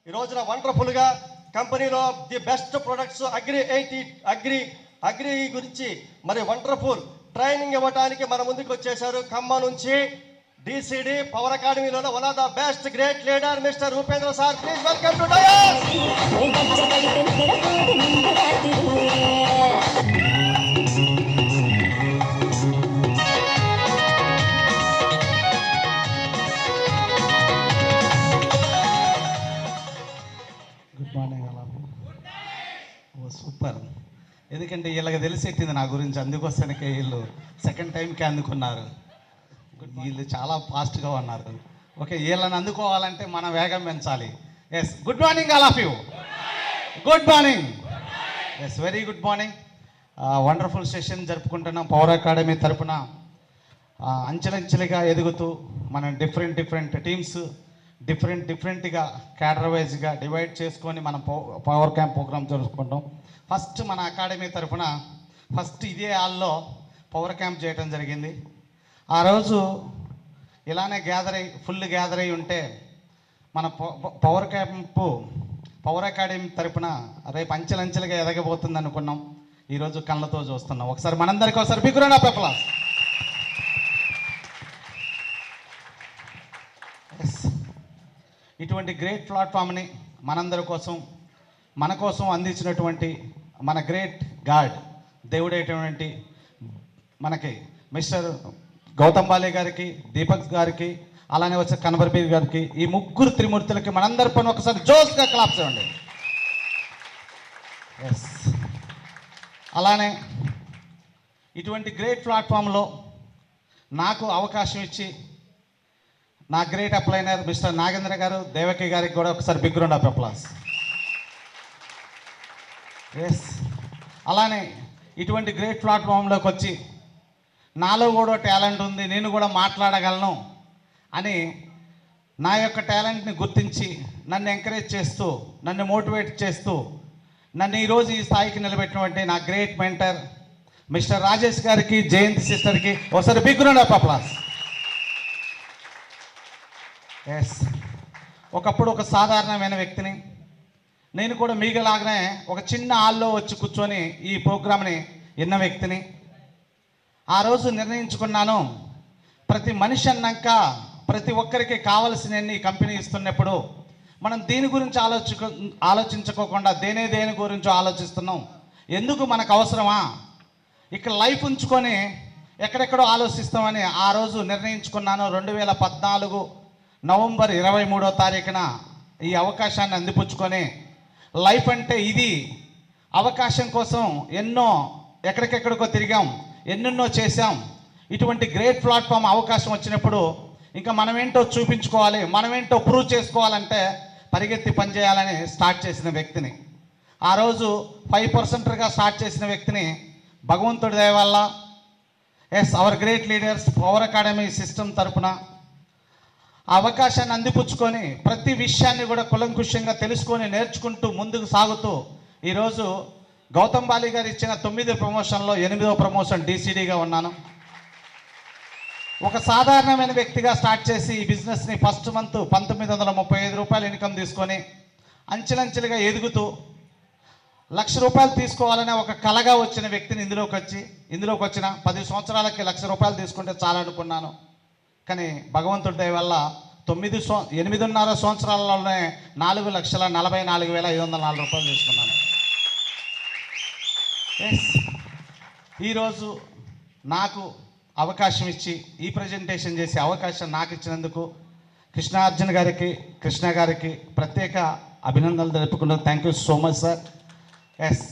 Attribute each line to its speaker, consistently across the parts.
Speaker 1: ఈ రోజున వండర్ఫుల్గా కంపెనీలో ది బెస్ట్ ప్రొడక్ట్స్ అగ్రి గురించి మరి వండర్ఫుల్ ట్రైనింగ్ ఇవ్వడానికి మన ముందుకు వచ్చేసారు. ఖమ్మం నుంచి డిసిడి పవర్ అకాడమీలో one of the best great leader mister Upendra sir. Please welcome to dais.
Speaker 2: Good morning అలా. ఓ సూపర్. ఎందుకంటే వీళ్ళకి తెలిసెట్టింది నా గురించి, అందుకోసానికి వీళ్ళు సెకండ్ టైంకి అందుకున్నారు. వీళ్ళు చాలా ఫాస్ట్గా ఉన్నారు. ఓకే, వీళ్ళని అందుకోవాలంటే మన వేగం పెంచాలి. Yes, good morning all of you. Good morning. Yes, very good morning. Wonderful session జరుపుకుంటున్నాం పవర్ అకాడమీ తరపున. అంచెలంచెలుగా ఎదుగుతూ మనం డిఫరెంట్ టీమ్స్ డిఫరెంట్గా క్యాడర్ వైజ్గా డివైడ్ చేసుకొని మనం పవర్ క్యాంప్ ప్రోగ్రామ్ జరుపుకుంటాం. ఫస్ట్ మన అకాడమీ తరఫున ఫస్ట్ ఇదే హాల్లో పవర్ క్యాంప్ చేయడం జరిగింది. ఆ రోజు ఇలానే ఫుల్ గ్యాదర్ అయి ఉంటే మన పవర్ క్యాంపు పవర్ అకాడమీ తరఫున రేపు అంచెలంచెలుగా ఎదగబోతుంది అనుకున్నాం. ఈరోజు కళ్ళతో చూస్తున్నాం. ఒకసారి మనందరికీ ఒకసారి బిగ్ రౌండ్ ఆఫ్ అప్లాస్. ఇటువంటి గ్రేట్ ప్లాట్ఫామ్ని మనందరి కోసం మన కోసం అందించినటువంటి మన గ్రేట్ గాడ్ దేవుడైనటువంటి మనకి మిస్టర్ గౌతమ్ బాలే గారికి, దీపక్ గారికి, అలానే వచ్చే కనబర్బీర్ గారికి, ఈ ముగ్గురు త్రిమూర్తులకి మనందరి పని ఒకసారి జోస్గా క్లాప్స్ ఇవ్వండి. ఎస్, అలానే ఇటువంటి గ్రేట్ ప్లాట్ఫామ్లో నాకు అవకాశం ఇచ్చి నా గ్రేట్ అప్లైనర్ మిస్టర్ నాగేంద్ర గారు, దేవకి గారికి కూడా ఒకసారి big round of applause. Yes, అలానే ఇటువంటి గ్రేట్ ప్లాట్ఫామ్లోకి వచ్చి నాలో కూడా టాలెంట్ ఉంది, నేను కూడా మాట్లాడగలను అని నా యొక్క టాలెంట్ని గుర్తించి నన్ను ఎంకరేజ్ చేస్తూ, నన్ను మోటివేట్ చేస్తూ, నన్ను ఈరోజు ఈ స్థాయికి నిలబెట్టినటువంటి నా గ్రేట్ మెంటర్ మిస్టర్ రాజేష్ గారికి, జయంతి సిస్టర్కి ఒకసారి big round of applause. Yes, ఒకప్పుడు ఒక సాధారణమైన వ్యక్తిని, నేను కూడా మీగలాగానే ఒక చిన్న హాల్లో వచ్చి కూర్చొని ఈ ప్రోగ్రామ్ని విన్న వ్యక్తిని. ఆ రోజు నిర్ణయించుకున్నాను, ప్రతి మనిషి అన్నాక ప్రతి ఒక్కరికి కావలసినన్ని కంపెనీ ఇస్తున్నప్పుడు మనం దీని గురించి ఆలోచించుకోకుండా దేని గురించి ఆలోచిస్తున్నాం, ఎందుకు మనకు అవసరమా, ఇక్కడ లైఫ్ ఉంచుకొని ఎక్కడెక్కడో ఆలోచిస్తామని ఆ రోజు నిర్ణయించుకున్నాను. 2014 నవంబర్ 23వ తారీఖున ఈ అవకాశాన్ని అందిపుచ్చుకొని లైఫ్ అంటే ఇది, అవకాశం కోసం ఎక్కడికెక్కడికో తిరిగాం, ఎన్నెన్నో చేశాం. ఇటువంటి గ్రేట్ ప్లాట్ఫామ్ అవకాశం వచ్చినప్పుడు ఇంకా మనమేంటో చూపించుకోవాలి, మనమేంటో ప్రూవ్ చేసుకోవాలంటే పరిగెత్తి పనిచేయాలని స్టార్ట్ చేసిన వ్యక్తిని, ఆ రోజు 5%గా స్టార్ట్ చేసిన వ్యక్తిని భగవంతుడి దయ వల్ల yes our great leaders Power Academy system తరపున అవకాశాన్ని అందిపుచ్చుకొని ప్రతి విషయాన్ని కూడా కులంకుషంగా తెలుసుకొని నేర్చుకుంటూ ముందుకు సాగుతూ ఈరోజు గౌతమ్ బాలి గారు ఇచ్చిన 9 ప్రమోషన్లో 8వ ప్రమోషన్ డిసిడిగా ఉన్నాను. ఒక సాధారణమైన వ్యక్తిగా స్టార్ట్ చేసి ఈ బిజినెస్ని ఫస్ట్ మంత్ 1935 రూపాయలు ఇన్కమ్ తీసుకొని అంచెలంచెలుగా ఎదుగుతూ ₹1,00,000 తీసుకోవాలనే ఒక కలగా వచ్చిన వ్యక్తిని ఇందులోకి వచ్చిన 10 సంవత్సరాలకి ₹1,00,000 తీసుకుంటే చాలనుకున్నాను. కానీ భగవంతుడి దయ వల్ల 8.5 సంవత్సరాలలోనే ₹4,44,504 తీసుకున్నాను. ఎస్, ఈరోజు నాకు అవకాశం ఇచ్చి ఈ ప్రజెంటేషన్ చేసే అవకాశం నాకు ఇచ్చినందుకు కృష్ణ గారికి ప్రత్యేక అభినందనలు తెలుపుకున్నాను. Thank you so much sir. Yes,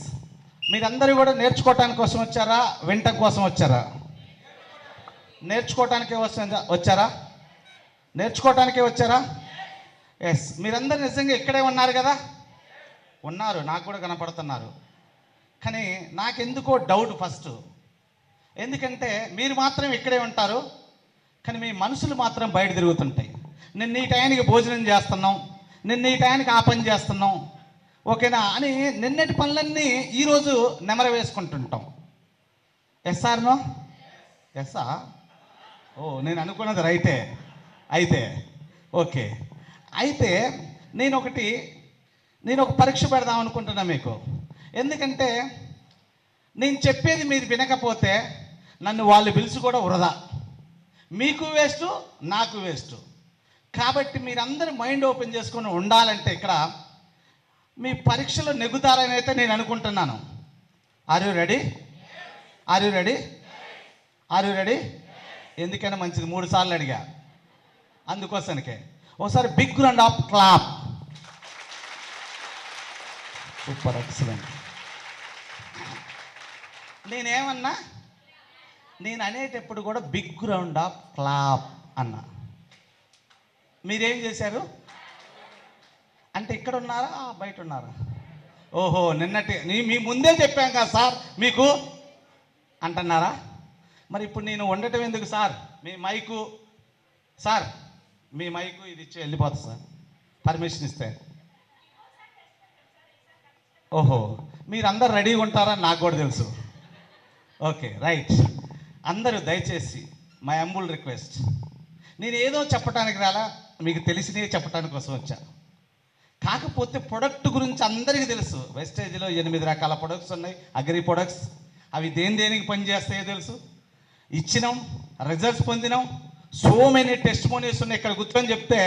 Speaker 2: మీరందరూ కూడా నేర్చుకోవటానికి కోసం వచ్చారా, వినటం కోసం వచ్చారా? నేర్చుకోవటానికే వచ్చారా? ఎస్, మీరందరూ నిజంగా ఇక్కడే ఉన్నారు కదా, ఉన్నారు, నాకు కూడా కనపడుతున్నారు. కానీ నాకెందుకో డౌట్ ఫస్ట్, ఎందుకంటే మీరు మాత్రం ఇక్కడే ఉంటారు, కానీ మీ మనసులు మాత్రం బయట తిరుగుతుంటాయి. నిన్న ఈ టయానికి భోజనం చేస్తున్నాం, నిన్న ఈ టయానికి ఆ పని చేస్తున్నాం, ఓకేనా అని నిన్నటి పనులన్నీ ఈరోజు నెమర వేసుకుంటుంటాం. Yes or no? ఎస్సా? ఓ, నేను అనుకున్నది రైటే అయితే. ఓకే, అయితే నేను ఒకటి నేను ఒక పరీక్ష పెడదాం అనుకుంటున్నా మీకు. ఎందుకంటే నేను చెప్పేది మీరు వినకపోతే నన్ను వాళ్ళు పిలిచి కూడా వృధా, మీకు వేస్ట్, నాకు వేస్ట్. కాబట్టి మీరందరూ మైండ్ ఓపెన్ చేసుకొని ఉండాలంటే ఇక్కడ మీ పరీక్షలో నెగ్గుతారని అయితే నేను అనుకుంటున్నాను. Are you ready? Are you ready? Are you ready? ఎందుకైనా మంచిది, 3 సార్లు అడిగా, అందుకోసానికే ఒకసారి big round of clap. Super, excellent. నేనేమన్నా, నేను అనేటప్పుడు కూడా బిగ్ రౌండ్ ఆఫ్ క్లాప్ అన్నా. మీరేం చేశారు? అంటే ఇక్కడ ఉన్నారా, బయట ఉన్నారా? ఓహో, నిన్నటి మీ ముందే చెప్పాం కదా సార్ మీకు అంటున్నారా? మరి ఇప్పుడు నేను ఉండటం ఎందుకు సార్? మీ మైకు సార్, మీ మైకు ఇది ఇచ్చి వెళ్ళిపోతా సార్, పర్మిషన్ ఇస్తే. ఓహో, మీరందరు రెడీగా ఉంటారని నాకు కూడా తెలుసు. Okay, right. అందరూ దయచేసి మై హంబుల్ రిక్వెస్ట్, నేను ఏదో చెప్పడానికి రాలా, మీకు తెలిసినవి చెప్పడానికి కోసం వచ్చా. కాకపోతే ప్రొడక్ట్ గురించి అందరికీ తెలుసు. వెస్టేజ్లో 8 రకాల ప్రొడక్ట్స్ ఉన్నాయి, అగ్రి ప్రొడక్ట్స్. అవి దేనికి పనిచేస్తాయో తెలుసు. ఇచ్చినాం, రిజల్ట్స్ పొందినాం. సో మెనీ టెస్టిమోనీస్ ఉన్నాయి. ఇక్కడ కూర్చొని చెప్తే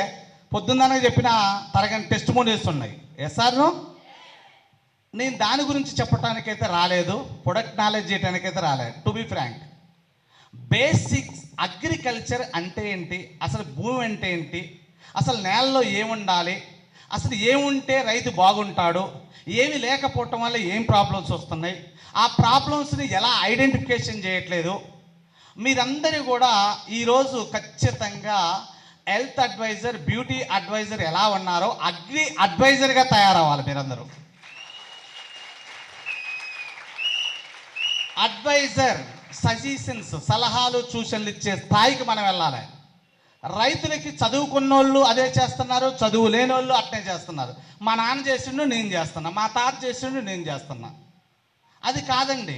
Speaker 2: పొద్దున్ననే చెప్పిన తరగని టెస్టిమోనీస్ ఉన్నాయి. Yes or no? నేను దాని గురించి చెప్పడానికైతే రాలేదు, ప్రొడక్ట్ నాలెడ్జ్ చేయడానికైతే రాలేదు. To be frank, basics agriculture అంటే ఏంటి, అసలు భూమి అంటే ఏంటి, అసలు నేలలో ఏముండాలి, అసలు ఏముంటే రైతు బాగుంటాడు, ఏమి లేకపోవటం వల్ల ఏం ప్రాబ్లమ్స్ వస్తున్నాయి, ఆ ప్రాబ్లమ్స్ని ఎలా ఐడెంటిఫికేషన్ చేయట్లేదు. మీరందరూ కూడా ఈరోజు ఖచ్చితంగా హెల్త్ అడ్వైజర్, బ్యూటీ అడ్వైజర్ ఎలా ఉన్నారో అగ్రి అడ్వైజర్గా తయారవ్వాలి మీరందరూ. అడ్వైజర్, సజెషన్స్, సలహాలు, సూచనలు ఇచ్చే స్థాయికి మనం వెళ్ళాలి. రైతులకి చదువుకున్నోళ్ళు అదే చేస్తున్నారు, చదువు లేనోళ్ళు అట్నే చేస్తున్నారు. మా నాన్న చేసిండు నేను చేస్తున్నా, మా తాత చేసిండు నేను చేస్తున్నా. అది కాదండి.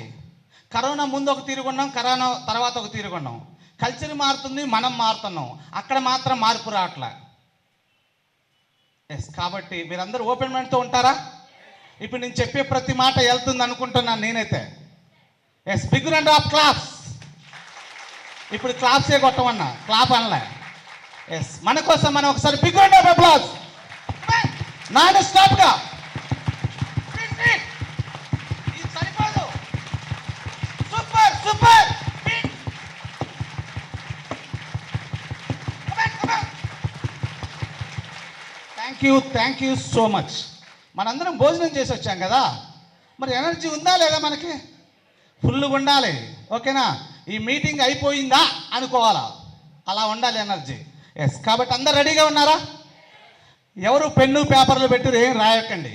Speaker 2: కరోనా ముందు ఒక తీరుగున్నాం, కరోనా తర్వాత ఒక తీరుగున్నాం. కల్చర్ మారుతుంది, మనం మారుతున్నాం. అక్కడ మాత్రం మార్పు రావట్లే. ఎస్, కాబట్టి మీరందరూ ఓపెన్ మైండ్తో ఉంటారా? ఇప్పుడు నేను చెప్పే ప్రతి మాట వెళ్తుంది అనుకుంటున్నాను నేనైతే. Yes, big round of claps. ఇప్పుడు క్లాప్సే కొట్టమన్నా, క్లాప్ అనలే. ఎస్, మన కోసం మనం ఒకసారి big round of applause non స్టాప్గా. ఇది సరిపోదు. Super super. Thank you so much. మనందరం భోజనం చేసి వచ్చాం కదా, మరి ఎనర్జీ ఉందా లేదా? మనకి ఫుల్గా ఉండాలి, ఓకేనా? ఈ మీటింగ్ అయిపోయిందా అనుకోవాలా, అలా ఉండాలి ఎనర్జీ. ఎస్, కాబట్టి అందరు రెడీగా ఉన్నారా? ఎవరు పెన్ను పేపర్లు పెట్టి ఏం రాయకండి.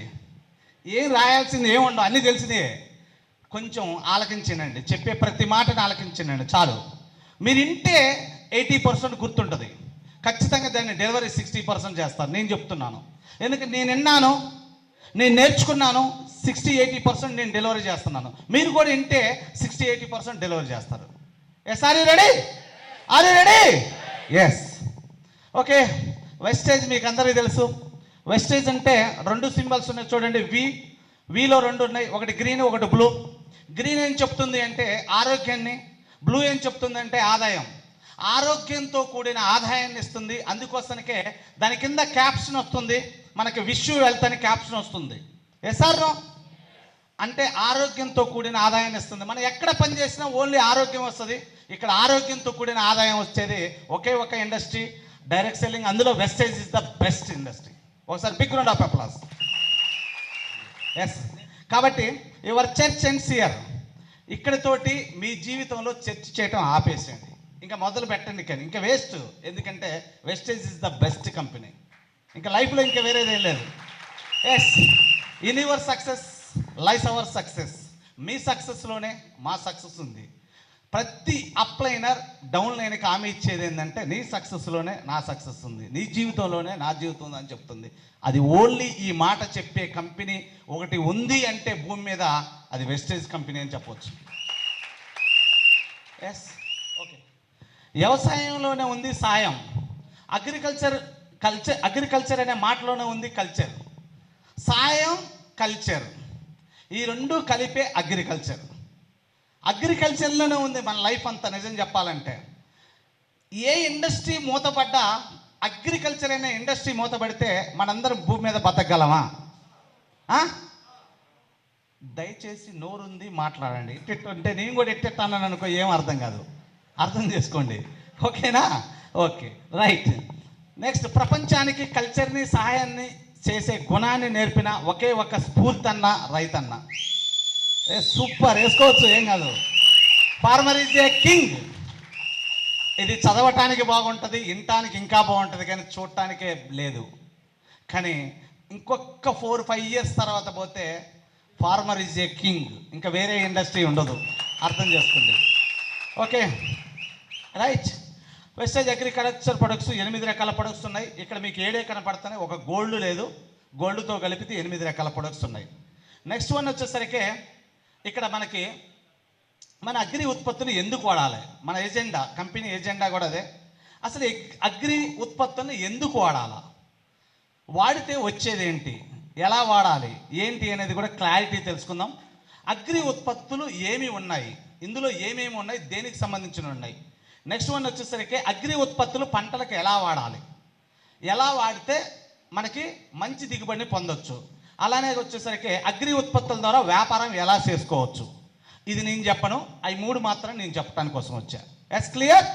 Speaker 2: ఏం రాయాల్సింది ఏముండవు, అన్నీ తెలిసిందే. కొంచెం ఆలకించండి, చెప్పే ప్రతి మాటని ఆలకించండి చాలు. మీరు వింటే 80% గుర్తుంటుంది. ఖచ్చితంగా దాన్ని డెలివరీ 60% చేస్తారు. నేను చెప్తున్నాను, ఎందుకంటే నేను విన్నాను, నేను నేర్చుకున్నాను. 60-80% నేను డెలివరీ చేస్తున్నాను. మీరు కూడా వింటే 60-80% డెలివరీ చేస్తారు. Yes, are you ready? Are you ready? Yes, okay. Vestige మీకు అందరికీ తెలుసు. వెస్టేజ్ అంటే 2 సింబల్స్ ఉన్నాయి చూడండి. విలో 2 ఉన్నాయి, ఒకటి గ్రీన్, ఒకటి బ్లూ. గ్రీన్ ఏం చెప్తుంది అంటే ఆరోగ్యాన్ని, బ్లూ ఏం చెప్తుంది అంటే ఆదాయం. ఆరోగ్యంతో కూడిన ఆదాయాన్ని ఇస్తుంది. అందుకోసనికే దాని కింద క్యాప్షన్ వస్తుంది, మనకి విష్ యూ వెల్త్ అని క్యాప్షన్ వస్తుంది. Yes or no? అంటే ఆరోగ్యంతో కూడిన ఆదాయాన్ని ఇస్తుంది. మనం ఎక్కడ పని చేసినా ఓన్లీ ఆరోగ్యం వస్తుంది. ఇక్కడ ఆరోగ్యంతో కూడిన ఆదాయం వచ్చేది ఒకే ఒక ఇండస్ట్రీ, డైరెక్ట్ సెల్లింగ్. అందులో Vestige is the best industry. ఒకసారి big round of applause. Yes, కాబట్టి యువర్ చర్చ్ అండ్ సియర్, ఇక్కడితోటి మీ జీవితంలో చర్చ్ చేయటం ఆపేసేయండి, ఇంకా మొదలు పెట్టండి. కానీ ఇంకా వేస్ట్, ఎందుకంటే Vestige is the best company. ఇంకా లైఫ్లో ఇంకా వేరేదేం లేదు. Yes, in your success lies our success. మీ సక్సెస్లోనే మా సక్సెస్ ఉంది. ప్రతి అప్లైనర్ డౌన్ లైన్కి హామీ ఇచ్చేది ఏంటంటే నీ సక్సెస్లోనే నా సక్సెస్ ఉంది, నీ జీవితంలోనే నా జీవితం ఉంది అని చెప్తుంది. అది ఓన్లీ ఈ మాట చెప్పే కంపెనీ ఒకటి ఉంది అంటే భూమి మీద అది వెస్టేజ్ కంపెనీ అని చెప్పవచ్చు. Yes, okay. వ్యవసాయంలోనే ఉంది సాయం. అగ్రికల్చర్ అనే మాటలోనే ఉంది కల్చర్. సాయం, కల్చర్, ఈ రెండు కలిపే అగ్రికల్చర్. అగ్రికల్చర్లోనే ఉంది మన లైఫ్ అంతా. నిజం చెప్పాలంటే ఏ ఇండస్ట్రీ మూతపడ్డా, అగ్రికల్చర్ అనే ఇండస్ట్రీ మూతపడితే మనందరం భూమి మీద బతకగలమా? దయచేసి నోరుంది మాట్లాడండి. ఇట్టిట్టు అంటే నేను కూడా ఇట్టెట్టాను అనుకో, ఏం అర్థం కాదు, అర్థం చేసుకోండి. ఓకేనా? Okay, right. నెక్స్ట్, ప్రపంచానికి కల్చర్ని, సహాయాన్ని చేసే గుణాన్ని నేర్పిన ఒకే ఒక స్ఫూర్తి అన్న రైతన్న. సూపర్, వేసుకోవచ్చు, ఏం కాదు. Farmer is a king. ఇది చదవటానికి బాగుంటుంది, వినటానికి ఇంకా బాగుంటుంది, కానీ చూడటానికే లేదు. కానీ ఇంకొక 4-5 ఇయర్స్ తర్వాత పోతే ఫార్మర్ ఈజ్ ఏ కింగ్, ఇంకా వేరే ఇండస్ట్రీ ఉండదు. అర్థం చేసుకోండి. Okay, right. Vestige agriculture products 8 రకాల ప్రొడక్ట్స్ ఉన్నాయి. ఇక్కడ మీకు 7 కనపడుతున్నాయి, ఒక గోల్డ్ లేదు. గోల్డ్తో కలిపితే 8 రకాల ప్రొడక్ట్స్ ఉన్నాయి. నెక్స్ట్ వన్ వచ్చేసరికి ఇక్కడ మనకి మన అగ్రి ఉత్పత్తులు ఎందుకు వాడాలి, మన ఎజెండా, కంపెనీ ఎజెండా కూడా అదే. అసలు అగ్రి ఉత్పత్తులను ఎందుకు వాడాలా, వాడితే వచ్చేది ఏంటి, ఎలా వాడాలి ఏంటి అనేది కూడా క్లారిటీ తెలుసుకుందాం. అగ్రి ఉత్పత్తులు ఏమి ఉన్నాయి, ఇందులో ఏమేమి ఉన్నాయి, దేనికి సంబంధించిన ఉన్నాయి. నెక్స్ట్ వన్ వచ్చేసరికి అగ్రి ఉత్పత్తులు పంటలకు ఎలా వాడాలి, ఎలా వాడితే మనకి మంచి దిగుబడిని పొందొచ్చు. అలానే వచ్చేసరికి అగ్రి ఉత్పత్తుల ద్వారా వ్యాపారం ఎలా చేసుకోవచ్చు. ఇది నేను చెప్పను, అవి 3 మాత్రం నేను చెప్పడానికి కోసం వచ్చా. Yes, clear?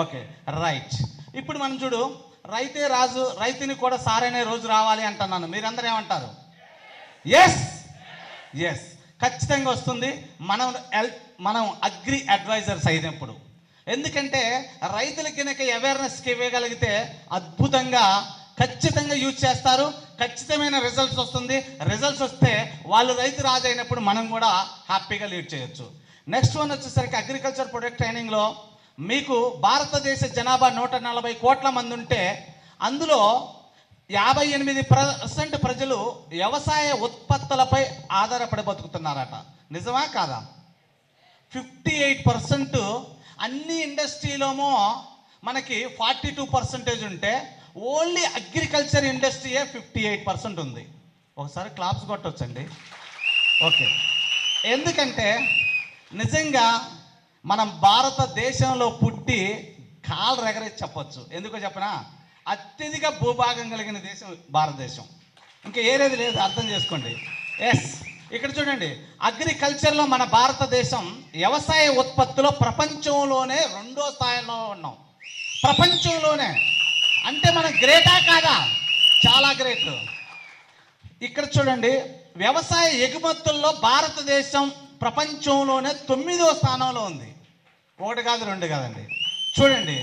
Speaker 2: Okay, right. ఇప్పుడు మనం చూడు, రైతే రాజు, రైతుని కూడా సారైన రోజు రావాలి అంటున్నాను. మీరందరూ ఏమంటారు? ఎస్, ఎస్, ఖచ్చితంగా వస్తుంది. మనం అగ్రి అడ్వైజర్స్ అయినప్పుడు. ఎందుకంటే రైతులకి కనుక అవేర్నెస్కి ఇవ్వగలిగితే అద్భుతంగా, ఖచ్చితంగా యూజ్ చేస్తారు, ఖచ్చితమైన రిజల్ట్స్ వస్తుంది. రిజల్ట్స్ వస్తే వాళ్ళు రైతు రాజు అయినప్పుడు మనం కూడా హ్యాపీగా లీడ్ చేయొచ్చు. నెక్స్ట్ వన్ వచ్చేసరికి అగ్రికల్చర్ ప్రొడక్ట్ ట్రైనింగ్లో మీకు భారతదేశ జనాభా 140 కోట్ల మంది ఉంటే అందులో 58% ప్రజలు వ్యవసాయ ఉత్పత్తులపై ఆధారపడి బతుకుతున్నారట. నిజమా కాదా? 58% అన్ని ఇండస్ట్రీలోమో మనకి 42% ఉంటే ఓన్లీ అగ్రికల్చర్ ఇండస్ట్రీయే 58% ఉంది. ఒకసారి క్లాప్స్ కొట్టొచ్చండి. ఓకే, ఎందుకంటే నిజంగా మనం భారతదేశంలో పుట్టి కాలు రెగరేసి చెప్పొచ్చు. ఎందుకో చెప్పనా? అత్యధిక భూభాగం కలిగిన దేశం భారతదేశం, ఇంకా ఏరేది లేదు. అర్థం చేసుకోండి. ఎస్, ఇక్కడ చూడండి, అగ్రికల్చర్లో మన భారతదేశం వ్యవసాయ ఉత్పత్తిలో ప్రపంచంలోనే 2వ స్థాయిలో ఉన్నాం. ప్రపంచంలోనే అంటే మనం గ్రేటా కాదా? చాలా గ్రేట్. ఇక్కడ చూడండి, వ్యవసాయ ఎగుమతుల్లో భారతదేశం ప్రపంచంలోనే 9వ స్థానంలో ఉంది. 1 కాదు 2 కాదండి. చూడండి,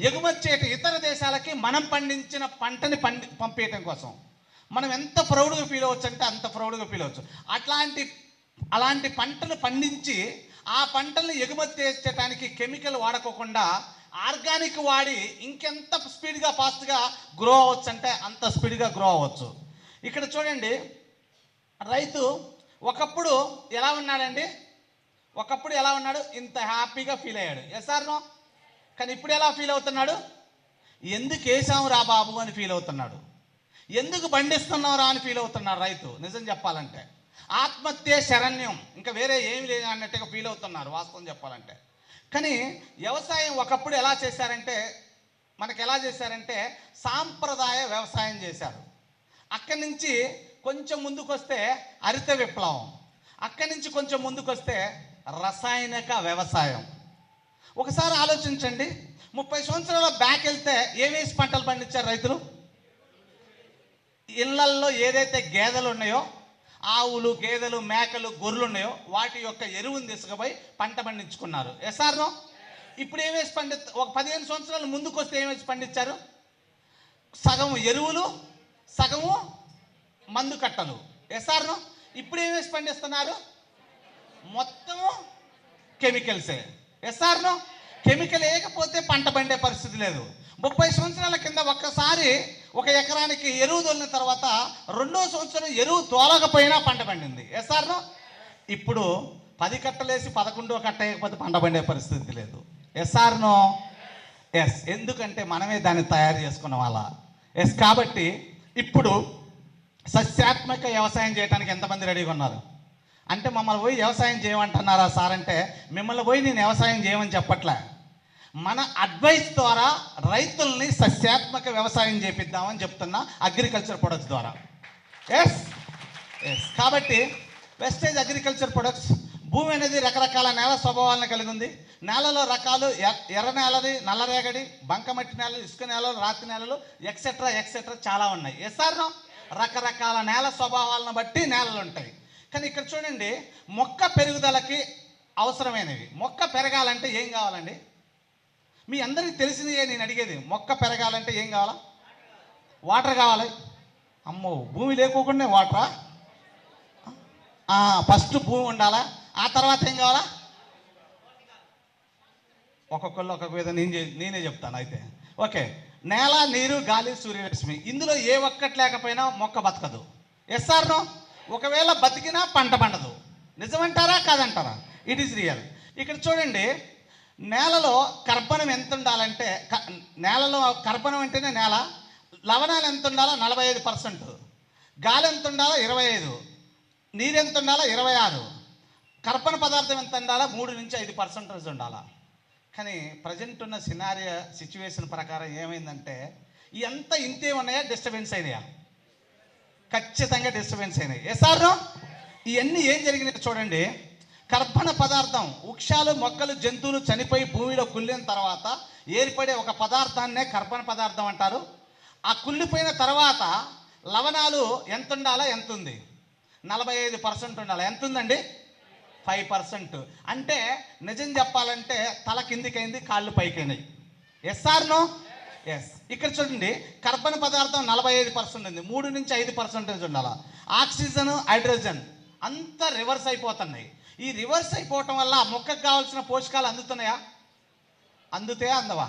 Speaker 2: ఎగుమతి చేయటం ఇతర దేశాలకి మనం పండించిన పంటని పంపించడం కోసం మనం ఎంత ప్రౌడ్గా ఫీల్ అవ్వచ్చు అంటే అంత ప్రౌడ్గా ఫీల్ అవ్వచ్చు. అలాంటి పంటను పండించి ఆ పంటలను ఎగుమతి చేయడానికి కెమికల్ వాడుకోకుండా ఆర్గానిక్ వాడి ఇంకెంత స్పీడ్గా, ఫాస్ట్గా గ్రో అవ్వచ్చు అంటే అంత స్పీడ్గా గ్రో అవ్వచ్చు. ఇక్కడ చూడండి, రైతు ఒకప్పుడు ఎలా ఉన్నాడండి? ఒకప్పుడు ఎలా ఉన్నాడు? ఇంత హ్యాపీగా ఫీల్ అయ్యాడు. Yes or no? కానీ ఇప్పుడు ఎలా ఫీల్ అవుతున్నాడు? ఎందుకు వేసాము రా బాబు అని ఫీల్ అవుతున్నాడు. ఎందుకు పండిస్తున్నావు రా అని ఫీల్ అవుతున్నాడు రైతు. నిజం చెప్పాలంటే ఆత్మహత్య శరణ్యం, ఇంకా వేరే ఏమి లేదు అన్నట్టుగా ఫీల్ అవుతున్నారు వాస్తవం చెప్పాలంటే. కానీ వ్యవసాయం ఒకప్పుడు ఎలా చేశారంటే, మనకు ఎలా చేశారంటే సాంప్రదాయ వ్యవసాయం చేశారు. అక్కడి నుంచి కొంచెం ముందుకు వస్తే హరిత విప్లవం, అక్కడి నుంచి కొంచెం ముందుకు వస్తే రసాయనిక వ్యవసాయం. ఒకసారి ఆలోచించండి, 30 సంవత్సరాల బ్యాక్ వెళ్తే ఏమేసి పంటలు పండించారు రైతులు? ఇళ్లల్లో ఏదైతే గేదెలు ఉన్నాయో, ఆవులు, గేదెలు, మేకలు, గొర్రెలు ఉన్నాయో వాటి యొక్క ఎరువుని తీసుకుపోయి పంట పండించుకున్నారు. ఎస్ఆర్నో? ఇప్పుడు ఏమేసి ఒక 15 సంవత్సరాలు ముందుకు వస్తే ఏమేసి పండించారు? సగం ఎరువులు, సగము మందు కట్టలు. ఎస్ఆర్నో? ఇప్పుడు ఏమేసి పండిస్తున్నారు? మొత్తము కెమికల్సే. ఎస్ఆర్నో? కెమికల్ వేయకపోతే పంట పండే పరిస్థితి లేదు. 30 సంవత్సరాల కింద ఒక్కసారి 1 ఎకరానికి ఎరువు తోలిన తర్వాత 2వ సంవత్సరం ఎరువు తోలకపోయినా పంట పండింది. ఎస్ఆర్నో? ఇప్పుడు 10 కట్టలేసి 11వ కట్ట వేయకపోతే పంట పండే పరిస్థితి లేదు. ఎస్ఆర్నో? ఎస్. ఎందుకంటే మనమే దాన్ని తయారు చేసుకున్న వాళ్ళ. ఎస్. కాబట్టి ఇప్పుడు సస్యాత్మక వ్యవసాయం చేయడానికి ఎంతమంది రెడీగా ఉన్నారు? అంటే మమ్మల్ని పోయి వ్యవసాయం చేయమంటున్నారా సార్ అంటే, మిమ్మల్ని పోయి నేను వ్యవసాయం చేయమని చెప్పట్లే. మన అడ్వైస్ ద్వారా రైతుల్ని సస్యాత్మక వ్యవసాయం చేపిద్దామని చెప్తున్నా, అగ్రికల్చర్ ప్రొడక్ట్స్ ద్వారా. ఎస్ ఎస్ కాబట్టి వెస్టేజ్ అగ్రికల్చర్ ప్రొడక్ట్స్. భూమి అనేది రకరకాల నేల స్వభావాలను కలిగి ఉంది. నేలలో రకాలు ఎర్ర నేలది, నల్లరేగడి, బంకమట్టి నేలలు, ఇసుక నేలలు, రాతి నేలలు, ఎక్సెట్రా ఎక్సెట్రా చాలా ఉన్నాయి. ఎస్ఆర్నో రకరకాల నేల స్వభావాలను బట్టి నేలలు ఉంటాయి. కానీ ఇక్కడ చూడండి, మొక్క పెరుగుదలకి అవసరమైనవి. మొక్క పెరగాలంటే ఏం కావాలండి? మీ అందరికీ తెలిసినయే నేను అడిగేది. మొక్క పెరగాలంటే ఏం కావాలా? వాటర్ కావాలి. అమ్మో, భూమి లేకోకుండా వాటరా? ఫస్ట్ భూమి ఉండాలా, ఆ తర్వాత ఏం కావాలా? ఒక్కొక్కళ్ళు ఒక్కొక్క విధంగా నేనే చెప్తాను అయితే. ఓకే, నేల, నీరు, గాలి, సూర్యరశ్మి, ఇందులో ఏ ఒక్కటి లేకపోయినా మొక్క బతకదు. ఎస్ఆర్నో? ఒకవేళ బతికినా పంట పండదు. నిజమంటారా కాదంటారా? It is real. ఇక్కడ చూడండి, నేలలో కర్బనం ఎంత ఉండాలంటే, నేలలో కర్బనం అంటేనే నేల. లవణాలు ఎంత ఉండాలో 45%, గాలి ఎంత ఉండాలో 25%, నీరు ఎంత ఉండాలో 26%, కర్బన పదార్థం ఎంత ఉండాలో 3 నుంచి 5% ఉండాలా. కానీ ప్రజెంట్ ఉన్న సిచ్యువేషన్ ప్రకారం ఏమైందంటే, ఇదంతా ఇంతే ఉన్నాయా? డిస్టర్బెన్స్ అయినాయా? ఖచ్చితంగా డిస్టర్బెన్స్ అయినాయి. ఎస్ఆర్నో? ఇవన్నీ ఏం జరిగినాయి చూడండి. కర్బన పదార్థం, వృక్షాలు, మొక్కలు, జంతువులు చనిపోయి భూమిలో కుళ్ళిన తర్వాత ఏర్పడే ఒక పదార్థాన్నే కర్బన పదార్థం అంటారు. ఆ కుళ్ళిపోయిన తర్వాత లవణాలు ఎంత ఉండాలా? ఎంత ఉంది? 45% ఉండాలి. ఎంత ఉందండి? 5%. అంటే నిజం చెప్పాలంటే తల కిందికైంది, కాళ్ళు పైకైనాయి. ఎస్ఆర్నో? ఎస్. ఇక్కడ చూడండి, కర్బన పదార్థం 45% ఉంది, 3 నుంచి 5% ఉండాలి. ఆక్సిజన్, హైడ్రోజన్ అంతా రివర్స్ అయిపోతున్నాయి. ఈ రివర్స్ అయిపోవటం వల్ల మొక్కకు కావాల్సిన పోషకాలు అందుతున్నాయా? అందుతాయా? అందవా?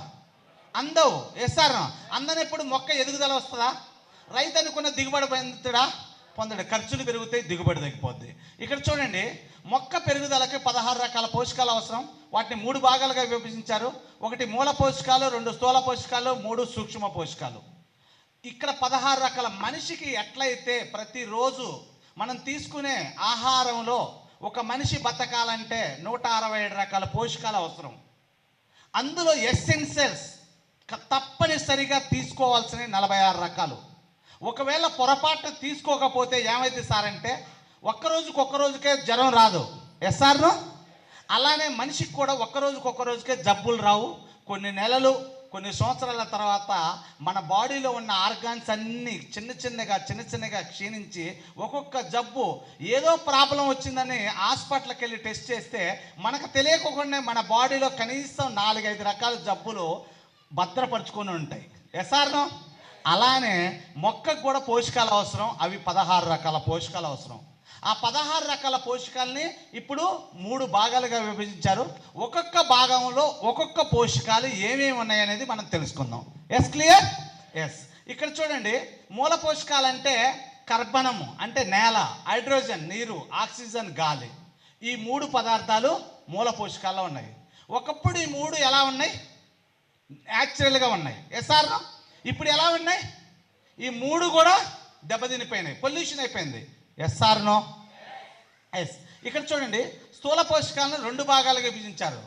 Speaker 2: అందవు. ఎస్ఆర్నో? అందనప్పుడు మొక్క ఎదుగుదల వస్తుందా? రైతు అనుకున్న దిగుబడి పొందడు. ఖర్చులు పెరుగుతాయి, దిగుబడి తగ్గిపోద్ది. ఇక్కడ చూడండి, మొక్క పెరుగుదలకి 16 రకాల పోషకాలు అవసరం. వాటిని 3 భాగాలుగా విభజించారు. 1 మూల పోషకాలు, 2 స్థూల పోషకాలు, 3 సూక్ష్మ పోషకాలు. ఇక్కడ 16 రకాల. మనిషికి ఎట్లయితే ప్రతిరోజు మనం తీసుకునే ఆహారంలో ఒక మనిషి బతకాలంటే 167 రకాల పోషకాలు అవసరం. అందులో ఎసెన్షియల్స్ తప్పనిసరిగా తీసుకోవాల్సినవి 46 రకాలు. ఒకవేళ పొరపాటు తీసుకోకపోతే ఏమైంది సార్ అంటే, ఒక్కరోజుకే జ్వరం రాదు. ఎస్ఆర్నో? అలానే మనిషికి కూడా ఒక్కరోజుకే జబ్బులు రావు. కొన్ని నెలలు, కొన్ని సంవత్సరాల తర్వాత మన బాడీలో ఉన్న ఆర్గాన్స్ అన్నీ చిన్న చిన్నగా క్షీణించి ఒక్కొక్క జబ్బు ఏదో ప్రాబ్లం వచ్చిందని హాస్పిటల్కి వెళ్ళి టెస్ట్ చేస్తే మనకు తెలియకుండా మన బాడీలో కనీసం 4-5 రకాల జబ్బులు భద్రపరుచుకొని ఉంటాయి. ఎస్ఆర్నో? అలానే మొక్కకు కూడా పోషకాలు అవసరం. అవి 16 రకాల పోషకాలు అవసరం. ఆ 16 రకాల పోషకాలని ఇప్పుడు 3 భాగాలుగా విభజించారు. ఒక్కొక్క భాగంలో ఒక్కొక్క పోషకాలు ఏమేమి ఉన్నాయనేది మనం తెలుసుకుందాం. Yes, clear? ఎస్. ఇక్కడ చూడండి, మూల పోషకాలు అంటే కర్బనము అంటే నేల, హైడ్రోజన్ నీరు, ఆక్సిజన్ గాలి. ఈ 3 పదార్థాలు మూల పోషకాల్లో ఉన్నాయి. ఒకప్పుడు ఈ 3 ఎలా ఉన్నాయి? న్యాచురల్గా ఉన్నాయి. ఎస్ఆర్నో? ఇప్పుడు ఎలా ఉన్నాయి? ఈ 3 కూడా దెబ్బతినిపోయినాయి, పొల్యూషన్ అయిపోయింది. ఎస్ఆర్నో? ఎస్. ఇక్కడ చూడండి, స్థూల పోషకాలను 2 భాగాలుగా విభజించారు.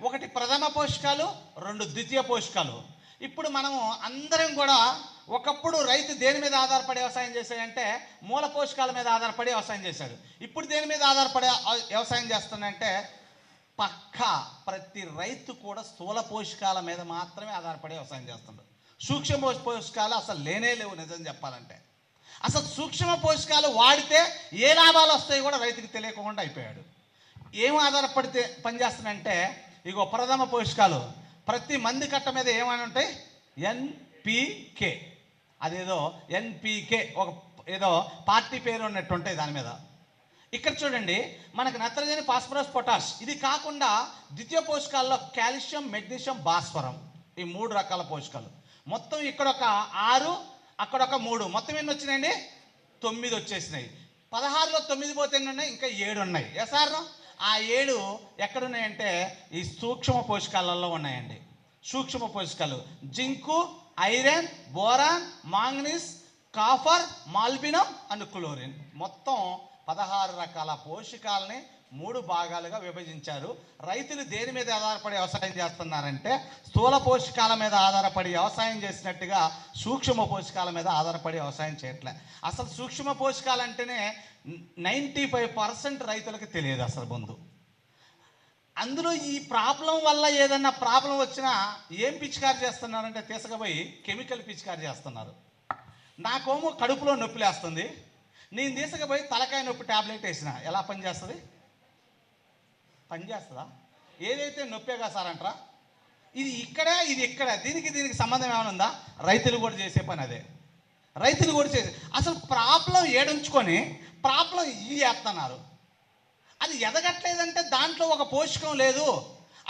Speaker 2: 1 ప్రథమ పోషకాలు, 2 ద్వితీయ పోషకాలు. ఇప్పుడు మనము అందరం కూడా, ఒకప్పుడు రైతు దేని మీద ఆధారపడి వ్యవసాయం చేశాడంటే మూల పోషకాల మీద ఆధారపడి వ్యవసాయం చేశాడు. ఇప్పుడు దేని మీద ఆధారపడి వ్యవసాయం చేస్తున్నాడంటే ప్రతి రైతు కూడా స్థూల పోషకాల మీద మాత్రమే ఆధారపడి వ్యవసాయం చేస్తున్నాడు. సూక్ష్మ పోషకాలు అసలు లేవు. నిజం చెప్పాలంటే అసలు సూక్ష్మ పోషకాలు వాడితే ఏ లాభాలు వస్తాయో కూడా రైతుకి తెలియకుండా అయిపోయాడు. ఏం ఆధారపడితే పనిచేస్తున్నాయంటే, ఇగో ప్రథమ పోషకాలు ప్రతి మంది కట్ట మీద ఏమైనా ఉంటాయి? NPK. అదేదో NPK ఒక ఏదో పార్టీ పేరు ఉన్నట్టు ఉంటాయి దాని మీద. ఇక్కడ చూడండి, మనకు నత్రజని, ఫాస్ఫరస్, పొటాష్. ఇది కాకుండా ద్వితీయ పోషకాల్లో కాల్షియం, మెగ్నీషియం, భాస్వరం. ఈ 3 రకాల పోషకాలు. మొత్తం ఇక్కడ ఒక 6, అక్కడ ఒక 3, మొత్తం ఎన్ని వచ్చినాయండి? 9 వచ్చేసినాయి. 16లో 9 పోతే ఎన్ని ఉన్నాయి? ఇంకా 7 ఉన్నాయి. ఎస్ఆర్నో? ఆ 7 ఎక్కడున్నాయంటే ఈ సూక్ష్మ పోషకాలలో ఉన్నాయండి. సూక్ష్మ పోషకాలు zinc, iron, boron, manganese, copper, molybdenum and chlorine. మొత్తం 16 రకాల పోషకాలని 3 భాగాలుగా విభజించారు. రైతులు దేని మీద ఆధారపడి వ్యవసాయం చేస్తున్నారంటే స్థూల పోషకాల మీద ఆధారపడి వ్యవసాయం చేసినట్టుగా సూక్ష్మ పోషకాల మీద ఆధారపడి వ్యవసాయం చేయట్లే. అసలు సూక్ష్మ పోషకాలు అంటేనే 95% రైతులకు తెలియదు అసలు ముందు. అందులో ఈ ప్రాబ్లం వల్ల ఏదన్నా ప్రాబ్లం వచ్చినా ఏం పిచికారి చేస్తున్నారంటే తీసుకుపోయి కెమికల్ పిచికారి చేస్తున్నారు. నాకేమో కడుపులో నొప్పి లేస్తుంది, నేను తీసుకుపోయి తలకాయ నొప్పి ట్యాబ్లెట్ వేసిన ఎలా పనిచేస్తుంది? పనిచేస్తుందా? ఏదైతే నొప్పేగా సార్ అంటారా? ఇది ఇక్కడే, ఇది ఇక్కడ, దీనికి సంబంధం ఏమైనా ఉందా? రైతులు కూడా చేసే పని అదే. రైతులు కూడా చేసే అసలు ప్రాబ్లం ఏడుంచుకొని ప్రాబ్లం ఇది చేస్తున్నారు. అది ఎదగట్లేదంటే దాంట్లో ఒక పోషకం లేదు.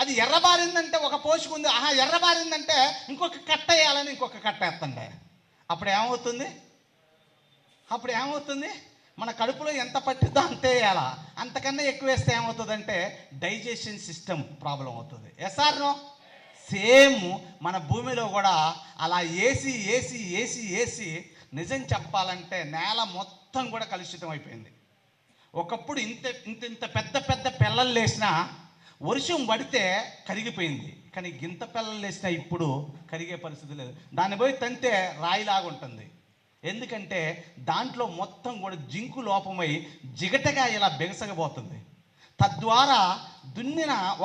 Speaker 2: అది ఎర్రబారిందంటే ఒక పోషకం ఉంది. ఎర్రబారిందంటే ఇంకొక కట్ట వేయాలని ఇంకొక కట్ట వేస్తుండే. అప్పుడు ఏమవుతుంది? మన కడుపులో ఎంత పట్టిద్దో అంతే వేయాలా. అంతకన్నా ఎక్కువ వేస్తే ఏమవుతుందంటే డైజెషన్ సిస్టమ్ ప్రాబ్లం అవుతుంది. ఎస్ఆర్నో సేమ్ మన భూమిలో కూడా అలా ఏసి నిజం చెప్పాలంటే నేల మొత్తం కూడా కలుషితం అయిపోయింది. ఒకప్పుడు ఇంత పెద్ద పిల్లలు లేసినా వర్షం పడితే కరిగిపోయింది. కానీ గింత పిల్లలు లేసినా ఇప్పుడు కరిగే పరిస్థితి లేదు. దాన్ని పోయి తంతే రాయిలాగా ఉంటుంది. ఎందుకంటే దాంట్లో మొత్తం కూడా జింకు లోపమై జిగటగా ఇలా బెగసగబోతుంది. తద్వారా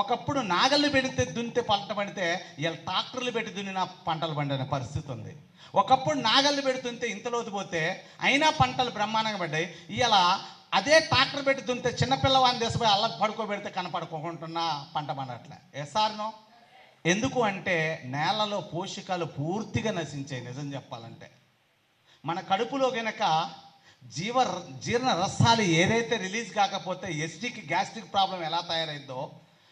Speaker 2: ఒకప్పుడు నాగళ్ళు పెడితే దున్నితే పంట పడితే ఇలా ట్రాక్టర్లు పెట్టి దున్నిన పంటలు పండిన పరిస్థితి ఉంది. ఒకప్పుడు నాగళ్ళు పెడుతుంటే ఇంతలోతు పోతే అయినా పంటలు బ్రహ్మాండంగా పడ్డాయి. ఇలా అదే ట్రాక్టర్ పెట్టి దున్నితే చిన్నపిల్లవాడిని దేశపోయి అల్లకు పడుకోబెడితే కనపడుకోకుంటున్నా పంట పండట్లే. ఎస్ఆర్నో ఎందుకు అంటే నేలలో పోషకాలు పూర్తిగా నశించాయి. నిజం చెప్పాలంటే మన కడుపులో గనక జీర్ణ రసాలు ఏదైతే రిలీజ్ కాకపోతే ఎస్టీకి గ్యాస్ట్రిక్ ప్రాబ్లం ఎలా తయారైందో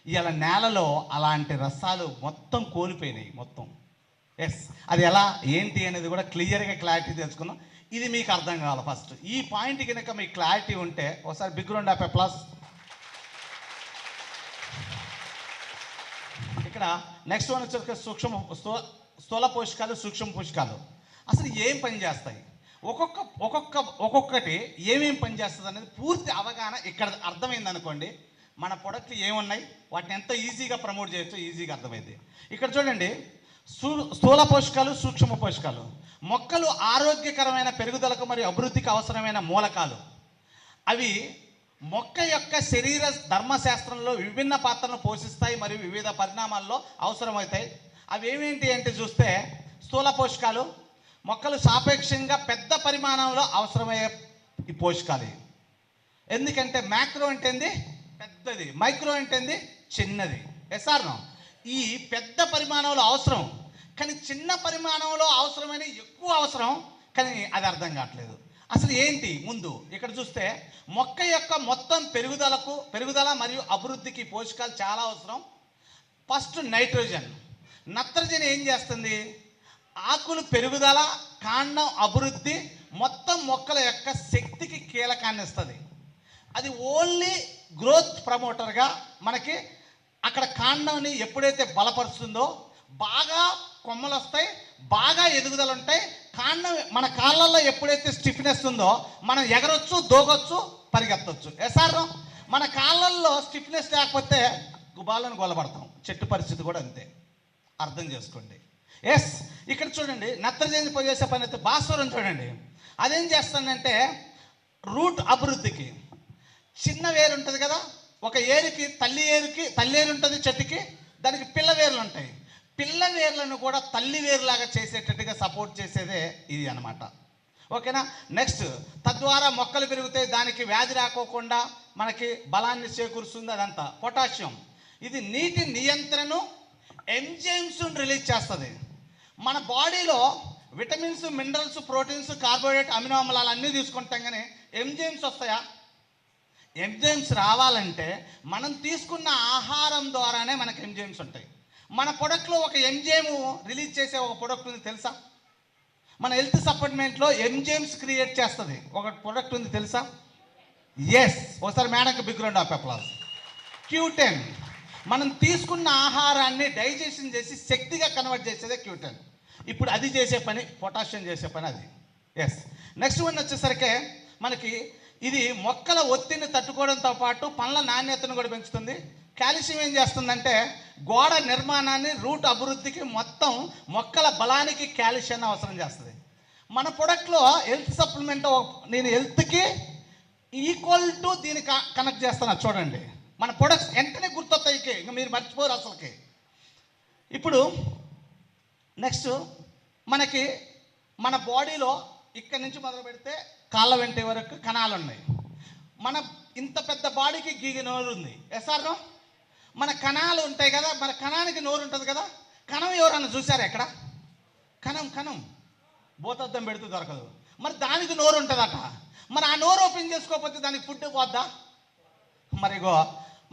Speaker 2: ఇలా నేలలో అలాంటి రసాలు మొత్తం కోల్పోయినాయి మొత్తం. అది ఎలా ఏంటి అనేది కూడా క్లియర్గా తెలుసుకున్నాం. ఇది మీకు అర్థం కావాలి. ఫస్ట్ ఈ పాయింట్ కనుక మీకు క్లారిటీ ఉంటే ఒకసారి బిగ్ రౌండ్ ఆఫ్ అప్లాస్. ఇక్కడ నెక్స్ట్ వన్ వచ్చేసరికి స్థూల పోషకాలు, సూక్ష్మ పోషకాలు అసలు ఏం పని చేస్తాయి, ఒక్కొక్కటి ఏమేమి పని చేస్తుంది అనేది పూర్తి అవగాహన ఇక్కడ అర్థమైంది అనుకోండి. మన ప్రొడక్ట్లు ఏమున్నాయి, వాటిని ఎంత ఈజీగా ప్రమోట్ చేయొచ్చో ఈజీగా అర్థమైంది. ఇక్కడ చూడండి, స్థూల పోషకాలు, సూక్ష్మ పోషకాలు మొక్కలు ఆరోగ్యకరమైన పెరుగుదలకు మరియు అభివృద్ధికి అవసరమైన మూలకాలు. అవి మొక్క యొక్క శరీర ధర్మశాస్త్రంలో విభిన్న పాత్రలను పోషిస్తాయి మరియు వివిధ పరిణామాల్లో అవసరమవుతాయి. అవి ఏమేంటి అంటే చూస్తే స్థూల పోషకాలు మొక్కలు సాపేక్షంగా పెద్ద పరిమాణంలో అవసరమయ్యే ఈ పోషకాలు. ఎందుకంటే మ్యాక్రో అంటే పెద్దది, మైక్రో అంటే చిన్నది. ఎస్ఆర్నో ఈ పెద్ద పరిమాణంలో అవసరం, కానీ చిన్న పరిమాణంలో అవసరమైన ఎక్కువ అవసరం, కానీ అది అర్థం కావట్లేదు. అసలు ఏంటి ముందు ఇక్కడ చూస్తే మొక్క యొక్క మొత్తం పెరుగుదల మరియు అభివృద్ధికి పోషకాలు చాలా అవసరం. ఫస్ట్ నత్రజని ఏం చేస్తుంది? ఆకులు పెరుగుదల, కాండం అభివృద్ధి, మొత్తం మొక్కల యొక్క శక్తికి కీలకాన్ని ఇస్తుంది. అది ఓన్లీ గ్రోత్ ప్రమోటర్గా మనకి అక్కడ కాండంని ఎప్పుడైతే బలపరుస్తుందో బాగా కొమ్మలు వస్తాయి, బాగా ఎదుగుదల ఉంటాయి. కాండం మన కాళ్ళల్లో ఎప్పుడైతే స్టిఫ్నెస్ ఉందో మనం ఎగరొచ్చు, దూకొచ్చు, పరిగెత్తవచ్చు. ఎస్ఆర్ మన కాళ్ళల్లో స్టిఫ్నెస్ లేకపోతే గుబాలను గొలబడతాం. చెట్టు పరిస్థితి కూడా అంతే, అర్థం చేసుకోండి. ఇక్కడ చూడండి, నత్రజని చేసే పని అయితే భాస్వరం చూడండి. అదేం చేస్తుందంటే రూట్ అభివృద్ధికి, చిన్న వేరు ఉంటుంది కదా, ఒక ఏరుకి తల్లి ఏరు ఉంటుంది చెట్టుకి, దానికి పిల్ల వేర్లు ఉంటాయి. పిల్ల వేర్లను కూడా తల్లి వేరులాగా చేసేటట్టుగా సపోర్ట్ చేసేదే ఇది అనమాట. ఓకేనా? నెక్స్ట్, తద్వారా మొక్కలు పెరుగుతాయి, దానికి వ్యాధి రాకోకుండా మనకి బలాన్ని చేకూరుస్తుంది. అదంతా పొటాషియం, ఇది నీటి నియంత్రణను, ఎంజైమ్స్ రిలీజ్ చేస్తుంది. మన బాడీలో vitamins, minerals, proteins, carbohydrate, amino ఆమ్లాలు అన్నీ తీసుకుంటాం, కానీ ఎంజైమ్స్ వస్తాయా? ఎంజైమ్స్ రావాలంటే మనం తీసుకున్న ఆహారం ద్వారానే మనకు ఎంజైమ్స్ ఉంటాయి. మన ప్రొడక్ట్లో ఒక ఎంజైమ్ రిలీజ్ చేసే ఒక ప్రొడక్ట్ ఉంది తెలుసా? మన హెల్త్ సప్లిమెంట్లో ఎంజైమ్స్ క్రియేట్ చేస్తుంది ఒక ప్రొడక్ట్ ఉంది తెలుసా? ఒకసారి మేడంకి big round of applause. Q10 మనం తీసుకున్న ఆహారాన్ని డైజెషన్ చేసి శక్తిగా కన్వర్ట్ చేసేదే Q10. ఇప్పుడు అది చేసే పని, పొటాషియం చేసే పని అది. నెక్స్ట్ వన్ వచ్చేసరికి మనకి ఇది మొక్కల ఒత్తిడిని తట్టుకోవడంతో పాటు పండ్ల నాణ్యతను కూడా పెంచుతుంది. కాల్షియం ఏం చేస్తుందంటే గోడ నిర్మాణాన్ని, రూట్ అభివృద్ధికి, మొత్తం మొక్కల బలానికి కాల్షియం అవసరం చేస్తుంది. మన ప్రొడక్ట్లో హెల్త్ సప్లిమెంట్ నేను హెల్త్కి ఈక్వల్ టు దీనికి కనెక్ట్ చేస్తున్నా చూడండి. మన ప్రొడక్ట్స్ వెంటనే గుర్తొస్తాయి, ఇంకా మీరు మర్చిపోరు అసలుకి. ఇప్పుడు నెక్స్ట్ మనకి మన బాడీలో ఇక్కడి నుంచి మొదలు పెడితే కాళ్ళ వెంట వరకు కణాలు ఉన్నాయి. మన ఇంత పెద్ద బాడీకి గీగి నోరు ఉంది. ఎస్ఆర్నో మన కణాలు ఉంటాయి కదా, మన కణానికి నోరు ఉంటుంది కదా. కణం ఎవరన్నా చూసారా ఎక్కడ? కణం భూతద్దం పెడుతూ దొరకదు. మరి దానికి నోరు ఉంటుందట. మరి ఆ నోరు ఓపెన్ చేసుకోకపోతే దానికి ఫుడ్ పోద్దా? మరిగో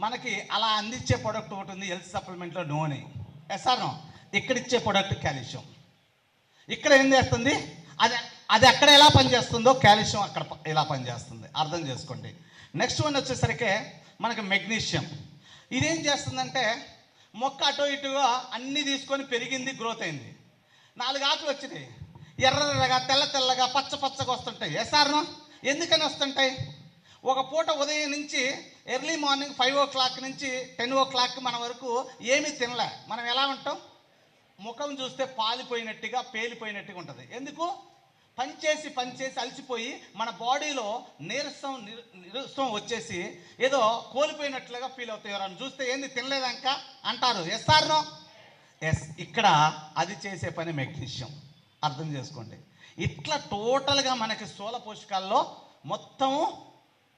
Speaker 2: మనకి అలా అందించే ప్రొడక్ట్ ఒకటి ఉంది హెల్త్ సప్లిమెంట్లో, నూనె. ఎస్ఆర్నో ఇక్కడ ఇచ్చే ప్రొడక్ట్ కాల్షియం. ఇక్కడ ఏం చేస్తుంది, అది అక్కడ ఎలా పనిచేస్తుందో కాల్షియం అక్కడ ఎలా పనిచేస్తుంది, అర్థం చేసుకోండి. నెక్స్ట్ వన్ వచ్చేసరికి మనకి మెగ్నీషియం. ఇదేం చేస్తుందంటే మొక్క అటో ఇటుగా అన్నీ తీసుకొని పెరిగింది, గ్రోత్ అయింది. 4 ఆకులు వచ్చినాయి, ఎర్రగా తెల్లగా పచ్చగా వస్తుంటాయి. ఎస్ఆర్నో ఎందుకని వస్తుంటాయి? ఒక పూట ఉదయం నుంచి ఎర్లీ మార్నింగ్ 5 o'clock నుంచి 10 o'clock మన వరకు ఏమీ తినలే. మనం ఎలా ఉంటాం? ముఖం చూస్తే పాలిపోయినట్టుగా, పేలిపోయినట్టుగా ఉంటుంది. ఎందుకు? పనిచేసి అలసిపోయి మన బాడీలో నీరసం వచ్చేసి ఏదో కోల్పోయినట్లుగా ఫీల్ అవుతాయి. ఎవరన్నా చూస్తే ఏంది తినలేదాక అంటారు. ఎస్ఆర్నో? ఎస్. ఇక్కడ అది చేసే పని మెగ్నీషియం, అర్థం చేసుకోండి. ఇట్లా టోటల్గా మనకి స్థూల పోషకాల్లో మొత్తము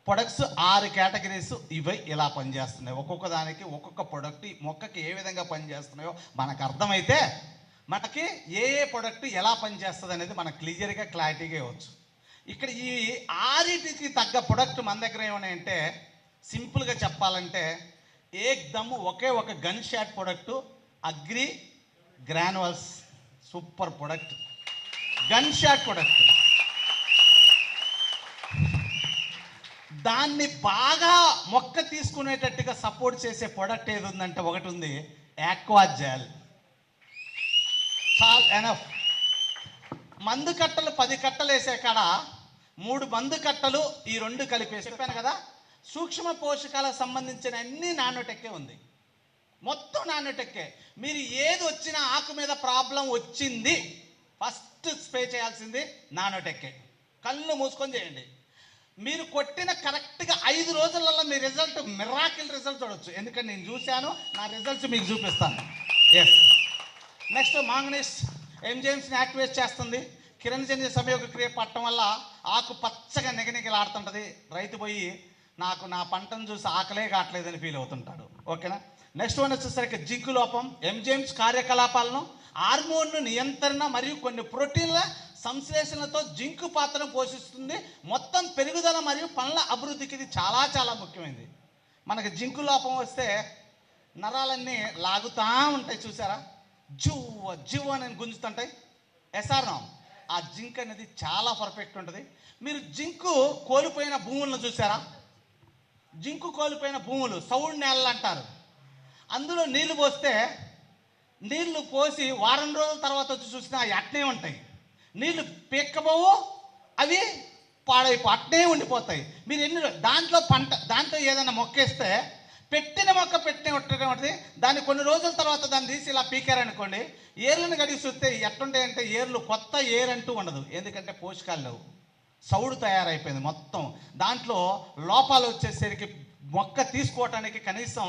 Speaker 2: ప్రొడక్ట్స్ 6 కేటగిరీస్ ఇవి ఇలా పనిచేస్తున్నాయి. ఒక్కొక్క దానికి ఒక్కొక్క ప్రొడక్ట్ మొక్కకి ఏ విధంగా పనిచేస్తున్నాయో మనకు అర్థమైతే మనకి ఏ ప్రొడక్ట్ ఎలా పనిచేస్తుంది అనేది మనకు క్లియర్గా క్లారిటీగా ఇవ్వచ్చు. ఇక్కడ ఈ 6టికి తగ్గ ప్రొడక్ట్ మన దగ్గర ఏమన్నాయంటే సింపుల్గా చెప్పాలంటే ఏకదమ్ ఒకే ఒక gun shot product agri granules. Super product, gun shot product. దాన్ని బాగా మొక్క తీసుకునేటట్టుగా సపోర్ట్ చేసే ప్రొడక్ట్ ఏది ఉందంటే ఒకటి ఉంది, ఆక్వా జెల్. చాలు, ఎనఫ్. మందు కట్టలు 10 కట్టలు వేసే కాడ 3 మందు కట్టలు ఈ 2 కలిపేసి చెప్పాను కదా. సూక్ష్మ పోషకాలకు సంబంధించిన అన్ని నానోటెక్కే ఉంది, మొత్తం నానోటెక్కే. మీరు ఏది వచ్చినా ఆకు మీద ప్రాబ్లం వచ్చింది ఫస్ట్ స్ప్రే చేయాల్సింది నానోటెక్కే. కళ్ళు మూసుకొని చేయండి. మీరు కొట్టిన కరెక్ట్గా 5 రోజులలో మీ రిజల్ట్ మిరాకిల్ రిజల్ట్ చూడవచ్చు. ఎందుకంటే నేను చూశాను, నా రిజల్ట్స్ మీకు చూపిస్తాను. ఎస్. నెక్స్ట్ మాంగనీస్ ఎంజైమ్స్ని యాక్టివేట్ చేస్తుంది. కిరణజన్య సంయోగ క్రియ పట్టడం వల్ల ఆకు పచ్చగా నిగనిగలాడుతుంటుంది. రైతు పోయి నాకు నా పంటను చూసి ఆకలే కావట్లేదని ఫీల్ అవుతుంటాడు. ఓకేనా. నెక్స్ట్ వన్ వచ్చేసరికి జింకు లోపం. ఎంజైమ్స్ కార్యకలాపాలను, హార్మోన్ను నియంత్రణ మరియు కొన్ని ప్రోటీన్ల సంశ్లేషణతో జింకు పాత్రను పోషిస్తుంది. మొత్తం పెరుగుదల మరియు పండ్ల అభివృద్ధికి ఇది చాలా ముఖ్యమైనది. మనకి జింకు లోపం వస్తే నరాలన్నీ లాగుతూ ఉంటాయి, చూసారా? జివ్వు అని గుంజుతుంటాయి. ఎస్ఆర్నో? ఆ జింక్ అనేది చాలా పర్ఫెక్ట్ ఉంటుంది. మీరు జింకు కోల్పోయిన భూములను చూసారా? జింకు కోల్పోయిన భూములు సౌండ్ నేలలు అంటారు. అందులో నీళ్లు పోస్తే, నీళ్లు పోసి వారం రోజుల తర్వాత వచ్చి చూసినా అవి అట్నే ఉంటాయి. నీళ్లు పీక్కబోవు, అవి అట్నే ఉండిపోతాయి. మీరు దాంట్లో ఏదైనా మొక్కేస్తే పెట్టిన మొక్క పెట్టిన ఉంటుంది. దాన్ని కొన్ని రోజుల తర్వాత దాన్ని తీసి ఇలా పీకారనుకోండి, ఏర్లను గడిగి చూస్తే ఎట్లుంటాయంటే ఏర్లు కొత్త ఏర్ అంటూ ఉండదు. ఎందుకంటే పోషకాలు లేవు, సౌడు తయారైపోయింది మొత్తం. దాంట్లో లోపాలు వచ్చేసరికి మొక్క తీసుకోవటానికి కనీసం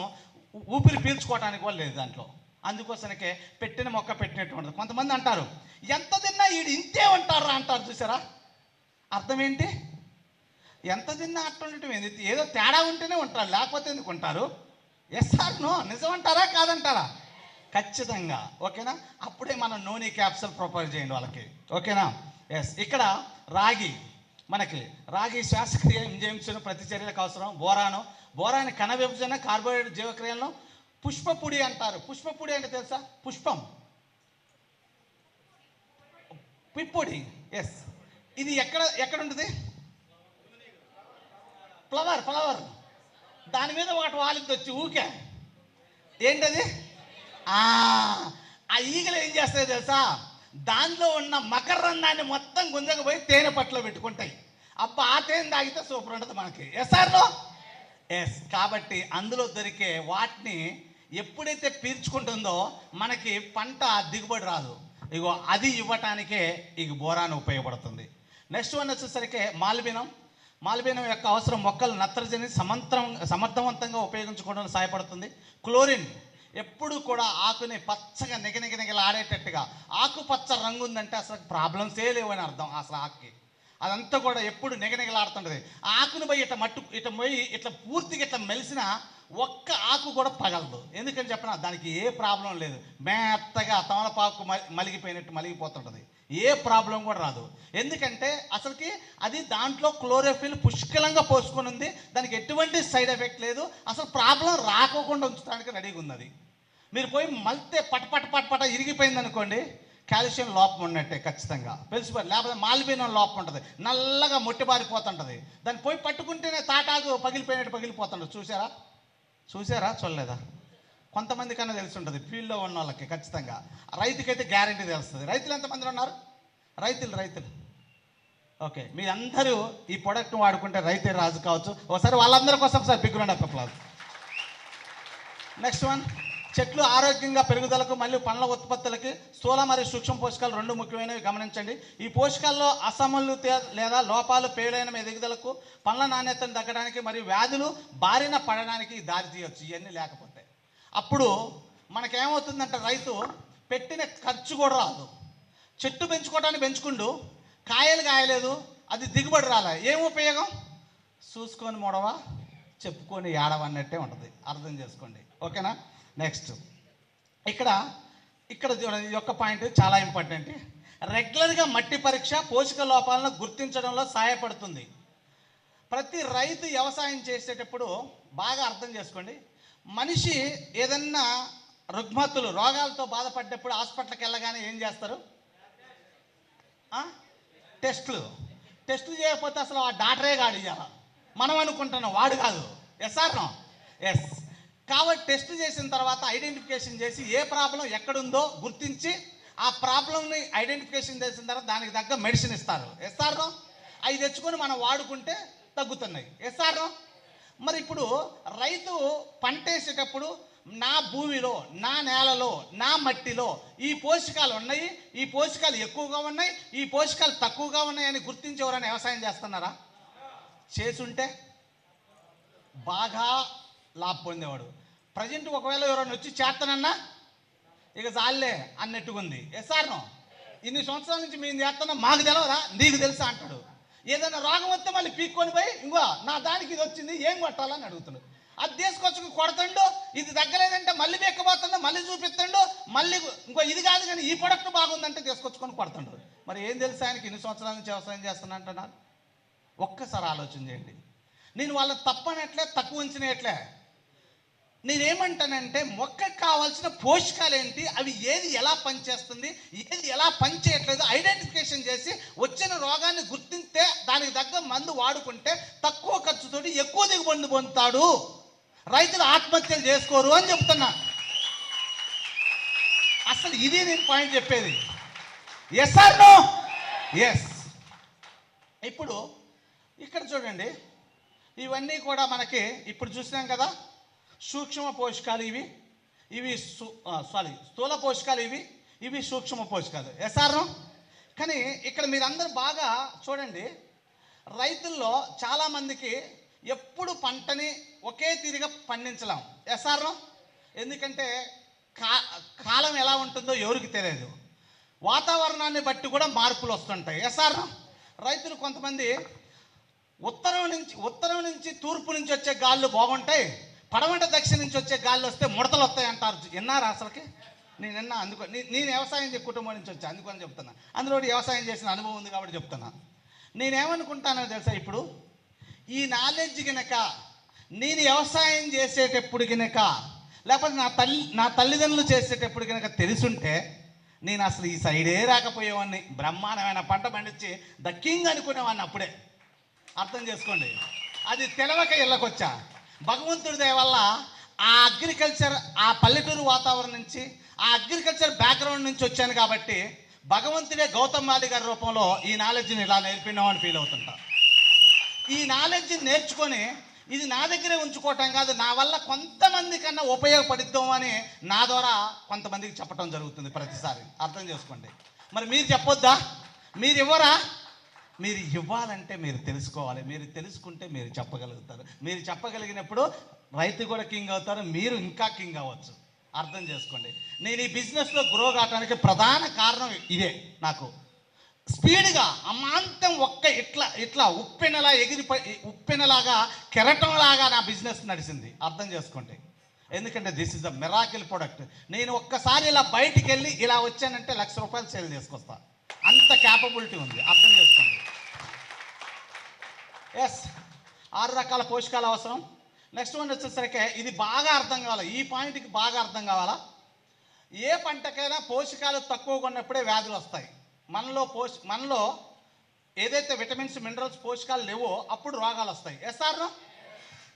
Speaker 2: ఊపిరి పీల్చుకోవటానికి కూడా లేదు దాంట్లో. అందుకోసమకే పెట్టిన మొక్క పెట్టినట్టు ఉండదు. కొంతమంది అంటారు ఎంత తిన్నా ఈడు ఇంతే ఉంటారా అంటారు, చూసారా? అర్థం ఏంటి? ఎంత తిన్నా అట్టుండటం ఏంది? ఏదో తేడా ఉంటేనే ఉంటారు, లేకపోతే ఎందుకు ఉంటారు? ఎస్ఆర్నో? నిజమంటారా కాదంటారా? ఖచ్చితంగా. ఓకేనా. అప్పుడే మనం నూనె క్యాప్సూల్ ప్రొపోజ్ చేయండి వాళ్ళకి. ఓకేనా. ఎస్. ఇక్కడ రాగి, మనకి రాగి శ్వాసక్రియ ఎంజైమ్స్ ప్రతిచర్యలకు అవసరం. బోరాను కణ విభజన, కార్బోహైడ్రేట్ జీవక్రియలను. పుష్పపుడి అంటారు. పుష్పపుడి అంటే తెలుసా? పుష్పం, పిప్పొడి. ఎస్. ఇది ఎక్కడ ఉంటుంది? ఫ్లవర్. దాని మీద ఒకటి వాలికి వచ్చి ఊకే ఏంటది? ఆ ఈగలు ఏం చేస్తాయో తెలుసా? దానిలో ఉన్న మకరందాన్ని మొత్తం గుంజకపోయి తేనె పట్టులో పెట్టుకుంటాయి. అబ్బా ఆ తేనె తాగితే సూపర్ ఉంటుంది మనకి. ఎస్ఆర్లో ఎస్. కాబట్టి అందులో దొరికే వాటిని ఎప్పుడైతే పీల్చుకుంటుందో మనకి పంట దిగుబడి రాదు. ఇగో అది ఇవ్వటానికే ఈ బోరాన్ ఉపయోగపడుతుంది. నెక్స్ట్ వన్ వచ్చేసరికి మాల్బినం. మాల్బినం యొక్క అవసరం మొక్కలు నత్రజని సమర్థవంతంగా ఉపయోగించుకోవడానికి సహాయపడుతుంది. క్లోరిన్ ఎప్పుడు కూడా ఆకుని పచ్చగా నిగనిగలాడేటట్టుగా, ఆకుపచ్చ రంగు ఉందంటే అసలు ప్రాబ్లమ్సే లేవని అర్థం. అసలు ఆకుకి అదంతా కూడా ఎప్పుడు నిగనిగలాడుతుంటుంది. ఆకుని పోయి ఇట్లా పోయి ఇట్లా పూర్తిగా ఇట్లా మెలిసిన ఒక్క ఆకు కూడా పగలదు. ఎందుకని చెప్పినా దానికి ఏ ప్రాబ్లం లేదు. మెత్తగా తమలపాకు మలిగిపోయినట్టు మలిగిపోతుంటుంది. ఏ ప్రాబ్లం కూడా రాదు. ఎందుకంటే అసలుకి అది దాంట్లో క్లోరోఫిల్ పుష్కలంగా పోసుకొని ఉంది. దానికి ఎటువంటి సైడ్ ఎఫెక్ట్ లేదు. అసలు ప్రాబ్లం రాకోకుండా ఉంచడానికి రెడీగా ఉన్నది. మీరు పోయి మలితే పట ఇరిగిపోయింది అనుకోండి, కాల్షియం లోపం ఉన్నట్టే ఖచ్చితంగా తెలిసిపోయి. లేకపోతే మాల్బినం లోపం ఉంటుంది, నల్లగా మొట్టిబారిపోతుంటుంది. దాన్ని పోయి పట్టుకుంటేనే తాటాకు పగిలిపోయినట్టు పగిలిపోతుంటుంది. చూసారా చూడలేదా? కొంతమంది కన్నా తెలిసి ఉంటుంది ఫీల్డ్లో ఉన్న వాళ్ళకి ఖచ్చితంగా. రైతుకైతే గ్యారంటీ తెలుస్తుంది. రైతులు ఎంతమంది ఉన్నారు? రైతులు ఓకే, మీ అందరూ ఈ ప్రోడక్ట్ని వాడుకుంటే రైతే రాజు కావచ్చు. ఒకసారి వాళ్ళందరి కోసం ఒకసారి big round of applause. Next one, చెట్లు ఆరోగ్యంగా పెరుగుదలకు మరియు పండ్ల ఉత్పత్తులకి స్థూల మరియు సూక్ష్మ పోషకాలు రెండు ముఖ్యమైనవి గమనించండి. ఈ పోషకాల్లో అసమతుల్యత లేదా లోపాలు పేలైన ఎదుగుదలకు, పండ్ల నాణ్యతను తగ్గడానికి మరియు వ్యాధులు బారిన పడడానికి దారి తీయవచ్చు. ఇవన్నీ లేకపోతే అప్పుడు మనకేమవుతుందంటే రైతు పెట్టిన ఖర్చు కూడా రాదు. చెట్టు పెంచుకోవడానికి పెంచుకుంటూ కాయలు కాయలేదు, అది దిగుబడి రాలే, ఏం ఉపయోగం? చూసుకొని మొడవ చెప్పుకొని ఏడవన్నట్టే ఉంటుంది. అర్థం చేసుకోండి, ఓకేనా? నెక్స్ట్ ఇక్కడ చూడండి, ఈ యొక్క పాయింట్ చాలా ఇంపార్టెంట్. రెగ్యులర్గా మట్టి పరీక్ష పోషక లోపాలను గుర్తించడంలో సహాయపడుతుంది. ప్రతి రైతు వ్యవసాయం చేసేటప్పుడు బాగా అర్థం చేసుకోండి. మనిషి ఏదన్నా రుగ్మతులు రోగాలతో బాధపడ్డప్పుడు హాస్పిటల్కి వెళ్ళగానే ఏం చేస్తారు? టెస్టులు చేయకపోతే అసలు ఆ డాక్టరే కాదు ఇవ్వాలి. మనం అనుకుంటున్నాం, వాడు కాదు. ఎస్. కాబట్టి టెస్ట్ చేసిన తర్వాత ఐడెంటిఫికేషన్ చేసి ఏ ప్రాబ్లం ఎక్కడుందో గుర్తించి ఆ ప్రాబ్లంని ఐడెంటిఫికేషన్ చేసిన తర్వాత దానికి తగ్గ మెడిసిన్ ఇస్తారు. అవి తెచ్చుకొని మనం వాడుకుంటే తగ్గుతున్నాయి. మరి ఇప్పుడు రైతు పంట వేసేటప్పుడు నా భూమిలో, నా నేలలో, నా మట్టిలో ఈ పోషకాలు ఉన్నాయి, ఈ పోషకాలు ఎక్కువగా ఉన్నాయి, ఈ పోషకాలు తక్కువగా ఉన్నాయి అని గుర్తించి ఎవరైనా వ్యవసాయం చేస్తున్నారా? చేసుంటే బాగా లాభ పొందేవాడు. ప్రజెంట్ ఒకవేళ ఎవరైనా వచ్చి చేస్తానన్నా ఇక చాలే అన్నట్టుగా ఉంది. ఇన్ని సంవత్సరాల నుంచి మేము చేస్తున్నా, మాకు తెలవదా, నీకు తెలుసా అంటాడు. ఏదైనా రోగం వస్తే మళ్ళీ పీక్కొని పోయి ఇంకో నా దానికి ఇది వచ్చింది ఏం కొట్టాలని అడుగుతాడు. అది తీసుకొచ్చుకు కొడతాడు, ఇది తగ్గలేదంటే మళ్ళీ బెక్కబోతుండో, మళ్ళీ చూపిస్తాడు, మళ్ళీ ఇంకో ఇది కాదు కానీ ఈ ప్రొడక్ట్ బాగుందంటే తీసుకొచ్చుకొని కొడతాడు. మరి ఏం తెలుసు ఆయనకి ఇన్ని సంవత్సరాల నుంచి వ్యవసాయం చేస్తున్నా అంటున్నారు? ఒక్కసారి ఆలోచన చేయండి. నేను వాళ్ళ తప్పనట్లే, తక్కువ ఉంచినట్లే. నేనేమంటానంటే మొక్కకు కావాల్సిన పోషకాలు ఏంటి, అవి ఏది ఎలా పనిచేస్తుంది, ఏది ఎలా పనిచేయట్లేదు ఐడెంటిఫికేషన్ చేసి వచ్చిన రోగాన్ని గుర్తిస్తే దానికి తగ్గ మందు వాడుకుంటే తక్కువ ఖర్చుతోటి ఎక్కువ దిగుబడి పొందుతాడు. రైతులు ఆత్మహత్యలు చేసుకోరు అని చెప్తున్నా. అసలు ఇది నేను పాయింట్ చెప్పేది. ఎస్. ఇప్పుడు ఇక్కడ చూడండి, ఇవన్నీ కూడా మనకి ఇప్పుడు చూసినాం కదా. సూక్ష్మ పోషకాలు ఇవి స్థూల పోషకాలు ఇవి సూక్ష్మ పోషకాలు. కానీ ఇక్కడ మీరందరూ బాగా చూడండి, రైతుల్లో చాలామందికి ఎప్పుడు పంటని ఒకే తీరుగా పండించలేం. ఎందుకంటే కాలం ఎలా ఉంటుందో ఎవరికి తెలియదు. వాతావరణాన్ని బట్టి కూడా మార్పులు వస్తుంటాయి. రైతులు కొంతమంది ఉత్తరం నుంచి తూర్పు నుంచి వచ్చే గాళ్ళు బాగుంటాయి, పడమట దక్షిణ నుంచి వచ్చే గాళ్ళు వస్తే ముడతలు వస్తాయి అంటారు. విన్నారా? అసలుకి నేను విన్నా. నేను వ్యవసాయం కుటుంబం నుంచి వచ్చా, అందుకని చెప్తున్నా. అందులో వ్యవసాయం చేసిన అనుభవం ఉంది కాబట్టి చెప్తున్నా. నేనేమనుకుంటానో తెలుసా, ఇప్పుడు ఈ నాలెడ్జ్ గినక నేను వ్యవసాయం చేసేటప్పుడు గినక, లేకపోతే నా తల్లిదండ్రులు చేసేటప్పుడు గినక తెలుసుంటే నేను అసలు ఈ సైడే రాకపోయేవాడిని. బ్రహ్మాండమైన పంట పండించి ద కింగ్ అనుకునేవాడిని అప్పుడే. అర్థం చేసుకోండి. అది తెలవక ఇళ్ళకొచ్చా. భగవంతుడి దయ వల్ల ఆ అగ్రికల్చర్, ఆ పల్లెటూరు వాతావరణం నుంచి, ఆ అగ్రికల్చర్ బ్యాక్గ్రౌండ్ నుంచి వచ్చాను కాబట్టి భగవంతుడే గౌతమ్ మాలి గారి రూపంలో ఈ నాలెడ్జ్ని ఇలా నేర్పినామని ఫీల్ అవుతుంటా. ఈ నాలెడ్జ్ని నేర్చుకొని ఇది నా దగ్గరే ఉంచుకోవటం కాదు, నా వల్ల కొంతమంది కన్నా ఉపయోగపడిద్దాం అని నా ద్వారా కొంతమందికి చెప్పడం జరుగుతుంది ప్రతిసారి. అర్థం చేసుకోండి. మరి మీరు చెప్పొద్దా? మీరు ఇవ్వరా? మీరు ఇవ్వాలంటే మీరు తెలుసుకోవాలి. మీరు తెలుసుకుంటే మీరు చెప్పగలుగుతారు. మీరు చెప్పగలిగినప్పుడు రైతు కూడా కింగ్ అవుతారు, మీరు ఇంకా కింగ్ అవ్వచ్చు. అర్థం చేసుకోండి. నేను ఈ బిజినెస్లో గ్రో కావడానికి ప్రధాన కారణం ఇదే. నాకు స్పీడ్గా అమాంతం ఇట్లా ఉప్పెనలాగా కెరటంలాగా నా బిజినెస్ నడిచింది. అర్థం చేసుకోండి. ఎందుకంటే this is a miracle product. నేను ఒక్కసారి ఇలా బయటికి వెళ్ళి ఇలా వచ్చానంటే ₹1,00,000 సేల్ చేసుకొస్తా. అంత క్యాపబిలిటీ ఉంది. అర్థం చేసుకోండి. ఎస్, 6 రకాల పోషకాలు అవసరం. నెక్స్ట్ వన్ వచ్చేసరికి ఇది బాగా అర్థం కావాలి. ఈ పాయింట్కి బాగా అర్థం కావాలా? ఏ పంటకైనా పోషకాలు తక్కువగా ఉన్నప్పుడే వ్యాధులు వస్తాయి. మనలో ఏదైతే విటమిన్స్, మినరల్స్, పోషకాలు లేవో అప్పుడు రోగాలు వస్తాయి. ఎస్ఆర్ను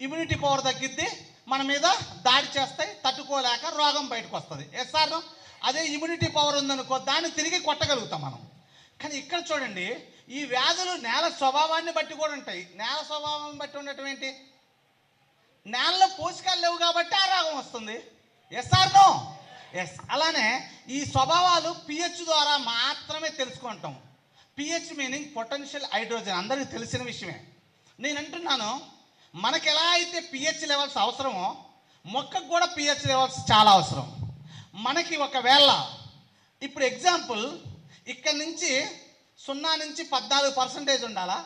Speaker 2: ఇమ్యూనిటీ పవర్ తగ్గిద్ది, మన మీద దాడి చేస్తాయి, తట్టుకోలేక రోగం బయటకు వస్తుంది. ఎస్ఆర్ను అదే ఇమ్యూనిటీ పవర్ ఉందనుకో, దాన్ని తిరిగి కొట్టగలుగుతాం మనం. కానీ ఇక్కడ చూడండి, ఈ వ్యాధులు నేల స్వభావాన్ని బట్టి కూడా ఉంటాయి. నేల స్వభావాన్ని బట్టి ఉండటం ఏంటి? నేలలో పోషకాలు లేవు కాబట్టి ఆ రోగం వస్తుంది. ఎస్ఆర్ను ఎస్. అలానే ఈ స్వభావాలు పిహెచ్ ద్వారా మాత్రమే తెలుసుకుంటాం. పిహెచ్ మీనింగ్ పొటెన్షియల్ హైడ్రోజన్, అందరికీ తెలిసిన విషయమే. నేను అంటున్నాను, మనకు ఎలా అయితే పిహెచ్ లెవెల్స్ అవసరమో మొక్కకు కూడా పిహెచ్ లెవెల్స్ చాలా అవసరం. మనకి ఒకవేళ ఇప్పుడు ఎగ్జాంపుల్ ఇక్కడ నుంచి 0 నుంచి 14% ఉండాలా,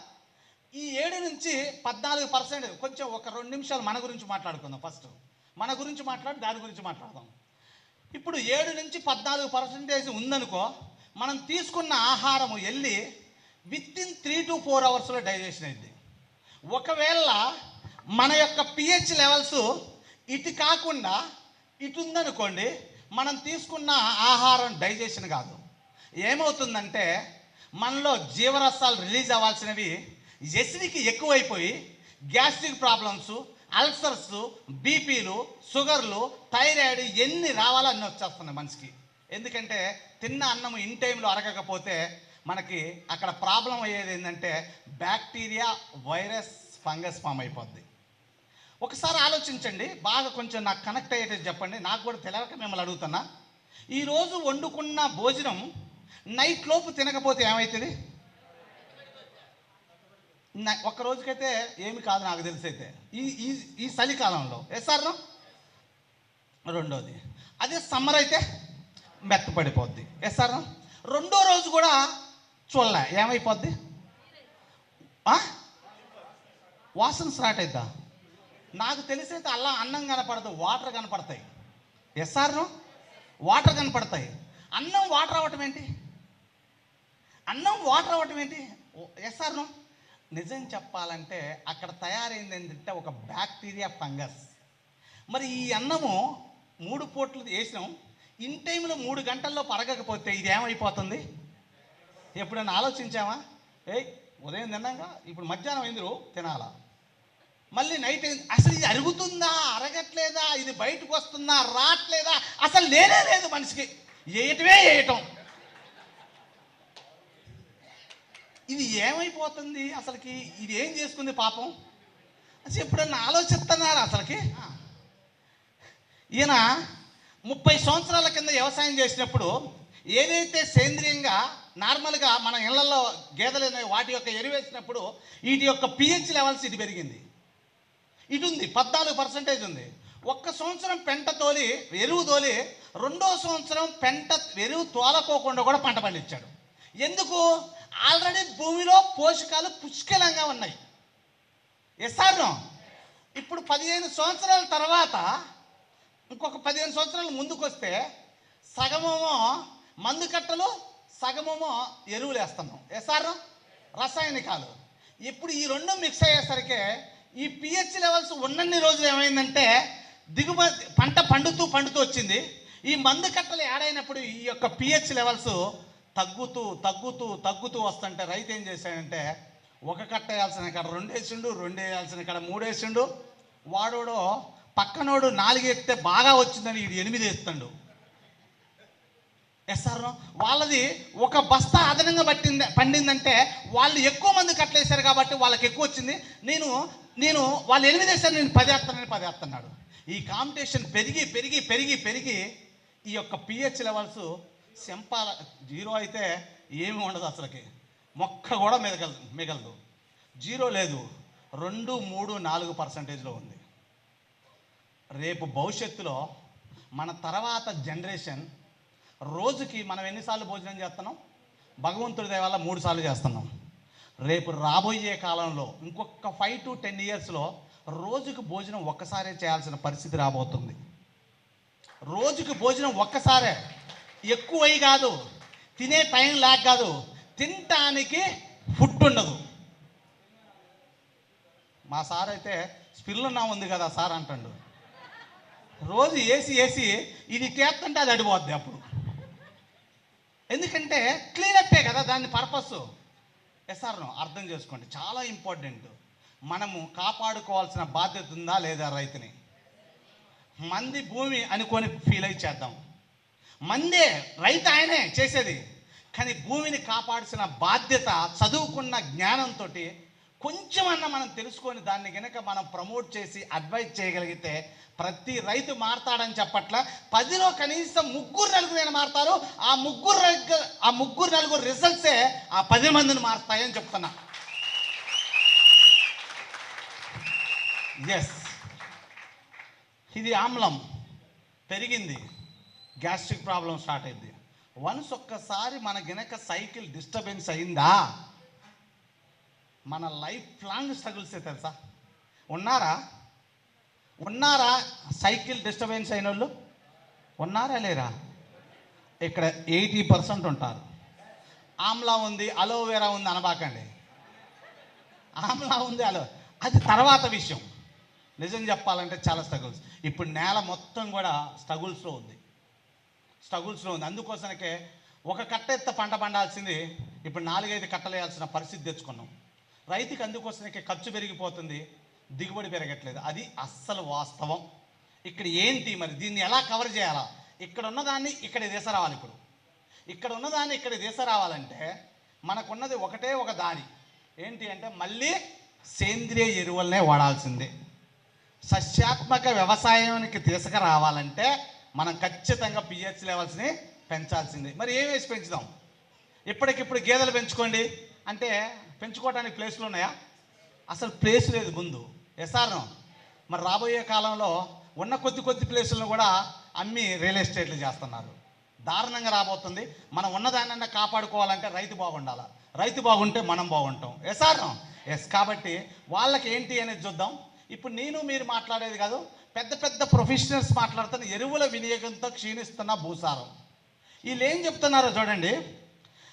Speaker 2: ఈ 7 నుంచి 14%. కొంచెం ఒక 2 నిమిషాలు మన గురించి మాట్లాడుకుందాం. ఫస్ట్ మన గురించి మాట్లాడి దాని గురించి మాట్లాడదాం. ఇప్పుడు 7 నుంచి 14% ఉందనుకో, మనం తీసుకున్న ఆహారము వెళ్ళి విత్ ఇన్ 3 to 4 అవర్స్లో డైజెషన్ అయింది. ఒకవేళ మన యొక్క పిహెచ్ లెవెల్స్ ఇటు కాకుండా ఇటు ఉందనుకోండి, మనం తీసుకున్న ఆహారం డైజెషన్ కాదు. ఏమవుతుందంటే మనలో జీవరసాలు రిలీజ్ అవ్వాల్సినవి ఎసిడిటీ ఎక్కువైపోయి గ్యాస్ట్రిక్ ప్రాబ్లమ్స్, అల్సర్స్, బీపీలు, షుగర్లు, థైరాయిడ్ ఎన్ని రావాలో అన్నీ వచ్చేస్తున్నాయి మనిషికి. ఎందుకంటే తిన్న అన్నము ఇన్ టైంలో అరగకపోతే మనకి అక్కడ ప్రాబ్లం అయ్యేది ఏంటంటే బ్యాక్టీరియా, వైరస్, ఫంగస్ ఫామ్ అయిపోద్ది. ఒకసారి ఆలోచించండి, బాగా కొంచెం నాకు కనెక్ట్ అయ్యేది చెప్పండి. నాకు కూడా తెలియక మిమ్మల్ని అడుగుతున్నా. ఈరోజు వండుకున్న భోజనం నైట్ లోపు తినకపోతే ఏమవుతుంది? ఒక్క రోజుకైతే ఏమి కాదు నాకు తెలిసి అయితే ఈ చలికాలంలో. ఎస్ఆర్ను రెండోది, అదే సమ్మర్ అయితే మెత్తపడిపోద్ది. ఎస్ఆర్ను రెండో రోజు కూడా చూడలే ఏమైపోద్ది? వాసన స్టార్ట్ అవుతా. నాకు తెలిసైతే అలా అన్నం కనపడదు, వాటర్ కనపడతాయి. ఎస్ఆర్ను వాటర్ కనపడతాయి. అన్నం వాటర్ అవ్వటం ఏంటి? అన్నం వాటర్ అవ్వటం ఏంటి? ఎస్ఆర్ను నిజం చెప్పాలంటే అక్కడ తయారైంది ఏంటంటే ఒక బ్యాక్టీరియా, ఫంగస్. మరి ఈ అన్నము 3 పూటలు వేసినాం, ఇన్ టైంలో 3 గంటల్లో పరగకపోతే ఇది ఏమైపోతుంది? ఎప్పుడైనా ఆలోచించామా? ఉదయం తిన్నాక ఇప్పుడు మధ్యాహ్నం అయింది తినాలా, మళ్ళీ నైట్ అయింది, అసలు ఇది అరుగుతుందా, అరగట్లేదా, ఇది బయటకు వస్తుందా, రావట్లేదా, అసలు లేనే లేదు మనిషికి. వేయటం ఇది ఏమైపోతుంది అసలుకి? ఇది ఏం చేసుకుంది పాపం? అసలు ఎప్పుడన్నా ఆలోచిస్తున్నారు అసలుకి? ఈయన 30 సంవత్సరాల కింద వ్యవసాయం చేసినప్పుడు ఏదైతే సేంద్రియంగా నార్మల్గా మన ఇళ్లలో గేదెలు వాటి యొక్క ఎరువేసినప్పుడు వీటి యొక్క పిహెచ్ లెవెల్స్ ఇది పెరిగింది. ఇటు ఉంది 14% ఉంది. 1 సంవత్సరం పెంట తోలి ఎరువు తోలి 2వ సంవత్సరం పెంట ఎరువు తోలకోకుండా కూడా పంట పండించాడు. ఎందుకు? ఆల్రెడీ భూమిలో పోషకాలు పుష్కలంగా ఉన్నాయి. ఎస్ఆర్ను ఇప్పుడు 15 సంవత్సరాల తర్వాత ఇంకొక 15 సంవత్సరాలు ముందుకు వస్తే సగమేమో మందు కట్టలు, సగమేమో ఎరువులు వేస్తున్నాం. ఎస్ఆర్ను రసాయనికాలు. ఇప్పుడు ఈ 2 మిక్స్ అయ్యేసరికి ఈ పిహెచ్ లెవెల్స్ ఉన్నన్ని రోజులు ఏమైందంటే దిగుబడి పంట పండుతూ వచ్చింది. ఈ మందు కట్టలు యాడైనప్పుడు ఈ యొక్క పిహెచ్ లెవెల్స్ తగ్గుతూ వస్తుంటే రైతు ఏం చేశాడంటే ఒక కట్ట వేయాల్సిన కాడ 2 వేసిండు, 2 వేయాల్సిన కాడ 3 వేసిండు. వాడోడో పక్కనోడు 4 ఎత్తే బాగా వచ్చిందని వీడు 8 వేస్తాడు. ఎస్ఆర్ వాళ్ళది ఒక బస్తా అదనంగా పండిందంటే వాళ్ళు ఎక్కువ మంది కట్టలేశారు కాబట్టి వాళ్ళకి ఎక్కువ వచ్చింది. నేను వాళ్ళు 8 వేశారు, నేను 10 వేస్తానని 10 వేస్తున్నాడు. ఈ కాంపిటీషన్ పెరిగి పెరిగి పెరిగి పెరిగి ఈ యొక్క పిహెచ్ లెవెల్స్ సెంపాల 0 అయితే ఏమి ఉండదు, అసలుకి మొక్క కూడా మిగలదు. 0 లేదు, 2, 3, 4% ఉంది. రేపు భవిష్యత్తులో మన తర్వాత జనరేషన్ రోజుకి మనం ఎన్నిసార్లు భోజనం చేస్తున్నాం? భగవంతుడి దయ వల్ల 3 సార్లు చేస్తున్నాం. రేపు రాబోయే కాలంలో ఇంకొక 5 to 10 ఇయర్స్లో రోజుకు భోజనం ఒక్కసారే చేయాల్సిన పరిస్థితి రాబోతుంది. రోజుకి భోజనం ఒక్కసారే, ఎక్కువై కాదు, తినే టైం లేక కాదు, తినటానికి ఫుడ్ ఉండదు. మా సార్ అయితే స్పిల్లున్నా ఉంది కదా సార్ అంటాడు. రోజు వేసి ఇది చేస్తుంటే అది అడిపోద్ది అప్పుడు. ఎందుకంటే క్లీనప్పే కదా దాని పర్పస్. ఎస్ఆర్ను అర్థం చేసుకోండి, చాలా ఇంపార్టెంట్. మనము కాపాడుకోవాల్సిన బాధ్యత ఉందా లేదా? రైతుని మంది భూమి అనుకొని ఫీల్ అయి చేద్దాం. మందే రైతు ఆయనే చేసేది, కానీ భూమిని కాపాడాల్సిన బాధ్యత చదువుకున్న జ్ఞానంతో కొంచెమన్నా మనం తెలుసుకొని దాన్ని కనుక మనం ప్రమోట్ చేసి అడ్వైజ్ చేయగలిగితే ప్రతి రైతు మారతాడని చెప్పట్ల, 10లో కనీసం 3-4 మారతారు. ఆ ముగ్గురు నలుగురు రిజల్ట్సే ఆ 10 మందిని మారుతాయని చెప్తున్నా. ఎస్, ఇది ఆమ్లం పెరిగింది, గ్యాస్ట్రిక్ ప్రాబ్లం స్టార్ట్ అయింది. వన్స్ ఒక్కసారి మన గనక సైకిల్ డిస్టర్బెన్స్ అయిందా మన లైఫ్ లాంగ్ స్ట్రగుల్సే. తెలుసా? ఉన్నారా సైకిల్ డిస్టర్బెన్స్ అయిన వాళ్ళు? ఉన్నారా లేరా? ఇక్కడ 80% ఉంటారు. ఆమ్లా ఉంది, అలోవెరా ఉంది అనబాకండి. ఆమ్లా ఉంది, అది తర్వాత విషయం. నిజం చెప్పాలంటే చాలా స్ట్రగుల్స్. ఇప్పుడు నేల మొత్తం కూడా స్ట్రగుల్స్లో ఉంది. అందుకోసమకే ఒక కట్ట ఎత్త పంట పండాల్సింది ఇప్పుడు 4-5 కట్టలు వేయాల్సిన పరిస్థితి తెచ్చుకున్నాం. రైతుకి అందుకోసమకే ఖర్చు పెరిగిపోతుంది, దిగుబడి పెరగట్లేదు. అది అస్సలు వాస్తవం. ఇక్కడ ఏంటి మరి, దీన్ని ఎలా కవర్ చేయాలా? ఇక్కడ ఉన్నదాన్ని ఇక్కడ తీసుకురావాలి. ఇక్కడ ఉన్నదాన్ని ఇక్కడ తీసుకురావాలంటే మనకున్నది ఒకటే ఒక దారి. ఏంటి అంటే మళ్ళీ సేంద్రియ ఎరువులనే వాడాల్సిందే. సస్యాత్మక వ్యవసాయానికి తీసుకురావాలంటే మనం ఖచ్చితంగా పిహెచ్ లెవెల్స్ని పెంచాల్సిందే. మరి ఏం వేసి పెంచుదాం? ఇప్పటికిప్పుడు గేదెలు పెంచుకోండి అంటే పెంచుకోవడానికి ప్లేస్లు ఉన్నాయా? అసలు ప్లేస్ లేదు ముందు. ఎస్ఆర్ను మరి రాబోయే కాలంలో ఉన్న కొద్ది ప్లేసులను కూడా అమ్మి రియల్ ఎస్టేట్లు చేస్తున్నారు. దారుణంగా రాబోతుంది. మనం ఉన్నదాన్ని కాపాడుకోవాలంటే రైతు బాగుండాలి. రైతు బాగుంటే మనం బాగుంటాం. ఎస్ఆర్ను ఎస్. కాబట్టి వాళ్ళకి ఏంటి అనేది చూద్దాం. ఇప్పుడు మీరు మాట్లాడేది కాదు, పెద్ద ప్రొఫెషనల్స్ మాట్లాడుతున్న ఎరువుల వినియోగంతో క్షీణిస్తున్న భూసారం. వీళ్ళు ఏం చెప్తున్నారో చూడండి.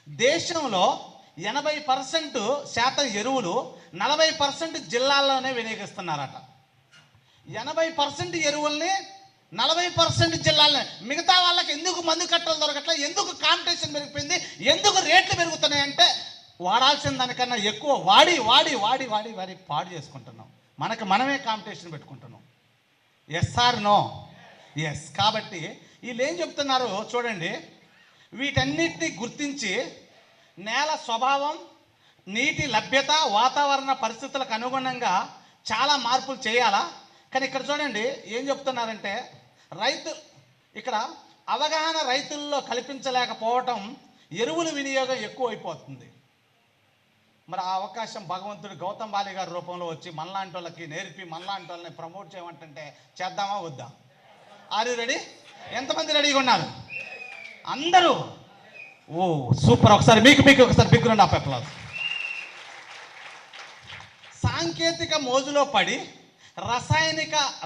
Speaker 2: దేశంలో 80% ఎరువులు 40% జిల్లాల్లోనే వినియోగిస్తున్నారట. 80% ఎరువుల్ని 40% జిల్లాలనే. మిగతా వాళ్ళకి ఎందుకు మందు కట్టలు దొరకట్లే? ఎందుకు కాంపిటీషన్ పెరిగిపోయింది? ఎందుకు రేట్లు పెరుగుతున్నాయి అంటే వాడాల్సిన దానికన్నా ఎక్కువ వాడి వాడి వాడి వాడి వాడి పాడు చేసుకుంటున్నాం. మనమే కాంపిటీషన్ పెట్టుకుంటున్నాం. Yes or no? ఎస్. కాబట్టి వీళ్ళు ఏం చెప్తున్నారు చూడండి. వీటన్నిటిని గుర్తించి నేల స్వభావం, నీటి లభ్యత, వాతావరణ పరిస్థితులకు అనుగుణంగా చాలా మార్పులు చేయాలా. కానీ ఇక్కడ చూడండి ఏం చెప్తున్నారంటే ఇక్కడ అవగాహన రైతుల్లో కల్పించలేకపోవటం, ఎరువుల వినియోగం ఎక్కువ అయిపోతుంది. మరి ఆ అవకాశం భగవంతుడు గౌతమ్ బాలి గారి రూపంలో వచ్చి మనలాంటి వాళ్ళకి నేర్పి మనలాంటి వాళ్ళని ప్రమోట్ చేయమంటుంటే చేద్దామా వద్దా? Are you ready? ఎంతమంది రెడీగా ఉన్నారు? అందరూ? ఓ సూపర్. ఒకసారి మీకు ఒకసారి బిగ్ రౌండ్ ఆఫ్ అప్లాజ్. సాంకేతిక మోజులో పడి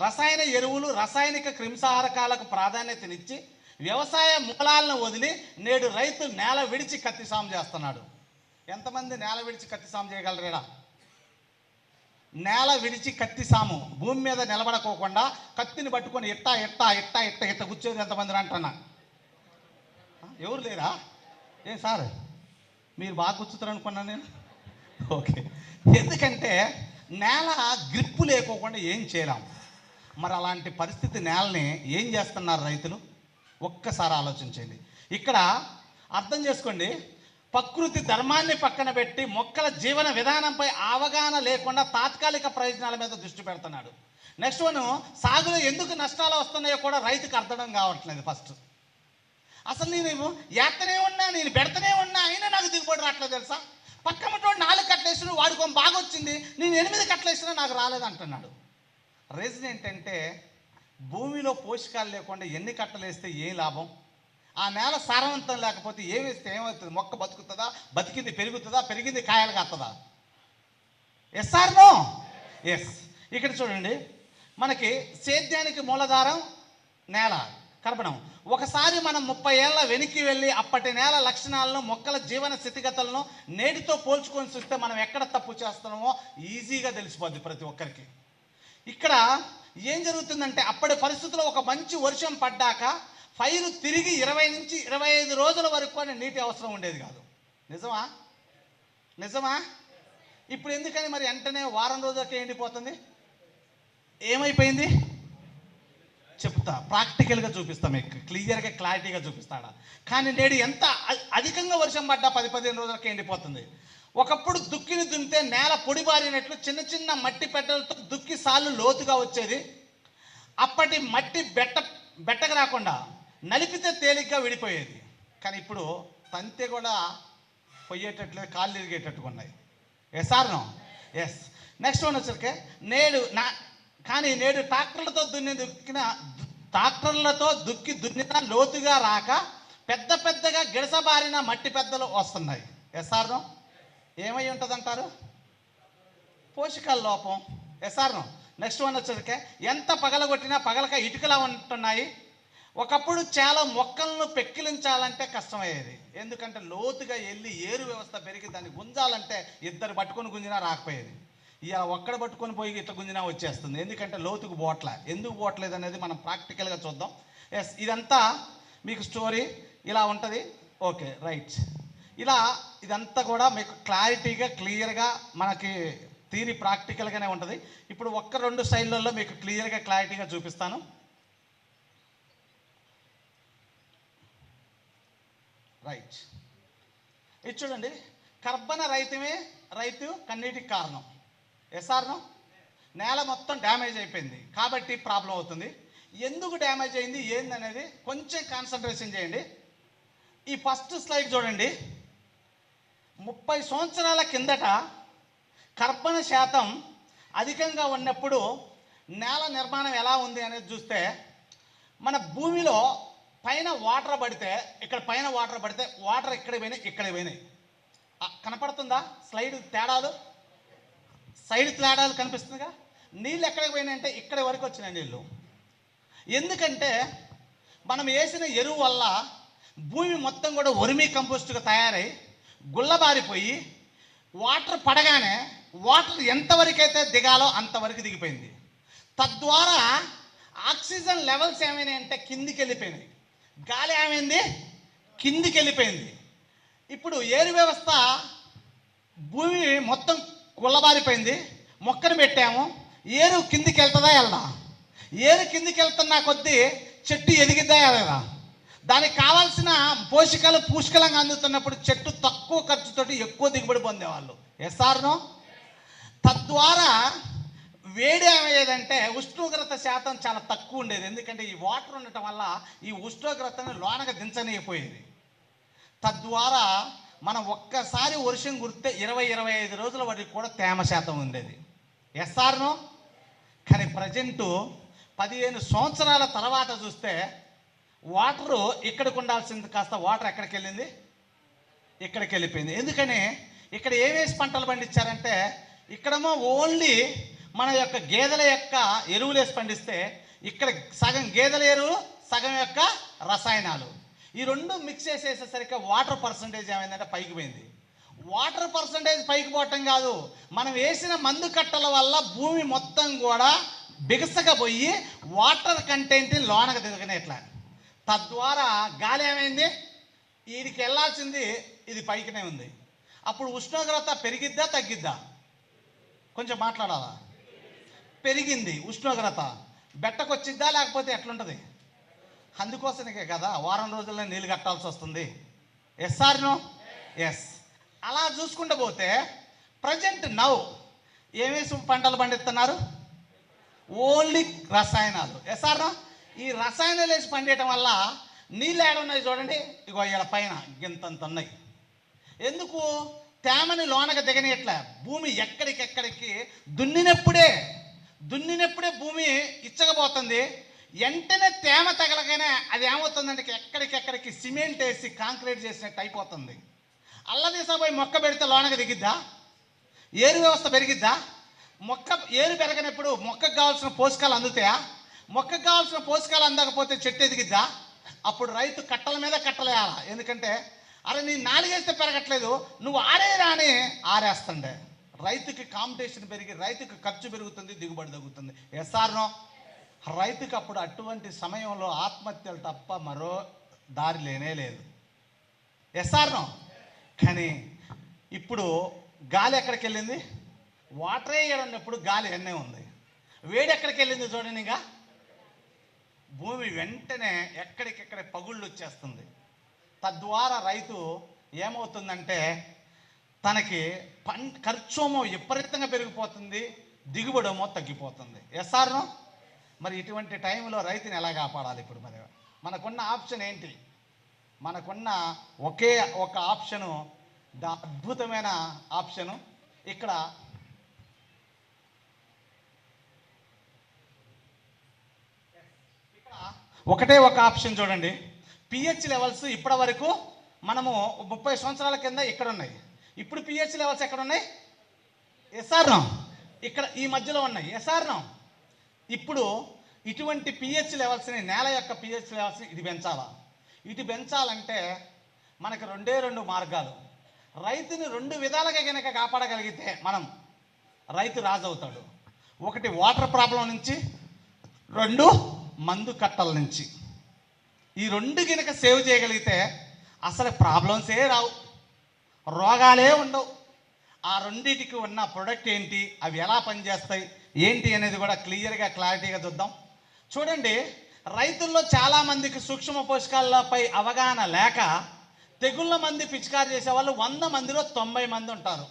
Speaker 2: రసాయన ఎరువులు, రసాయనిక క్రిమిసంహారకాలకు ప్రాధాన్యతనిచ్చి వ్యవసాయ మూలాలను వదిలి నేడు రైతు నేల విడిచి కత్తి సాము చేస్తున్నాడు. ఎంతమంది నేల విడిచి కత్తి సాము చేయగలరేడా? నేల విడిచి కత్తి సాము, భూమి మీద నిలబడకోకుండా కత్తిని పట్టుకొని ఇట్ట కూర్చోది ఎంతమంది అంటున్నా? ఎవరు లేరా? ఏం సార్ మీరు బాగా కూర్చుతారు అనుకున్నాను నేను. ఓకే. ఎందుకంటే నేల గ్రిప్పు లేకోకుండా ఏం చేయలేం. మరి అలాంటి పరిస్థితి నేలని ఏం చేస్తున్నారు రైతులు? ఒక్కసారి ఆలోచించండి. ఇక్కడ అర్థం చేసుకోండి, ప్రకృతి ధర్మాన్ని పక్కన పెట్టి మొక్కల జీవన విధానంపై అవగాహన లేకుండా తాత్కాలిక ప్రయోజనాల మీద దృష్టి పెడుతున్నాడు. నెక్స్ట్ వన్, సాగులో ఎందుకు నష్టాలు వస్తున్నాయో కూడా రైతుకు అర్థం కావట్లేదు. ఫస్ట్ అసలు నేను ఏత్తనే ఉన్నా, నేను పెడతనే ఉన్నా, అయినా నాకు దిగుబడి రావట్లేదు తెలుసా. పక్కమటోడు 4 కట్టలు వేసిన వాడికి బాగా వచ్చింది, నేను 8 కట్టలు వేసినా నాకు రాలేదు అంటున్నాడు. రీజన్ ఏంటంటే భూమిలో పోషకాలు లేకుండా ఎన్ని కట్టలు వేస్తే ఏం లాభం? ఆ నేల సారవంతం లేకపోతే ఏం వేస్తే ఏమవుతుంది? మొక్క బతుకుతుందా? బతికింది పెరుగుతుందా? పెరిగింది కాయలు కాస్తుందా? Yes or no? ఎస్. ఇక్కడ చూడండి, మనకి సేద్యానికి మూలధారం నేల, కర్బనం. ఒకసారి మనం 30 ఏళ్ళ వెనక్కి వెళ్ళి అప్పటి నేల లక్షణాలను, మొక్కల జీవన స్థితిగతులను నేటితో పోల్చుకొని చూస్తే మనం ఎక్కడ తప్పు చేస్తున్నామో ఈజీగా తెలిసిపోద్ది ప్రతి ఒక్కరికి. ఇక్కడ ఏం జరుగుతుందంటే అప్పటి పరిస్థితుల్లో ఒక మంచి వర్షం పడ్డాక పైరు తిరిగి 20 నుంచి 25 రోజుల వరకు అని నీటి అవసరం ఉండేది కాదు. నిజమా? నిజమా? ఇప్పుడు ఎందుకని మరి వెంటనే వారం రోజులకే ఎండిపోతుంది? ఏమైపోయింది చెప్తా, ప్రాక్టికల్గా చూపిస్తా, మీకు క్లియర్గా క్లారిటీగా చూపిస్తాడా. కానీ నేడు ఎంత అధికంగా వర్షం పడ్డా 10-15 రోజులకే ఎండిపోతుంది. ఒకప్పుడు దుక్కిని దున్నితే నేల పొడిబారినట్లు చిన్న చిన్న మట్టి పెట్టలతో దుక్కి సాళ్ళు లోతుగా వచ్చేది. అప్పటి మట్టి బెట్టకు రాకుండా నలిపితే తేలిగ్గా విడిపోయేది. కానీ ఇప్పుడు తంతె కూడా పోయేటట్లేదు, కాళ్ళు ఇరిగేటట్టుగా ఉన్నాయి. Yes or no? Yes. Next one వచ్చరికి కానీ నేడు ట్రాక్టర్లతో దున్నిన లోతుగా రాక పెద్ద పెద్దగా గిడసబారిన మట్టి పెద్దలు వస్తున్నాయి. Yes or no? ఏమై ఉంటుంది అంటారు? పోషకాల లోపం. Yes or no? Next one వచ్చరికి ఎంత పగలగొట్టినా పగలక ఇటుకలా ఉంటున్నాయి. ఒకప్పుడు చాలా మొక్కలను పెక్కిలించాలంటే కష్టమయ్యేది, ఎందుకంటే లోతుగా వెళ్ళి ఏరు వ్యవస్థ పెరిగి దాన్ని గుంజాలంటే 2 పట్టుకొని గుంజినా రాకపోయేది. ఇలా ఒక్కడ పట్టుకొని పోయి ఇట్లా గుంజినా వచ్చేస్తుంది, ఎందుకంటే లోతుకు పోట్ల. ఎందుకు పోవట్లేదు అనేది మనం ప్రాక్టికల్గా చూద్దాం. ఎస్, ఇదంతా మీకు స్టోరీ ఇలా ఉంటుంది. Okay, right. ఇలా ఇదంతా కూడా మీకు క్లారిటీగా క్లియర్గా మనకి థియరీ ప్రాక్టికల్గానే ఉంటుంది. ఇప్పుడు 1-2 స్టైళ్ళల్లో మీకు క్లియర్గా క్లారిటీగా చూపిస్తాను. రైట్, ఇది చూడండి. కర్బన రైతు కన్నీటికి కారణం. Yes or no? నేల మొత్తం డ్యామేజ్ అయిపోయింది కాబట్టి ప్రాబ్లం అవుతుంది. ఎందుకు డ్యామేజ్ అయింది ఏందనేది కొంచెం కాన్సన్ట్రేషన్ చేయండి. ఈ ఫస్ట్ స్లైడ్ చూడండి. 30 సంవత్సరాల కిందట కర్బన శాతం అధికంగా ఉన్నప్పుడు నేల నిర్మాణం ఎలా ఉంది అనేది చూస్తే, మన భూమిలో పైన వాటర్ పడితే వాటర్ ఇక్కడ పోయినాయి. కనపడుతుందా స్లైడ్ తేడాలు? సైడ్ తేడాలు కనిపిస్తుందిగా. నీళ్ళు ఎక్కడికి పోయినాయంటే ఇక్కడి వరకు వచ్చినాయి నీళ్ళు. ఎందుకంటే మనం వేసిన ఎరువు వల్ల భూమి మొత్తం కూడా వర్మీ కంపోస్ట్గా తయారై గుల్లబారిపోయి వాటర్ పడగానే వాటర్ ఎంతవరకు అయితే దిగాలో అంతవరకు దిగిపోయింది. తద్వారా ఆక్సిజన్ లెవెల్స్ ఏమైనాయి అంటే కిందికి వెళ్ళిపోయినాయి, గాలి ఏమైంది కిందికి వెళ్ళిపోయింది. ఇప్పుడు ఏరు వ్యవస్థ భూమి మొత్తం కుళ్ళబారిపోయింది. మొక్కను పెట్టాము, ఏరు కిందికి వెళ్తుందా వెళ్ళదా? ఏరు కిందికి వెళ్తున్నా కొద్దీ చెట్టు ఎదిగిద్దా ఎదగదా? దానికి కావాల్సిన పోషకాలు పుష్కలంగా అందుతున్నప్పుడు చెట్టు తక్కువ ఖర్చుతోటి ఎక్కువ దిగుబడి పొందేవాళ్ళు. Yes or no? తద్వారా వేడి ఏమయ్యేదంటే ఉష్ణోగ్రత శాతం చాలా తక్కువ ఉండేది, ఎందుకంటే ఈ వాటర్ ఉండటం వల్ల ఈ ఉష్ణోగ్రతను లోనగా దించనీయపోయేది. తద్వారా మనం ఒక్కసారి వర్షం కురిస్తే 20-25 రోజుల వరకు కూడా తేమ శాతం ఉండేది. Yes or no? కానీ ప్రజెంటు 15 సంవత్సరాల తర్వాత చూస్తే వాటరు ఇక్కడికి ఉండాల్సింది కాస్త వాటర్ ఎక్కడికి వెళ్ళింది? ఇక్కడికి వెళ్ళిపోయింది. ఎందుకని ఇక్కడ ఏమేసి పంటలు పండించారంటే, ఇక్కడేమో ఓన్లీ మన యొక్క గేదెల యొక్క ఎరువులు వేసి పండిస్తే ఇక్కడ సగం గేదెల ఎరువు, సగం యొక్క రసాయనాలు, ఈ రెండు మిక్స్ చేసేసరికి వాటర్ పర్సంటేజ్ ఏమైందంటే పైకి పోయింది. వాటర్ పర్సంటేజ్ పైకి పోవటం కాదు, మనం వేసిన మందు కట్టల వల్ల భూమి మొత్తం కూడా బిగసకపోయి వాటర్ కంటెంట్ని లోనకు దిగనేట్లా. తద్వారా గాలి ఏమైంది? వీడికి వెళ్ళాల్సింది ఇది పైకినే ఉంది. అప్పుడు ఉష్ణోగ్రత పెరిగిద్దా తగ్గిద్దా? కొంచెం మాట్లాడాలా? పెరిగింది ఉష్ణోగ్రత. బెట్టకొచ్చిద్దా లేకపోతే ఎట్లుంటుంది? అందుకోసమే కదా వారం రోజుల్లో నీళ్ళు కట్టాల్సి వస్తుంది. Yes or no? ఎస్. అలా చూసుకుంటూ పోతే ప్రజెంట్ నౌ ఏమేసి పంటలు పండిస్తున్నారు? ఓన్లీ రసాయనాలు. Yes or no? ఈ రసాయనాలు వేసి పండియటం వల్ల నీళ్ళు ఏడున్నాయి చూడండి, ఇగో ఇక్కడ పైన గింతంత ఉన్నాయి. ఎందుకు? తేమని లోనక దిగనియట్లే. భూమి ఎక్కడికెక్కడికి దున్నినప్పుడే భూమి ఇచ్చకపోతుంది. వెంటనే తేమ తగలగానే అది ఏమవుతుందంటే ఎక్కడికెక్కడికి సిమెంట్ వేసి కాంక్రీట్ చేసినట్టు అయిపోతుంది. అల్లదీసపోయి మొక్క పెడితే లోనక దిగిద్దా? ఏరు వ్యవస్థ పెరిగిద్దా? మొక్క ఏరు పెరగనప్పుడు మొక్కకు కావాల్సిన పోషకాలు అందుతాయా? మొక్కకు కావాల్సిన పోషకాలు అందకపోతే చెట్టు ఎదిగిద్దా? అప్పుడు రైతు కట్టల మీద కట్టలేయాలా. ఎందుకంటే అరే నీ నాలుగేస్తే పెరగట్లేదు, నువ్వు ఆరేరా అని ఆరేస్తుండే. రైతుకి కాంపిటీషన్ పెరిగి రైతుకి ఖర్చు పెరుగుతుంది, దిగుబడి తగ్గుతుంది. Yes or no? రైతుకి అప్పుడు అటువంటి సమయంలో ఆత్మహత్యలు తప్ప మరో దారి లేనే లేదు. Yes or no? కానీ ఇప్పుడు గాలి ఎక్కడికి వెళ్ళింది? వాటరే ఉన్నప్పుడు గాలి ఎన్నే ఉంది. వేడి ఎక్కడికి వెళ్ళింది చూడండి. ఇంకా భూమి వెంటనే ఎక్కడికెక్కడ పగుళ్ళు వచ్చేస్తుంది. తద్వారా రైతు ఏమవుతుందంటే తనకి ఖర్చేమో విపరీతంగా పెరిగిపోతుంది, దిగుబడేమో తగ్గిపోతుంది. Yes or no? మరి ఇటువంటి టైంలో రైతుని ఎలా కాపాడాలి? ఇప్పుడు మరి మనకున్న ఆప్షన్ ఏంటి? మనకున్న ఒకే ఒక ఆప్షను, అద్భుతమైన ఆప్షను. ఇక్కడ ఒకటే ఒక ఆప్షన్ చూడండి. పిహెచ్ లెవెల్స్ ఇప్పటి వరకు మనము 30 సంవత్సరాల కింద ఇక్కడ ఉన్నాయి. ఇప్పుడు పిహెచ్ లెవెల్స్ ఎక్కడ ఉన్నాయి? Yes or no? ఇక్కడ ఈ మధ్యలో ఉన్నాయి. Yes or no? ఇప్పుడు ఇటువంటి పిహెచ్ లెవెల్స్ని, నేల యొక్క పిహెచ్ లెవెల్స్ని ఇది పెంచాలా? ఇటు పెంచాలంటే మనకు రెండు మార్గాలు. రైతుని 2 విధాలుగా కనుక కాపాడగలిగితే మనం రైతు రాజు అవుతాడు. ఒకటి వాటర్ ప్రాబ్లం నుంచి, 2 మందు కట్టల నుంచి. ఈ 2 కనుక సేవ్ చేయగలిగితే అసలు ప్రాబ్లమ్సే రావు, రోగాలే ఉండవు. ఆ రెండింటికి ఉన్న ప్రొడక్ట్ ఏంటి, అవి ఎలా పనిచేస్తాయి ఏంటి అనేది కూడా క్లియర్గా క్లారిటీగా చూద్దాం. చూడండి, రైతుల్లో చాలామందికి సూక్ష్మ పోషకాలపై అవగాహన లేక తెగుళ్ళ మంది పిచికారి చేసేవాళ్ళు 100 మందిలో 90 మంది ఉంటారు.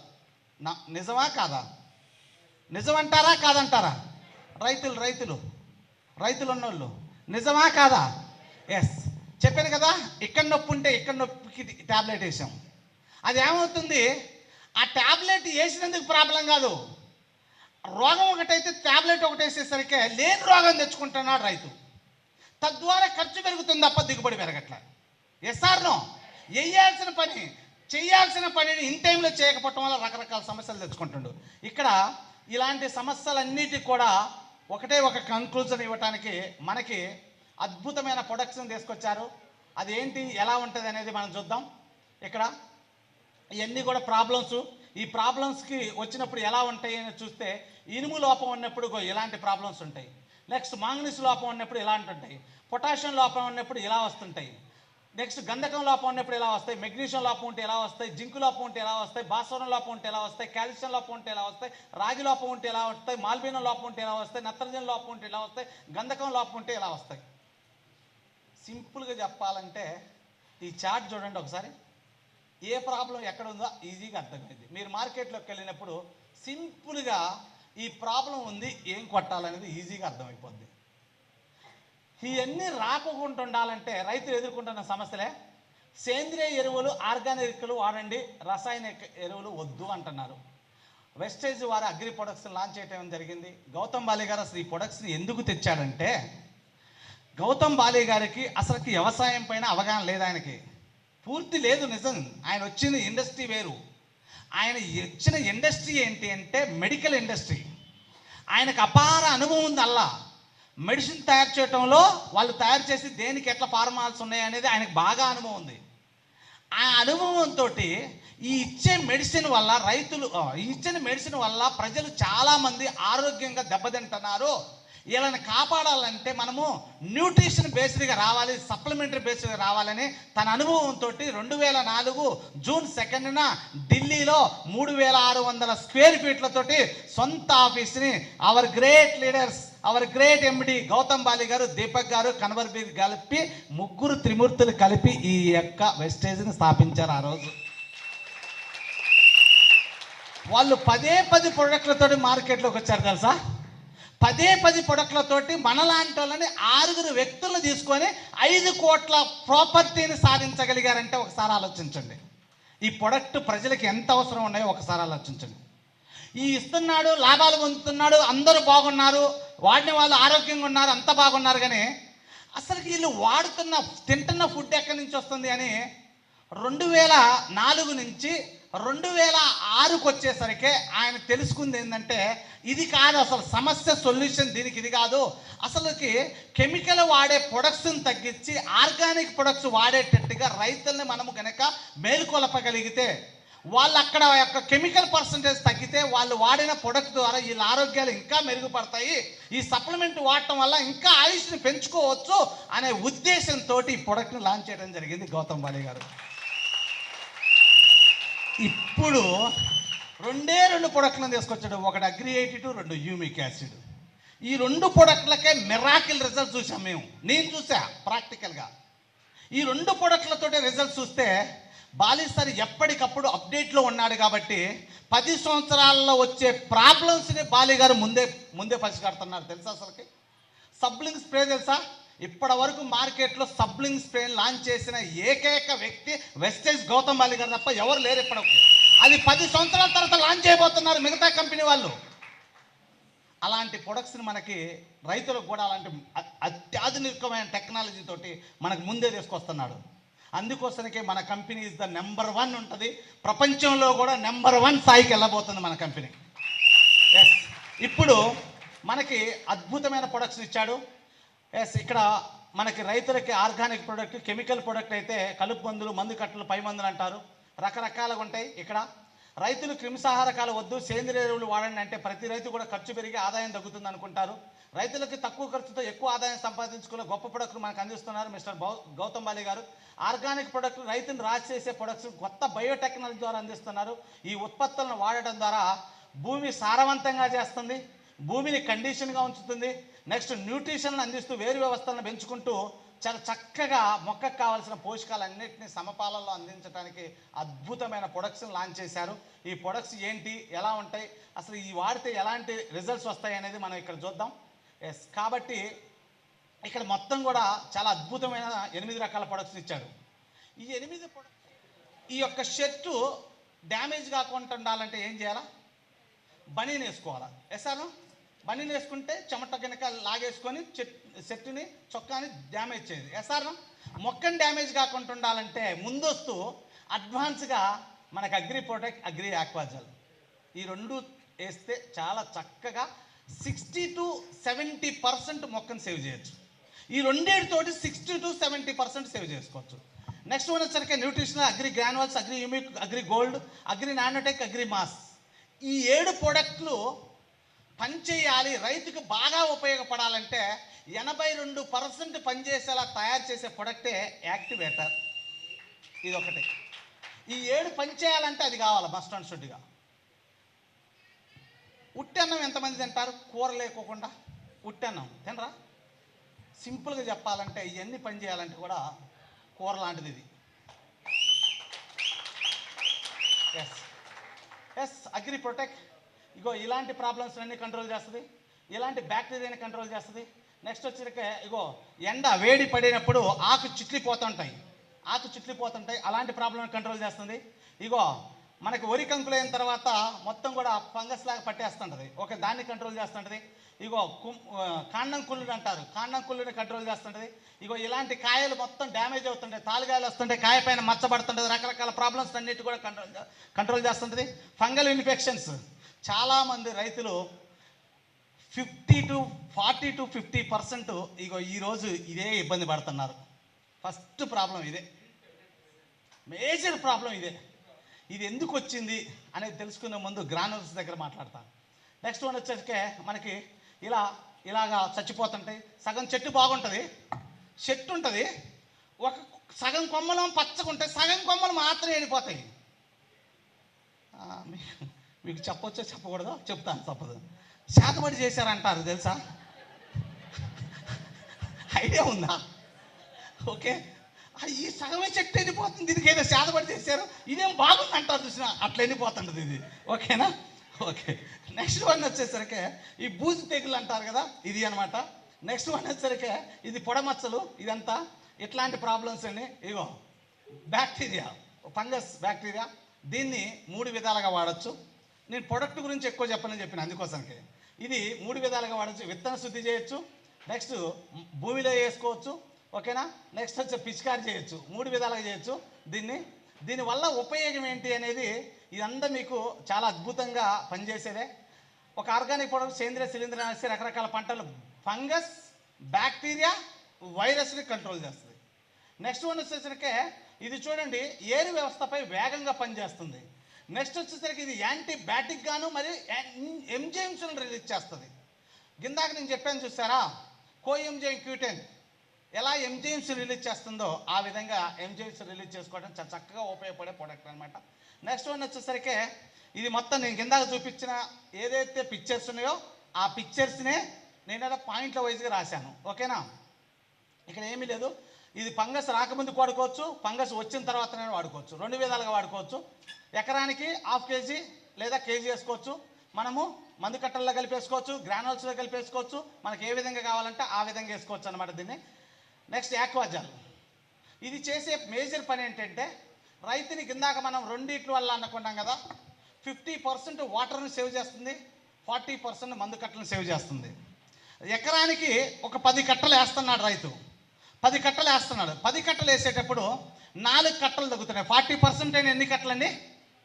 Speaker 2: నిజమా కాదా? నిజమంటారా కాదంటారా? రైతులు ఉన్నోళ్ళు నిజమా కాదా? ఎస్. చెప్పాను కదా, ఇక్కడ నొప్పి ఉంటే ఇక్కడ నొప్పికి ట్యాబ్లెట్ వేసాం. అది ఏమవుతుంది? ఆ ట్యాబ్లెట్ వేసినందుకు ప్రాబ్లం కాదు, రోగం ఒకటైతే ట్యాబ్లెట్ ఒకటి వేసేసరికి లేని రోగం తెచ్చుకుంటున్నాడు రైతు. తద్వారా ఖర్చు పెరుగుతుంది తప్ప దిగుబడి పెరగట్లే. Yes or no? చేయాల్సిన పనిని ఇన్ టైంలో చేయకపోవటం వల్ల రకరకాల సమస్యలు తెచ్చుకుంటుండు. ఇక్కడ ఇలాంటి సమస్యలన్నిటికీ కూడా ఒకటే ఒక కన్క్లూజన్ ఇవ్వటానికి మనకి అద్భుతమైన ప్రొడక్ట్స్ని తీసుకొచ్చారు. అది ఏంటి, ఎలా ఉంటుంది అనేది మనం చూద్దాం. ఇక్కడ ఇవన్నీ కూడా ప్రాబ్లమ్స్. ఈ ప్రాబ్లమ్స్కి వచ్చినప్పుడు ఎలా ఉంటాయి అని చూస్తే, ఇనుము లోపం ఉన్నప్పుడు ఇలాంటి ప్రాబ్లమ్స్ ఉంటాయి. నెక్స్ట్ మాంగనీస్ లోపం ఉన్నప్పుడు ఇలాంటి ఉంటాయి. పొటాషియం లోపం ఉన్నప్పుడు ఇలా వస్తుంటాయి. నెక్స్ట్ గంధకం లోపం ఉన్నప్పుడు ఎలా వస్తాయి, మెగ్నీషియం లోపం ఉంటే ఎలా వస్తాయి, జింకు లోపం ఉంటే ఎలా వస్తాయి, భాస్వరం లోపం ఉంటే ఎలా వస్తాయి, కాల్షియం లోపం ఉంటే ఎలా వస్తాయి, రాగి లోపం ఉంటే ఎలా వస్తాయి, మాల్బీనం లోపం ఉంటే ఎలా వస్తాయి, నత్రజని లోపం ఉంటే ఎలా వస్తాయి, గంధకం లోపం ఉంటే ఎలా వస్తాయి. సింపుల్గా చెప్పాలంటే ఈ చార్ట్ చూడండి ఒకసారి. ఏ ప్రాబ్లం ఎక్కడ ఉందో ఈజీగా అర్థమైంది. మీరు మార్కెట్లోకి వెళ్ళినప్పుడు సింపుల్గా ఈ ప్రాబ్లం ఉంది, ఏం కొట్టాలనేది ఈజీగా అర్థమైపోద్ది. ఇవన్నీ రాకుండా ఉండాలంటే రైతులు ఎదుర్కొంటున్న సమస్యలే. సేంద్రియ ఎరువులు, ఆర్గానిక్లు వాడండి, రసాయనిక ఎరువులు వద్దు అంటున్నారు. వెస్టేజ్ వారు అగ్రి ప్రొడక్ట్స్ని లాంచ్ చేయడం జరిగింది. గౌతమ్ బాలి గారు అసలు ఈ ప్రొడక్ట్స్ని ఎందుకు తెచ్చాడంటే, గౌతమ్ బాలి గారికి అసలుకి వ్యవసాయం పైన అవగాహన లేదు, ఆయనకి పూర్తి లేదు. నిజం, ఆయన వచ్చిన ఇండస్ట్రీ వేరు. ఆయన వచ్చిన ఇండస్ట్రీ ఏంటి అంటే మెడికల్ ఇండస్ట్రీ. ఆయనకు అపార అనుభవం ఉంది. అల్లా మెడిసిన్ తయారు చేయడంలో వాళ్ళు తయారు చేసి దేనికి ఎట్లా ఫార్మాల్స్ ఉన్నాయి అనేది ఆయనకు బాగా అనుభవం ఉంది. ఆ అనుభవంతో ఈ ఇచ్చే మెడిసిన్ వల్ల ప్రజలు చాలామంది ఆరోగ్యంగా దెబ్బతింటున్నారు. వీళ్ళని కాపాడాలంటే మనము న్యూట్రిషన్ బేస్డ్గా రావాలి, సప్లిమెంటరీ బేస్డ్గా రావాలని తన అనుభవంతో 2004 జూన్ 2న ఢిల్లీలో 3600 స్క్వేర్ ఫీట్లతోటి సొంత ఆఫీస్ని our great leaders, our great MD Gautam Bali గారు, దీపక్ గారు, కన్వర్బీర్ కలిపి ముగ్గురు త్రిమూర్తులు కలిపి ఈ యొక్క వెస్టేజ్ని స్థాపించారు. ఆ రోజు వాళ్ళు 10 ప్రొడక్ట్లతో మార్కెట్లోకి వచ్చారు తెలుసా. 10 ప్రొడక్ట్లతోటి మనలాంటి వాళ్ళని 6 వ్యక్తులను తీసుకొని 5 కోట్ల ప్రాపర్టీని సాధించగలిగారంటే ఒకసారి ఆలోచించండి. ఈ ప్రొడక్ట్ ప్రజలకు ఎంత అవసరం ఉన్నాయో ఒకసారి ఆలోచించండి. ఈ ఇస్తున్నాడు, లాభాలు పొందుతున్నాడు, అందరూ బాగున్నారు, వాడిన వాళ్ళు ఆరోగ్యంగా ఉన్నారు, అంత బాగున్నారు. కానీ అసలు వీళ్ళు తింటున్న ఫుడ్ ఎక్కడి నుంచి వస్తుంది అని 2004 నుంచి 2006కు వచ్చేసరికి ఆయన తెలుసుకుంది ఏంటంటే ఇది కాదు అసలు సమస్య, సొల్యూషన్ దీనికి ఇది కాదు. అసలుకి కెమికల్ వాడే ప్రొడక్ట్స్ని తగ్గించి ఆర్గానిక్ ప్రొడక్ట్స్ వాడేటట్టుగా రైతుల్ని మనము కనుక మేలుకొలపగలిగితే, వాళ్ళు అక్కడ యొక్క కెమికల్ పర్సంటేజ్ తగ్గితే వాళ్ళు వాడిన ప్రొడక్ట్ ద్వారా వీళ్ళ ఆరోగ్యాలు ఇంకా మెరుగుపడతాయి, ఈ సప్లిమెంట్ వాడటం వల్ల ఇంకా ఆయుష్ని పెంచుకోవచ్చు అనే ఉద్దేశంతో ఈ ప్రొడక్ట్ని లాంచ్ చేయడం జరిగింది గౌతమ్ బాలి గారు. ఇప్పుడు 2 ప్రొడక్ట్లను తీసుకొచ్చాడు. ఒకటి అగ్రి 82, 2 యూమిక్ యాసిడ్. ఈ 2 ప్రొడక్ట్లకే మిరాకిల్ రిజల్ట్ చూసాం మేము. నేను చూసా ప్రాక్టికల్గా. ఈ 2 ప్రొడక్ట్లతోటే రిజల్ట్ చూస్తే బాలి సార్ ఎప్పటికప్పుడు అప్డేట్లో ఉన్నాడు కాబట్టి 10 సంవత్సరాల్లో వచ్చే ప్రాబ్లమ్స్ని బాలి గారు ముందే పసిగడుతున్నారు తెలుసా. అసలుకి సబ్లింగ్ స్ప్రే తెలుసా, ఇప్పటి వరకు మార్కెట్లో సబ్లింగ్ స్ప్రేని లాంచ్ చేసిన ఏకైక వ్యక్తి వెస్టేజ్ గౌతమ్ బాలి గారు తప్ప ఎవరు లేరు ఇప్పటివరకు. అది 10 సంవత్సరాల తర్వాత లాంచ్ చేయబోతున్నారు మిగతా కంపెనీ వాళ్ళు. అలాంటి ప్రొడక్ట్స్ని మనకి రైతులకు కూడా అలాంటి అత్యాధునికమైన టెక్నాలజీ తోటి మనకు ముందే తీసుకొస్తున్నాడు. అందుకోసమే మన కంపెనీ ఇస్ ద నెంబర్ 1 ఉంటుంది, ప్రపంచంలో కూడా నెంబర్ 1 స్థాయికి వెళ్ళబోతుంది మన కంపెనీ. ఎస్, ఇప్పుడు మనకి అద్భుతమైన ప్రొడక్ట్స్ ఇచ్చాడు. ఎస్, ఇక్కడ మనకి రైతులకి ఆర్గానిక్ ప్రొడక్ట్, కెమికల్ ప్రొడక్ట్ అయితే కలుపు మందులు, మందు కట్టలు, పై మందులు అంటారు, రకరకాలుగా ఉంటాయి. ఇక్కడ రైతులు క్రిమిసంహారకాలు వద్దు, సేంద్రియ ఎరువులు వాడండి అంటే ప్రతి రైతు కూడా ఖర్చు పెరిగి ఆదాయం తగ్గుతుంది అనుకుంటారు. రైతులకి తక్కువ ఖర్చుతో ఎక్కువ ఆదాయం సంపాదించుకునే గొప్ప ప్రొడక్ట్లు మనకు అందిస్తున్నారు మిస్టర్ గౌతమ్ బాలి గారు. ఆర్గానిక్ ప్రొడక్ట్, రైతును రాసి చేసే ప్రొడక్ట్స్ కొత్త బయోటెక్నాలజీ ద్వారా అందిస్తున్నారు. ఈ ఉత్పత్తులను వాడటం ద్వారా భూమి సారవంతంగా చేస్తుంది, భూమిని కండిషన్గా ఉంచుతుంది, నెక్స్ట్ న్యూట్రిషన్ అందిస్తూ వేరు వ్యవస్థలను పెంచుకుంటూ చాలా చక్కగా మొక్కకు కావాల్సిన పోషకాలన్నింటినీ సమపాలనలో అందించడానికి అద్భుతమైన ప్రొడక్ట్స్ని లాంచ్ చేశారు. ఈ ప్రొడక్ట్స్ ఏంటి, ఎలా ఉంటాయి, అసలు ఈ వాడితే ఎలాంటి రిజల్ట్స్ వస్తాయి అనేది మనం ఇక్కడ చూద్దాం. ఎస్, కాబట్టి ఇక్కడ మొత్తం కూడా చాలా అద్భుతమైన 8 రకాల ప్రొడక్ట్స్ ఇచ్చాడు. ఈ 8 ప్రొడక్ట్స్, ఈ యొక్క షర్టు డ్యామేజ్ కాకుండా ఉండాలంటే ఏం చేయాలా? బనీన్ వేసుకోవాలా. ఎసాను బనీన్ వేసుకుంటే చెమట కనుక లాగేసుకొని షర్టుని, చొక్కాని డ్యామేజ్ చేయదు. ఎసాను మొక్కని డ్యామేజ్ కాకుండా ఉండాలంటే ముందొస్తూ అడ్వాన్స్గా మనకు అగ్రి ప్రొటెక్ట్, అగ్రి ఆక్వాజల్, ఈ 2 వేస్తే చాలా చక్కగా 60 to 70% మొక్కను సేవ్ చేయొచ్చు. ఈ 2 తోటి 60 to 70% సేవ్ చేసుకోవచ్చు. నెక్స్ట్ వన్ వచ్చరికి nutritional, agri granules, agri humic, agri gold, agri nanotech, agri mass. ఈ 7 ప్రొడక్ట్లు పనిచేయాలి, రైతుకు బాగా ఉపయోగపడాలంటే 82% పనిచేసేలా తయారు చేసే ప్రొడక్టే యాక్టివేటర్. ఇది ఒకటి. ఈ 7 పనిచేయాలంటే అది కావాలి మస్ట్ అండ్ షుడ్గా. ఉట్టన్నం ఎంతమంది తింటారు? కూర లేకోకుండా ఉట్టన్నం తినరా? సింపుల్గా చెప్పాలంటే ఇవన్నీ పని చేయాలంటే కూడా కూర లాంటిది ఇది. ఎస్ ఎస్, అగ్రి ప్రొటెక్ట్ ఇగో ఇలాంటి ప్రాబ్లమ్స్ అన్నీ కంట్రోల్ చేస్తుంది, ఇలాంటి బ్యాక్టీరియాని కంట్రోల్ చేస్తుంది. నెక్స్ట్ వచ్చేసరికి ఇగో ఎండ వేడి పడినప్పుడు ఆకు చిట్లిపోతుంటాయి, అలాంటి ప్రాబ్లమ్ కంట్రోల్ చేస్తుంది. ఇగో మనకి వరి కంకులు అయిన తర్వాత మొత్తం కూడా ఫంగస్ లాగా పట్టేస్తుంటుంది, ఓకే, దాన్ని కంట్రోల్ చేస్తుంటుంది. ఇగో కాండం కుళ్ళుడు అంటారు, కాండం కుళ్ళుని కంట్రోల్ చేస్తుంటుంది. ఇగో ఇలాంటి కాయలు మొత్తం డ్యామేజ్ అవుతుంటాయి, తాలుగాయలు వస్తుంటాయి, కాయ పైన మచ్చబడుతుంటుంది, రకరకాల ప్రాబ్లమ్స్ అన్నిటి కూడా కంట్రోల్ చేస్తుంటుంది. ఫంగల్ ఇన్ఫెక్షన్స్ చాలామంది రైతులు 40 to 50% ఇగో ఈరోజు ఇదే ఇబ్బంది పడుతున్నారు. ఫస్ట్ ప్రాబ్లం ఇదే, మేజర్ ప్రాబ్లం ఇదే. ఇది ఎందుకు వచ్చింది అనేది తెలుసుకునే ముందు గ్రానుల్స్ దగ్గర మాట్లాడతాను. నెక్స్ట్ వన్ వచ్చేసరికి మనకి ఇలా ఇలాగా చచ్చిపోతుంటాయి. సగం చెట్టు బాగుంటుంది, చెట్టు ఉంటుంది, ఒక సగం కొమ్మలు పచ్చగుంటాయి, సగం కొమ్మలు మాత్రం వెళ్ళిపోతాయి. మీకు చెప్పొచ్చో చెప్పకూడదో చెప్తాను, తప్పదు. శాతపడి చేశారంటారు తెలుసా? ఐడియా ఉందా? ఓకే, ఈ సగమే చెట్టు వెళ్ళిపోతుంది, దీనికి ఏదో శాతపడి చేశారు, ఇదేం బాగుంది అంటారు చూసిన, అట్లా వెళ్ళిపోతుంటుంది ఇది. ఓకేనా? ఓకే. నెక్స్ట్ వన్ వచ్చేసరికి ఈ బూజు తెగులు అంటారు కదా, ఇది అనమాట. నెక్స్ట్ వన్ వచ్చేసరికి ఇది పొడమచ్చలు, ఇదంతా ఇట్లాంటి ప్రాబ్లమ్స్ అండి. ఇగో బ్యాక్టీరియా, ఫంగస్ బ్యాక్టీరియా, దీన్ని 3 విధాలుగా వాడచ్చు. నేను ప్రొడక్ట్ గురించి ఎక్కువ చెప్పిన అందుకోసానికి. ఇది 3 విధాలుగా వాడచ్చు. విత్తన శుద్ధి చేయొచ్చు, నెక్స్ట్ భూమిలో వేసుకోవచ్చు, ఓకేనా. నెక్స్ట్ వచ్చి పిచికారి చేయొచ్చు. 3 విధాలుగా చేయొచ్చు దీనివల్ల ఉపయోగం ఏంటి అనేది ఇదంతా మీకు చాలా అద్భుతంగా పనిచేసేదే. ఒక ఆర్గానిక్ ప్రొడక్ట్, సేంద్రియ శిలీంద్రం అనేసి రకరకాల పంటలు ఫంగస్, బ్యాక్టీరియా, వైరస్ని కంట్రోల్ చేస్తుంది. నెక్స్ట్ వన్ వచ్చేసరికి ఇది చూడండి, ఏరు వ్యవస్థపై వేగంగా పనిచేస్తుంది. నెక్స్ట్ వచ్చేసరికి ఇది యాంటీబయాటిక్ గాను మరి ఎంజైమ్స్ను రిలీజ్ చేస్తుంది. కిందాక నేను చెప్పాను చూసారా, కోఎంజైమ్ క్యూటెన్ ఎలా ఎంజైమ్స్ రిలీజ్ చేస్తుందో ఆ విధంగా ఎంజైమ్స్ రిలీజ్ చేసుకోవడం చాలా చక్కగా ఉపయోగపడే ప్రోడక్ట్ అనమాట. నెక్స్ట్ వన్ వచ్చేసరికి ఇది మొత్తం నేను కిందాక చూపించిన ఏదైతే పిక్చర్స్ ఉన్నాయో ఆ పిక్చర్స్నే నేను పాయింట్ల వైజ్గా రాశాను. ఓకేనా? ఇక్కడ ఏమీ లేదు. ఇది ఫంగస్ రాకముందు వాడుకోవచ్చు, ఫంగస్ వచ్చిన తర్వాతనే వాడుకోవచ్చు. 2 విధాలుగా వాడుకోవచ్చు. ఎకరానికి 1/2 కేజీ లేదా కేజీ వేసుకోవచ్చు. మనము మందు కట్టల్లో కలిపేసుకోవచ్చు, గ్రానోల్స్లో కలిపేసుకోవచ్చు. మనకి ఏ విధంగా కావాలంటే ఆ విధంగా వేసుకోవచ్చు అనమాట దీన్ని. నెక్స్ట్ యాక్వాజల్, ఇది చేసే మేజర్ పని ఏంటంటే రైతుని కిందాక మనం 2 వల్ల అనుకున్నాం కదా, 50% వాటర్ని సేవ్ చేస్తుంది, 40% మందు కట్టలను సేవ్ చేస్తుంది. ఎకరానికి ఒక 10 కట్టలు వేస్తున్నాడు రైతు, 10 కట్టలు వేస్తున్నాడు. 10 కట్టలు వేసేటప్పుడు 4 కట్టలు తగ్గుతున్నాయి. 40% అయిన ఎన్ని కట్టలండి?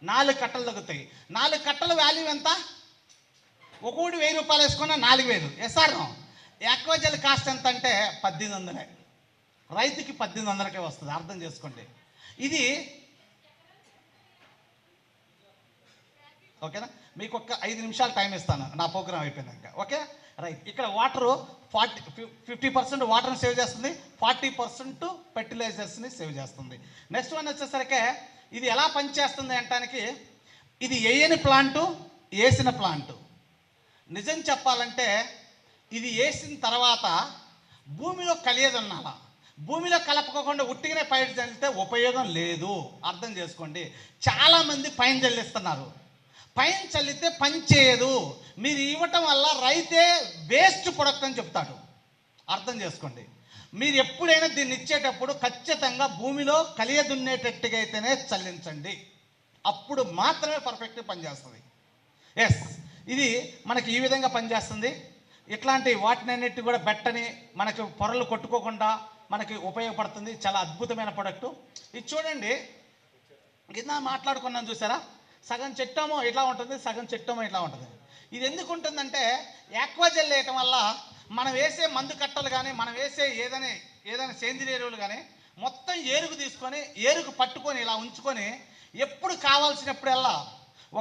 Speaker 2: 4 కట్టలు తగ్గుతాయి. 4 కట్టల వాల్యూ ఎంత? ఒక్కోటి 1000 రూపాయలు వేసుకున్నా 4000. ఎస్ఆర్ యాక్వాజల్ కాస్ట్ ఎంత అంటే 1800. రైతుకి 1800కే వస్తుంది, అర్థం చేసుకోండి. ఇది ఓకేనా? మీకు ఒక 5 నిమిషాలు టైం ఇస్తాను నా ప్రోగ్రామ్ అయిపోయినాక. Okay right. ఇక్కడ వాటరు 50% వాటర్ని సేవ్ చేస్తుంది, 40% ఫెర్టిలైజర్స్ని సేవ్ చేస్తుంది. నెక్స్ట్ వన్ వచ్చేసరికి ఇది ఎలా పనిచేస్తుంది అంటానికి, ఇది వేయని ప్లాంటు, వేసిన ప్లాంటు. నిజం చెప్పాలంటే ఇది వేసిన తర్వాత భూమిలో కలియదన్నాల, భూమిలో కలపకోకుండా ఉట్టిగానే పైన చల్లితే ఉపయోగం లేదు, అర్థం చేసుకోండి. చాలామంది పైన చల్లిస్తున్నారు, పైన చల్లితే పని చేయదు. మీరు ఇవ్వటం వల్ల రైతే వేస్ట్ ప్రొడక్ట్ అని చెప్తాడు, అర్థం చేసుకోండి. మీరు ఎప్పుడైనా దీన్ని ఇచ్చేటప్పుడు ఖచ్చితంగా భూమిలో కలియదున్నేటట్టుగా అయితేనే చల్లించండి, అప్పుడు మాత్రమే పర్ఫెక్ట్గా పనిచేస్తుంది. ఎస్, ఇది మనకి ఈ విధంగా పనిచేస్తుంది. ఇట్లాంటి వాటినన్నిటి కూడా బెట్టని మనకి పొరలు కొట్టుకోకుండా మనకి ఉపయోగపడుతుంది. చాలా అద్భుతమైన ప్రొడక్టు. ఇది చూడండి, కింద మాట్లాడుకున్నాను చూసారా, సగం చెట్టమో ఇట్లా ఉంటుంది, సగం చెట్టమో ఇట్లా ఉంటుంది. ఇది ఎందుకు ఉంటుందంటే యాక్వాజెల్ వేయటం వల్ల మనం వేసే మందు కట్టలు కానీ మనం వేసే ఏదైనా సేంద్రియ ఎరువులు కానీ మొత్తం ఏరుకు తీసుకొని ఏరుకు పట్టుకొని ఇలా ఉంచుకొని ఎప్పుడు కావాల్సినప్పుడల్లా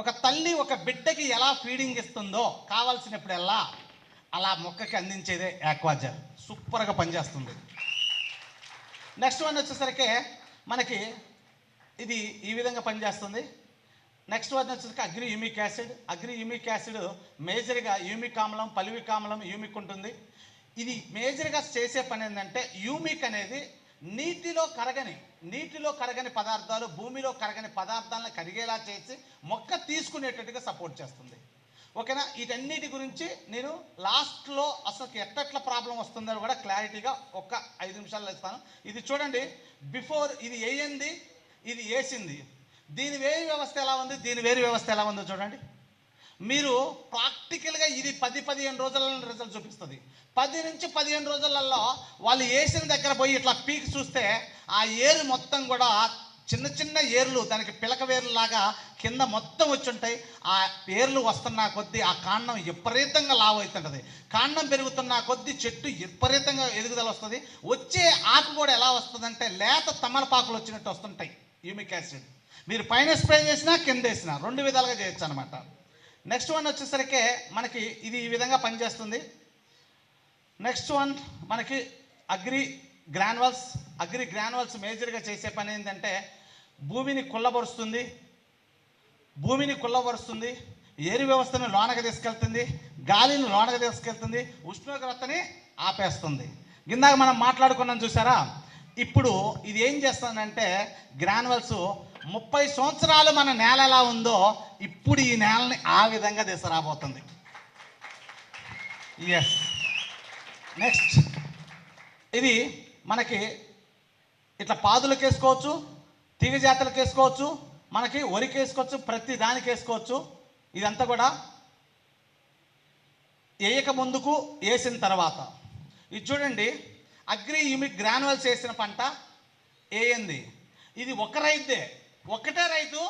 Speaker 2: ఒక తల్లి ఒక బిడ్డకి ఎలా ఫీడింగ్ ఇస్తుందో కావాల్సినప్పుడల్లా అలా మొక్కకి అందించేదే యాక్వాజెల్. సూపర్గా పనిచేస్తుంది. నెక్స్ట్ వన్ వచ్చేసరికి మనకి ఇది ఈ విధంగా పనిచేస్తుంది. నెక్స్ట్ వన్ వచ్చేసరికి agri humic acid. Agri humic acid మేజర్గా యూమిక్ ఆమ్లం, పల్విక్ ఆమ్లం, యూమిక్ ఉంటుంది. ఇది మేజర్గా చేసే పని ఏంటంటే యూమిక్ అనేది నీటిలో కరగని పదార్థాలు, భూమిలో కరగని పదార్థాలను కరిగేలా చేసి మొక్క తీసుకునేటట్టుగా సపోర్ట్ చేస్తుంది. ఓకేనా? వీటన్నిటి గురించి నేను లాస్ట్లో అసలు ఎట్లా ప్రాబ్లం వస్తుందో కూడా క్లారిటీగా ఒక 5 నిమిషాల్లో ఇస్తాను. ఇది చూడండి, బిఫోర్ ఇది వేయంది, ఇది వేసింది, దీని వేరు వ్యవస్థ ఎలా ఉంది, దీని వేరు వ్యవస్థ ఎలా ఉందో చూడండి. మీరు ప్రాక్టికల్గా ఇది 10-15 రోజులలో రిజల్ట్ చూపిస్తుంది. 10 నుంచి 15 రోజులలో వాళ్ళు వేసిన దగ్గర పోయి ఇట్లా పీకి చూస్తే ఆ ఏరు మొత్తం కూడా చిన్న చిన్న ఏర్లు, దానికి పిలక వేర్లులాగా కింద మొత్తం వచ్చి ఉంటాయి. ఆ ఏర్లు వస్తున్న కొద్దీ ఆ కాండం విపరీతంగా లావు అవుతుంటుంది. కాండం పెరుగుతున్న కొద్దీ చెట్టు విపరీతంగా ఎదుగుదల వస్తుంది. వచ్చే ఆకు కూడా ఎలా వస్తుందంటే లేత తమలపాకులు వచ్చినట్టు వస్తుంటాయి. యూమిక్ యాసిడ్ మీరు పైన స్ప్రే చేసినా కింద వేసినా 2 విధాలుగా చేయొచ్చు అనమాట. నెక్స్ట్ వన్ వచ్చేసరికి మనకి ఇది ఈ విధంగా పనిచేస్తుంది. నెక్స్ట్ వన్ మనకి అగ్రి గ్రాన్యువల్స్ మేజర్గా చేసే పని ఏంటంటే భూమిని కుల్లబరుస్తుంది, ఏరు వ్యవస్థను లోనకి తీసుకెళ్తుంది, గాలిని లోనకి తీసుకెళ్తుంది, ఉష్ణోగ్రతని ఆపేస్తుంది. ఇందాక మనం మాట్లాడుకున్నాం చూసారా. ఇప్పుడు ఇది ఏం చేస్తుందంటే గ్రాన్యువల్స్ 30 సంవత్సరాలు మన నేల ఎలా ఉందో ఇప్పుడు ఈ నేలని ఆ విధంగా తీసుకురాబోతుంది. ఎస్. నెక్స్ట్ ఇది మనకి ఇట్లా పాదులకు వేసుకోవచ్చు, తీగ జాతులకు వేసుకోవచ్చు, మనకి వరికి వేసుకోవచ్చు, ప్రతి దానికి వేసుకోవచ్చు. ఇదంతా కూడా వేయక ముందుకు వేసిన తర్వాత ఇది చూడండి. అగ్రి యూమిక్ గ్రాన్యువల్స్ వేసిన పంట వేయండి. ఇది ఒకటే రైతు.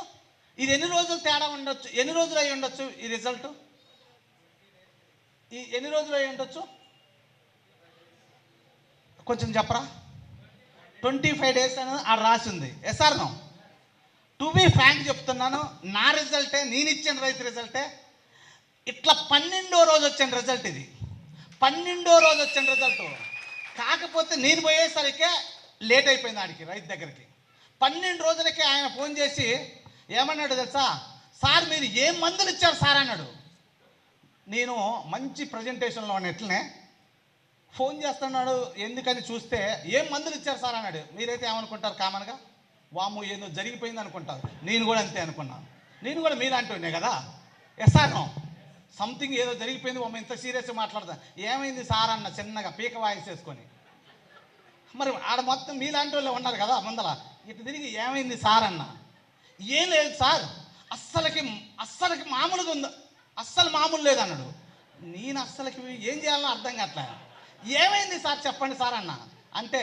Speaker 2: ఇది ఎన్ని రోజులు తేడా ఉండొచ్చు, ఎన్ని రోజులు అయి ఉండొచ్చు ఈ రిజల్ట్? ఎన్ని రోజులు అయి ఉండొచ్చు కొంచెం చెప్పరా? 25 days అని ఆడ రాసింది. Yes or no? To be frank చెప్తున్నాను, నా రిజల్టే, నేను ఇచ్చిన రైతు రిజల్టే. ఇట్లా 12వ రోజు వచ్చిన రిజల్ట్ ఇది. 12వ రోజు వచ్చిన రిజల్ట్. కాకపోతే నేను పోయేసరికి లేట్ అయిపోయింది ఆడికి, రైతు దగ్గరికి. 12 రోజులకి ఆయన ఫోన్ చేసి ఏమన్నాడు తెలుసా? సార్ మీరు ఏం మందులు ఇచ్చారు సార్ అన్నాడు. నేను మంచి ప్రజెంటేషన్లో ఉన్న ఎట్లనే ఫోన్ చేస్తున్నాడు. ఎందుకని చూస్తే ఏం మందులు ఇచ్చారు సార్ అన్నాడు. మీరైతే ఏమనుకుంటారు కామన్గా? వాము ఏదో జరిగిపోయింది అనుకుంటారు. నేను కూడా అంతే అనుకున్నాను. నేను కూడా మీలాంటి కదా. SR no? సంథింగ్ ఏదో జరిగిపోయింది, వాము ఇంత సీరియస్గా మాట్లాడతాను. ఏమైంది సార్ అన్న చిన్నగా పీక వాయిస్ వేసుకొని. మరి ఆడ మొత్తం మీలాంటి వాళ్ళు ఉన్నారు కదా ముందల. ఇటు తిరిగి ఏమైంది సార్ అన్న. ఏం లేదు సార్, అస్సలకి మామూలుగా ఉంది, అస్సలు మామూలు లేదు అన్నాడు. నేను అస్సలకి ఏం చేయాలని అర్థం కావట్లే. ఏమైంది సార్ చెప్పండి సార్ అన్న. అంటే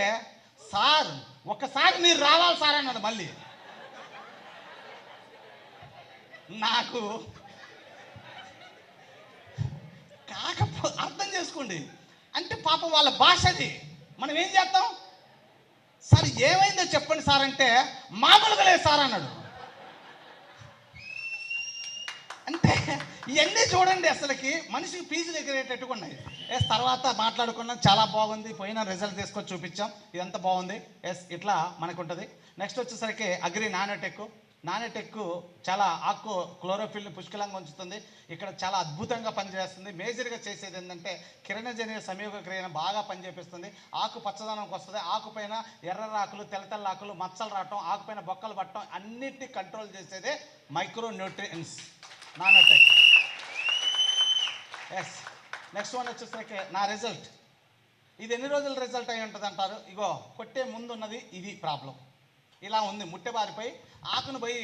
Speaker 2: సార్ ఒక్కసారి మీరు రావాలి సార్ అన్నాడు. మళ్ళీ నాకు అర్థం చేసుకోండి. అంటే పాపం వాళ్ళ భాష అది. మనం ఏం చేస్తాం? సార్ ఏమైందో చెప్పండి సార్ అంటే మామూలుగా లేదు సార్ అన్నాడు. అంటే ఇవన్నీ చూడండి, అసలుకి మనిషికి ఫీజులు ఎగిరేటట్టుగా ఉన్నాయి. తర్వాత మాట్లాడుకున్నాం, చాలా బాగుంది, పోయిన రిజల్ట్ తీసుకొని చూపించాం, ఇదంతా బాగుంది. ఇట్లా మనకు ఉంటుంది. నెక్స్ట్ వచ్చేసరికి అగ్రి నానోటెక్ చాలా ఆకు క్లోరోఫిల్ని పుష్కలంగా ఉంచుతుంది. ఇక్కడ చాలా అద్భుతంగా పనిచేస్తుంది. మేజర్గా చేసేది ఏంటంటే కిరణజన్య సంయోగ క్రియను బాగా పనిచేపిస్తుంది. ఆకు పచ్చదనంకి వస్తుంది. ఆకుపైన ఎర్రరాకులు, తెల్లఆకులు, మచ్చలు రావటం, ఆకుపైన బొక్కలు పట్టడం అన్నిటినీ కంట్రోల్ చేసేదే micronutrients nanotech. Yes. Next one వచ్చేసరికి నా రిజల్ట్. ఇది ఎన్ని రోజుల రిజల్ట్ అయి ఉంటుంది అంటారు? ఇగో కొట్టే ముందు ఉన్నది ఇది ప్రాబ్లం. ఇలా ఉంది, ముట్టెబారిపోయి ఆకును పోయి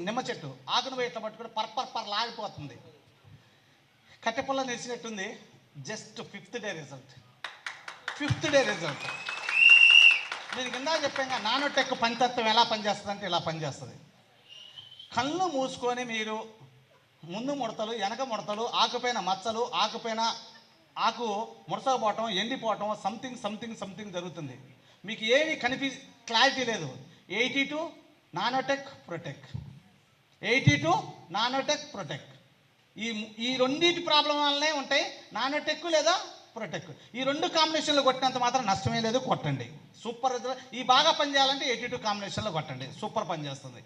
Speaker 2: నిమ్మ చెట్టు ఆకును పోయి ఇట్లా పట్టుకుంటే పర్ లాగిపోతుంది. కట్టెపుల్ల నిలిచినట్టుంది. Just 5th day result. నేను కింద చెప్పాను, నానోటెక్ పంచతత్వం ఎలా పనిచేస్తుంది అంటే ఇలా పనిచేస్తుంది. కళ్ళు మూసుకొని మీరు ముందు ముడతలు, వెనక ముడతలు, ఆకుపైన మచ్చలు, ఆకు ముడసకపోవటం, ఎండిపోవటం, సంథింగ్ జరుగుతుంది. మీకు ఏమి క్లారిటీ లేదు. 82 నానోటెక్ ప్రొటెక్ట్. ఈ రెండింటి ప్రాబ్లం వల్లనే ఉంటాయి, నానోటెక్ లేదా ప్రొటెక్ట్. ఈ రెండు కాంబినేషన్లో కొట్టినంత మాత్రం నష్టమే లేదు, కొట్టండి. Super result. ఈ బాగా పనిచేయాలంటే 82 కాంబినేషన్లో కొట్టండి, సూపర్ పనిచేస్తుంది.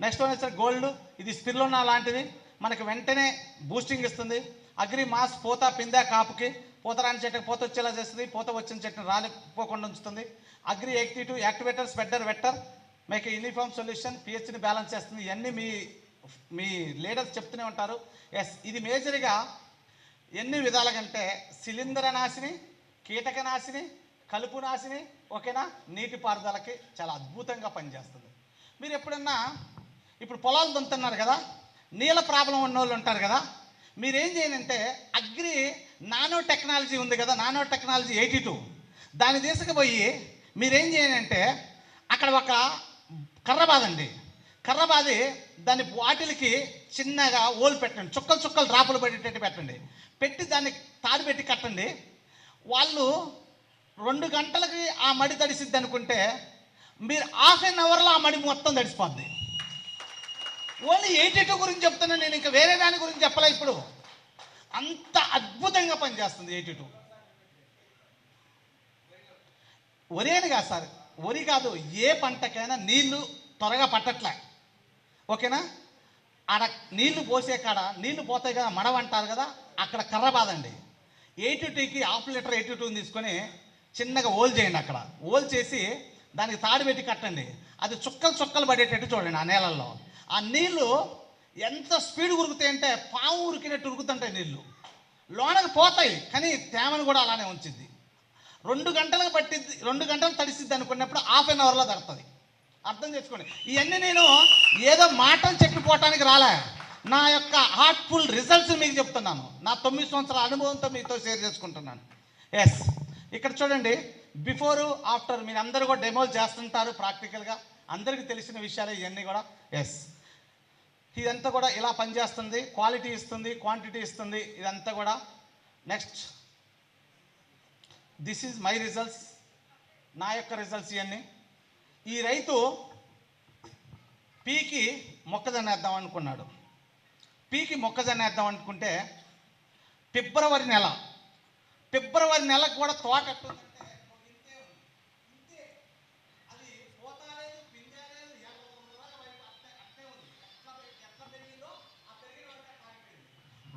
Speaker 2: నెక్స్ట్ వన్ వచ్చి గోల్డ్. ఇది స్పిరులినా లాంటిది, మనకి వెంటనే బూస్టింగ్ ఇస్తుంది. అగ్రి మాస్ పూత పిందె కాపుకి, పూత రాని చెట్టుకి పూత వచ్చేలా చేస్తుంది, పూత వచ్చిన చెట్టుని రాలిపోకుండా ఉంచుతుంది. అగ్రి 82 యాక్టివేటర్, స్ప్రెడర్, వెక్టర్, మీకు యూనిఫామ్ సొల్యూషన్, పిహెచ్ని బ్యాలెన్స్ చేస్తుంది. ఇవన్నీ మీ లీడర్స్ చెప్తూనే ఉంటారు. ఇది మేజర్గా ఎన్ని విధాలుగంటే శిలీంధ్ర నాశిని, కీటక నాశిని, కలుపు నాశిని, ఓకేనా, నీటిపారుదలకి చాలా అద్భుతంగా పనిచేస్తుంది. మీరు ఎప్పుడన్నా ఇప్పుడు పొలాలు దున్నుతున్నారు కదా, నీళ్ళ ప్రాబ్లం ఉన్న వాళ్ళు ఉంటారు కదా, మీరేం చేయాలంటే అగ్రి నానో టెక్నాలజీ ఉంది కదా, నానో టెక్నాలజీ 82 దాన్ని తీసుకుపోయి మీరేం చేయాలంటే అక్కడ ఒక కర్ర బాది దాని వాటిలకి చిన్నగా ఓలు పెట్టండి, చుక్కలు డ్రాపులు పడేటట్టు పెట్టండి, పెట్టి దాన్ని తాడు పెట్టి కట్టండి. వాళ్ళు 2 గంటలకి ఆ మడి తడిసిద్ది అనుకుంటే మీరు హాఫ్ అన్ అవర్లో ఆ మడి మొత్తం తడిసిపోద్ది. ఓన్లీ 82 గురించి చెప్తున్నాను నేను, ఇంకా వేరే దాని గురించి చెప్పలే. ఇప్పుడు అంత అద్భుతంగా పనిచేస్తుంది 82. వరి అని కాదు సార్, వరి కాదు, ఏ పంటకైనా నీళ్లు త్వరగా పట్టట్లే. ఓకేనా? ఆడ నీళ్లు పోసే కాడ నీళ్లు పోతాయి కదా, మడవ అంటారు కదా, అక్కడ కర్ర బాదండి. 82కి హాఫ్ లీటర్ 82 తీసుకొని చిన్నగా ఓల్ చేయండి. అక్కడ ఓల్ చేసి దానికి తాడు పెట్టి కట్టండి. అది చుక్కలు చుక్కలు పడేటట్టు చూడండి ఆ నీళ్ళల్లో. ఆ నీళ్లు ఎంత స్పీడ్ ఉరుకుతాయంటే పాము ఉరికినట్టు ఉరుకుతుంటాయి నీళ్లు. లోనకి పోతాయి కానీ తేమను కూడా అలానే ఉంచిద్ది. 2 గంటలకు పట్టిద్ది, 2 గంటలు తడిసిద్ది అనుకున్నప్పుడు హాఫ్ అన్ అవర్లో తడుతుంది. అర్థం చేసుకోండి. ఇవన్నీ నేను ఏదో మాటలు చెప్పిపోవటానికి రాలే, నా యొక్క హార్ట్ఫుల్ రిజల్ట్స్ మీకు చెప్తున్నాను. నా 9 సంవత్సరాల అనుభవంతో మీతో షేర్ చేసుకుంటున్నాను. ఎస్, ఇక్కడ చూడండి, బిఫోర్ ఆఫ్టర్ మీరు అందరూ కూడా డెమోలు చేస్తుంటారు ప్రాక్టికల్గా, అందరికీ తెలిసిన విషయాలు ఇవన్నీ కూడా. ఎస్, ఇదంతా కూడా ఇలా పనిచేస్తుంది, క్వాలిటీ ఇస్తుంది, క్వాంటిటీ ఇస్తుంది, ఇదంతా కూడా. Next, this is my results, నా యొక్క రిజల్ట్స్ ఇవన్నీ. ఈ రైతు పీకి మొక్కజొన్న వేద్దాం అనుకున్నాడు. పీకి మొక్కజొన్న వేద్దాం అనుకుంటే ఫిబ్రవరి నెలకు కూడా తోట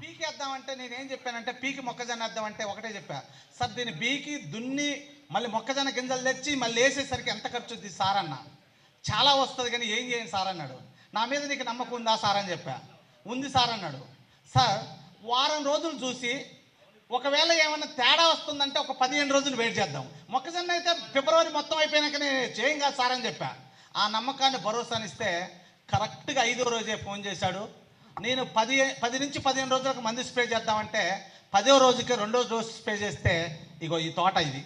Speaker 2: పీకి వేద్దామంటే నేనేం చెప్పానంటే, పీకి మొక్కజొన్న వేద్దామంటే ఒకటే చెప్పా సార్, దీన్ని బీకి దున్ని మళ్ళీ మొక్కజొన్న గింజలు తెచ్చి మళ్ళీ వేసేసరికి ఎంత ఖర్చు అవుతుంది సార్ అన్న. చాలా వస్తుంది కానీ ఏం చేయండి సార్ అన్నాడు. నా మీద నీకు నమ్మకం ఉందా సార్ అని చెప్పా. ఉంది సార్ అన్నాడు. సార్, వారం రోజులు చూసి ఒకవేళ ఏమన్నా తేడా వస్తుందంటే ఒక 15 రోజులు వెయిట్ చేద్దాం, మొక్కజొన్న అయితే ఫిబ్రవరి మొత్తం అయిపోయినాకనే చేయం కాదు సార్ అని చెప్పా. ఆ నమ్మకాన్ని భరోసానిస్తే కరెక్ట్గా 5వ రోజే ఫోన్ చేశాడు. నేను 10 నుంచి 15 రోజులకు మందు స్ప్రే చేద్దామంటే 10వ రోజుకి 2వ డోసు స్ప్రే చేస్తే ఇగో ఈ తోట ఇది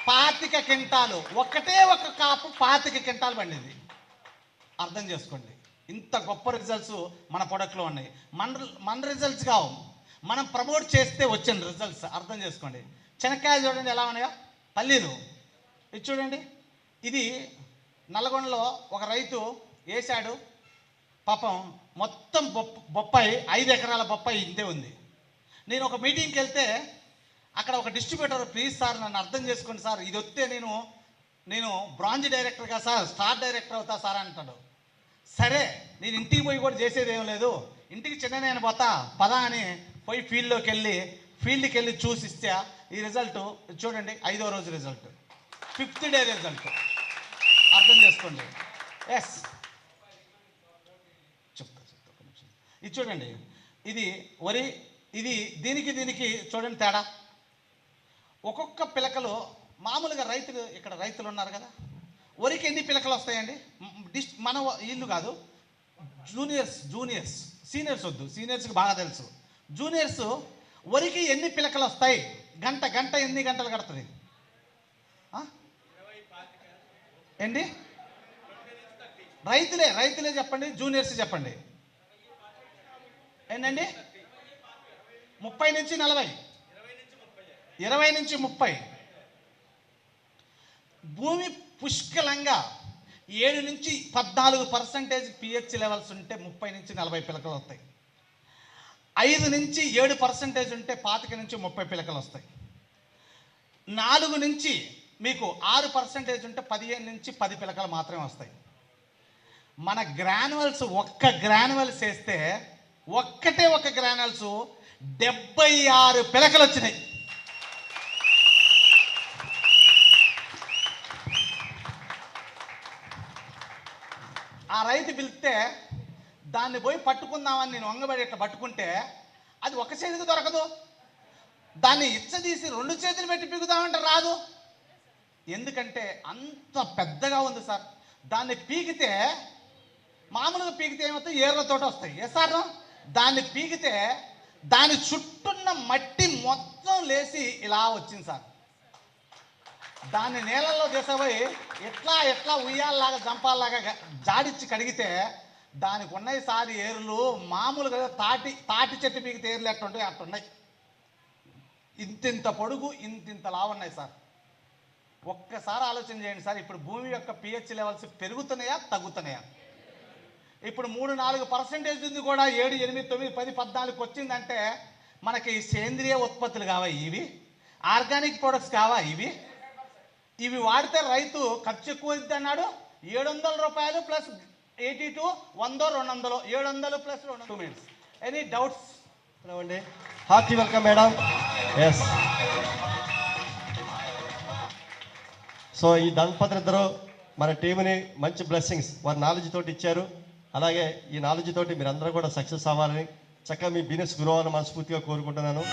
Speaker 2: 25 క్వింటాలు, ఒకటే ఒక కాపు 25 క్వింటాలు పండింది. అర్థం చేసుకోండి, ఇంత గొప్ప రిజల్ట్స్ మన ప్రొడక్ట్లో ఉన్నాయి. మన రిజల్ట్స్ కావు, మనం ప్రమోట్ చేస్తే వచ్చిన రిజల్ట్స్. అర్థం చేసుకోండి. శనక్కాయలు చూడండి ఎలా ఉన్నాయో, పల్లీలు ఇది చూడండి. ఇది నల్గొండలో ఒక రైతు వేశాడు, పాపం మొత్తం బొప్పాయి 5 ఎకరాల బొప్పాయి ఇంతే ఉంది. నేను ఒక మీటింగ్కి వెళ్తే అక్కడ ఒక డిస్ట్రిబ్యూటర్, ప్లీజ్ సార్ నన్ను అర్థం చేసుకోండి సార్, ఇది వస్తే నేను బ్రాంజ్ డైరెక్టర్గా సార్ స్టార్ డైరెక్టర్ అవుతా సార్ అంటాడు. సరే, నేను ఇంటికి పోయి కూడా చేసేది ఏం లేదు, ఇంటికి చిన్ననే పోతా పదా అని పోయి ఫీల్డ్కి వెళ్ళి చూసిస్తే ఈ రిజల్ట్ చూడండి. 5వ రోజు రిజల్ట్, 5th డే రిజల్ట్. అర్థం చేసుకోండి. ఎస్, చెప్తా ఒక నిమిషం. ఇది చూడండి, ఇది వరి, ఇది దీనికి చూడండి తేడా. ఒక్కొక్క పిలకలు మామూలుగా ఇక్కడ రైతులు ఉన్నారు కదా, వరికి ఎన్ని పిలకలు వస్తాయండి? మన ఇల్లు కాదు, జూనియర్స్ సీనియర్స్ వద్దు, సీనియర్స్కి బాగా తెలుసు. జూనియర్స్ వరికి ఎన్ని పిలకలు వస్తాయి? గంట ఎన్ని గంటలు కడుతుంది ఏంటి? రైతులే చెప్పండి, జూనియర్స్ చెప్పండి. ఏంటండి? 30 నుంచి 40, 20 నుంచి 30. భూమి పుష్కలంగా 7 నుంచి 14% pH లెవెల్స్ ఉంటే 30 నుంచి 40 పిలకలు వస్తాయి. 5 నుంచి 7% ఉంటే 25 నుంచి 30 పిలకలు వస్తాయి. 4 నుంచి మీకు 6% ఉంటే 15 నుంచి 10 పిలకలు మాత్రమే వస్తాయి. మన గ్రాన్యువల్స్ ఒక్క గ్రాన్యువల్స్ వేస్తే ఒక గ్రాన్యువల్స్ 76 పిలకలు వచ్చినాయి. ఆ రైతు పిలిస్తే దాన్ని పోయి పట్టుకుందామని నేను వంగబడి ఇట్లా పట్టుకుంటే అది ఒక చేతికి దొరకదు. దాన్ని ఇచ్చదీసి 2 చేతులు పెట్టి పీకుదామంటే రాదు. ఎందుకంటే అంత పెద్దగా ఉంది సార్. దాన్ని పీకితే మామూలుగా పీకితే ఏమవుతాయి? ఏర్లతోటి వస్తాయి. సార్, దాన్ని పీకితే దాని చుట్టూన్న మట్టి మొత్తం లేచి ఇలా వచ్చింది సార్. దాన్ని నీళ్ళల్లో తీసుకుపోయి ఎట్లా ఉయ్యాలలాగా జంపాలలాగా జాడిచ్చి కడిగితే దానికి ఉన్నాయి సార్ ఏర్లు. మామూలుగా తాటి చెట్టు పీకితే ఏర్లు ఎట్టుంటాయి అట్టున్నాయి. ఇంతింత పొడుగు, ఇంతింత లావు ఉన్నాయి సార్. ఒక్కసారి ఆలోచన చేయండి సార్, ఇప్పుడు భూమి యొక్క pH లెవెల్స్ పెరుగుతున్నాయా తగ్గుతున్నాయా? ఇప్పుడు 3-4% ఉంది కూడా, 7, 8, 9, 10, 14 వచ్చిందంటే మనకి సేంద్రియ ఉత్పత్తులు కావా ఇవి? ఆర్గానిక్ ప్రొడక్ట్స్ కావా ఇవి? ఇవి వాడితే రైతు ఖర్చు ఎక్కువ అవుతుంది అన్నాడు. 700 రూపాయలు plus 82 100 200 700 plus 2 minutes. Any doubts?
Speaker 1: అండి hearty welcome madam. Yes, so ఈ దంపతులు ఇద్దరు మన టీంని మంచి బ్లెస్సింగ్స్ వారి నాలెడ్జ్ తోటి ఇచ్చారు. అలాగే ఈ నాలెడ్జ్ తోటి మీరు అందరూ కూడా సక్సెస్ అవ్వాలని, చక్కగా మీ బిజినెస్ గ్రో అవ్వాలని మనస్ఫూర్తిగా కోరుకుంటున్నాను.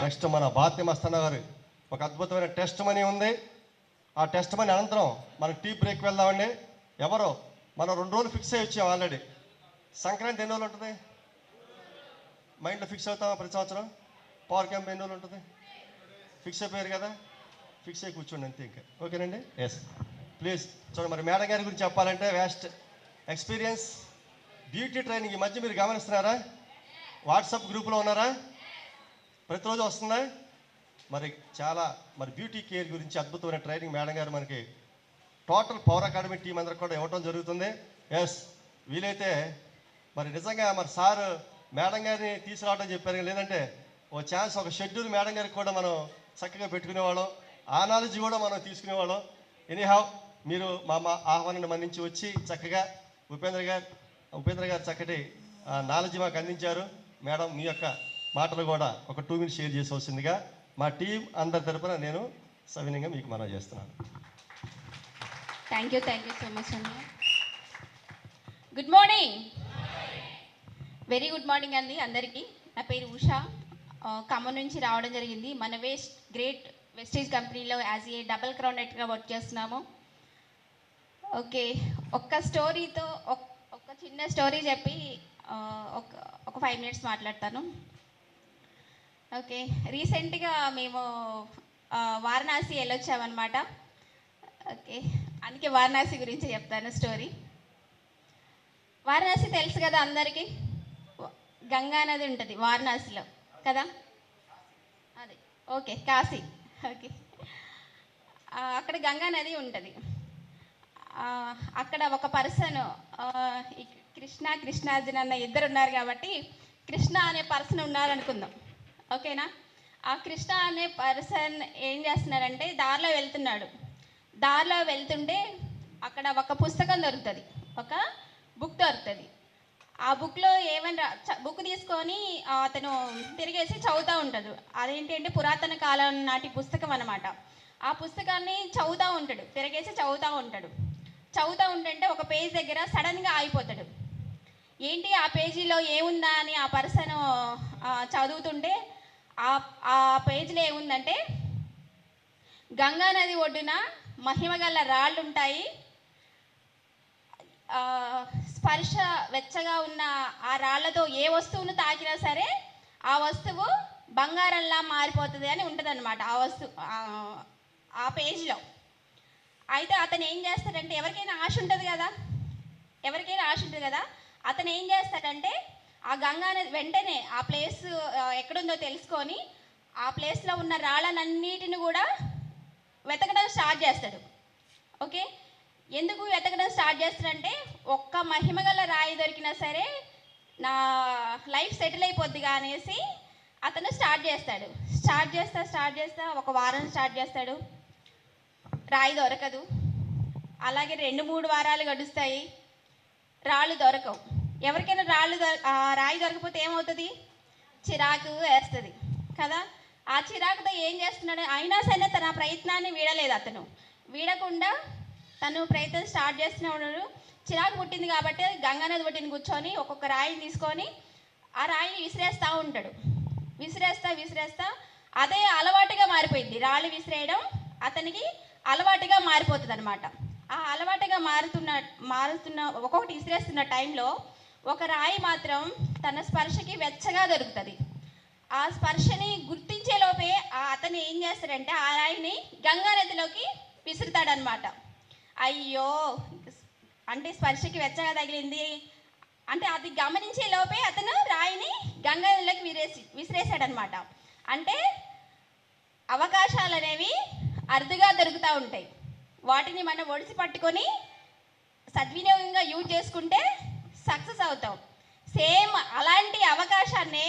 Speaker 1: నెక్స్ట్ మన భారతీ మస్తన్న గారు ఒక అద్భుతమైన టెస్ట్ మనీ ఉంది. ఆ టెస్ట్ మనీ అనంతరం మనం టీ బ్రేక్ వెళ్దామండి. ఎవరో మనం 2 రోజులు ఫిక్స్ అయ్యి వచ్చాం ఆల్రెడీ. సంక్రాంతి ఎన్ని రోజులు ఉంటుంది మైండ్లో ఫిక్స్ అవుతామా? ప్రతి సంవత్సరం పవర్ క్యాంప్ ఎన్ని రోజులు ఉంటుంది? ఫిక్స్ అయిపోయారు కదా, ఫిక్స్ అయ్యి కూర్చోండి అంతే ఇంకా. ఓకేనండి. ఎస్ ప్లీజ్ చూడండి. మరి మేడం గారి గురించి చెప్పాలంటే వ్యాస్ట్ ఎక్స్పీరియన్స్, బ్యూటీ ట్రైనింగ్ ఈ మధ్య మీరు గమనిస్తున్నారా? వాట్సాప్ గ్రూప్లో ఉన్నారా? ప్రతిరోజు వస్తుందా? మరి చాలా మరి బ్యూటీ కేర్ గురించి అద్భుతమైన ట్రైనింగ్ మేడం గారు మనకి టోటల్ పవర్ అకాడమీ టీం అందరికి కూడా ఇవ్వటం జరుగుతుంది. ఎస్, వీలైతే మరి నిజంగా మరి సార్ మేడం గారిని తీసుకురావడం చెప్పారు. లేదంటే ఓ ఛాన్స్, ఒక షెడ్యూల్ మేడం గారికి కూడా మనం చక్కగా పెట్టుకునేవాళ్ళం. ఆ నాలెడ్జ్ కూడా మనం తీసుకునేవాళ్ళం. ఎనీహావ్ మీరు మా ఆహ్వానాన్ని మన్నించి వచ్చి చక్కగా ఉపేంద్ర గారు చక్కటి నాలెడ్జ్ మాకు అందించారు. మేడం మీ యొక్క మాటలు కూడా ఒక 2 మినిట్స్ షేర్ చేసవలసిందిగా మా టీం అందరి తరపున నేను సవినయంగా మీకు మనవి చేస్తున్నాను.
Speaker 3: థ్యాంక్ యూ సో మచ్ అండి. Good morning, very good morning అండి అందరికీ. నా పేరు ఉషా, ఖమ్మం నుంచి రావడం జరిగింది. మన గ్రేట్ వెస్టేజ్ కంపెనీలో యాజ్ ఏ డబుల్ క్రౌండెడ్గా వర్క్ చేస్తున్నాము. ఓకే, ఒక స్టోరీతో ఒక చిన్న స్టోరీ చెప్పి ఒక 5 మినిట్స్ మాట్లాడతాను. ఓకే, రీసెంట్గా మేము వారణాసి వెళ్ళొచ్చామన్నమాట. ఓకే, అందుకే వారణాసి గురించి చెప్తాను స్టోరీ. వారణాసి తెలుసు కదా అందరికీ, గంగా నది ఉంటుంది వారణాసిలో కదా, అది ఓకే కాశీ. ఓకే, అక్కడ గంగా నది ఉంటుంది. అక్కడ ఒక పర్సన్ కృష్ణార్జున అన్న ఇద్దరు ఉన్నారు కాబట్టి కృష్ణ అనే పర్సన్ ఉన్నారనుకుందాం. ఓకేనా? ఆ కృష్ణ అనే పర్సన్ ఏం చేస్తున్నారంటే దారిలో వెళ్తుంటే అక్కడ ఒక పుస్తకం దొరుకుతుంది, ఒక బుక్ దొరుకుతుంది. ఆ బుక్లో ఏమైనా బుక్ తీసుకొని అతను తిరిగేసి చదువుతూ ఉంటాడు. అదేంటి అంటే పురాతన కాలం నాటి పుస్తకం అన్నమాట. ఆ పుస్తకాన్ని తిరిగేసి చదువుతూ ఉంటుంటే ఒక పేజ్ దగ్గర సడన్గా ఆగిపోతాడు. ఏంటి ఆ పేజీలో ఏముందా అని ఆ పర్సన్ చదువుతుంటే ఆ పేజీలో ఏముందంటే, గంగా నది ఒడ్డున మహిమగల రాళ్ళు ఉంటాయి, స్పర్శ వెచ్చగా ఉన్న ఆ రాళ్లతో ఏ వస్తువును తాకినా సరే ఆ వస్తువు బంగారంలా మారిపోతుంది అని ఉంటుంది అనమాట ఆ పేజ్లో. అయితే అతను ఏం చేస్తాడంటే, ఎవరికైనా ఆశ ఉంటుంది కదా, అతను ఏం చేస్తాడంటే ఆ గంగా నది వెంటనే ఆ ప్లేస్ ఎక్కడుందో తెలుసుకొని ఆ ప్లేస్లో ఉన్న రాళ్ళనన్నిటిని కూడా వెతకడం స్టార్ట్ చేస్తాడు. ఓకే, ఎందుకు వెతకడం స్టార్ట్ చేస్తాడంటే, ఒక్క మహిమగల రాయి దొరికినా సరే నా లైఫ్ సెటిల్ అయిపోద్దిగా అనేసి అతను స్టార్ట్ చేస్తా ఒక వారం స్టార్ట్ చేస్తాడు. రాయి దొరకదు. అలాగే 2-3 వారాలు గడుస్తాయి, రాళ్ళు దొరకవు. ఎవరికైనా రాయి దొరకపోతే ఏమవుతుంది? చిరాకు వేస్తుంది కదా. ఆ చిరాకుతో ఏం చేస్తున్నాడు, అయినా సరే తన ప్రయత్నాన్ని వీడకుండా తను ప్రయత్నం స్టార్ట్ చేస్తున్నాడు. చిరాకు పుట్టింది కాబట్టి గంగానది ఒడ్డుని కూర్చొని ఒక్కొక్క రాయిని తీసుకొని ఆ రాయిని విసిరేస్తూ ఉంటాడు. విసిరేస్తా అదే అలవాటుగా మారిపోయింది. రాళ్ళు విసిరేయడం అతనికి అలవాటుగా మారిపోతుంది అనమాట. ఆ అలవాటుగా మారుతున్న ఒక్కొక్కటి విసిరేస్తున్న టైంలో ఒక రాయి మాత్రం తన స్పర్శకి వెచ్చగా దొరుకుతుంది. ఆ స్పర్శని గుర్తించే లోపే అతను ఏం చేస్తాడంటే ఆ రాయిని గంగా నదిలోకి విసురుతాడనమాట. అయ్యో, అంటే స్పర్శకి వెచ్చగా తగిలింది అంటే అది గమనించే లోపే అతను రాయిని గంగా నదిలోకి విసిరేసాడనమాట. అంటే అవకాశాలు అనేవి అరుదుగా దొరుకుతూ ఉంటాయి. వాటిని మనం ఒడిసి పట్టుకొని సద్వినియోగంగా యూజ్ చేసుకుంటే సక్సెస్ అవుతాం. సేమ్ అలాంటి అవకాశాన్ని,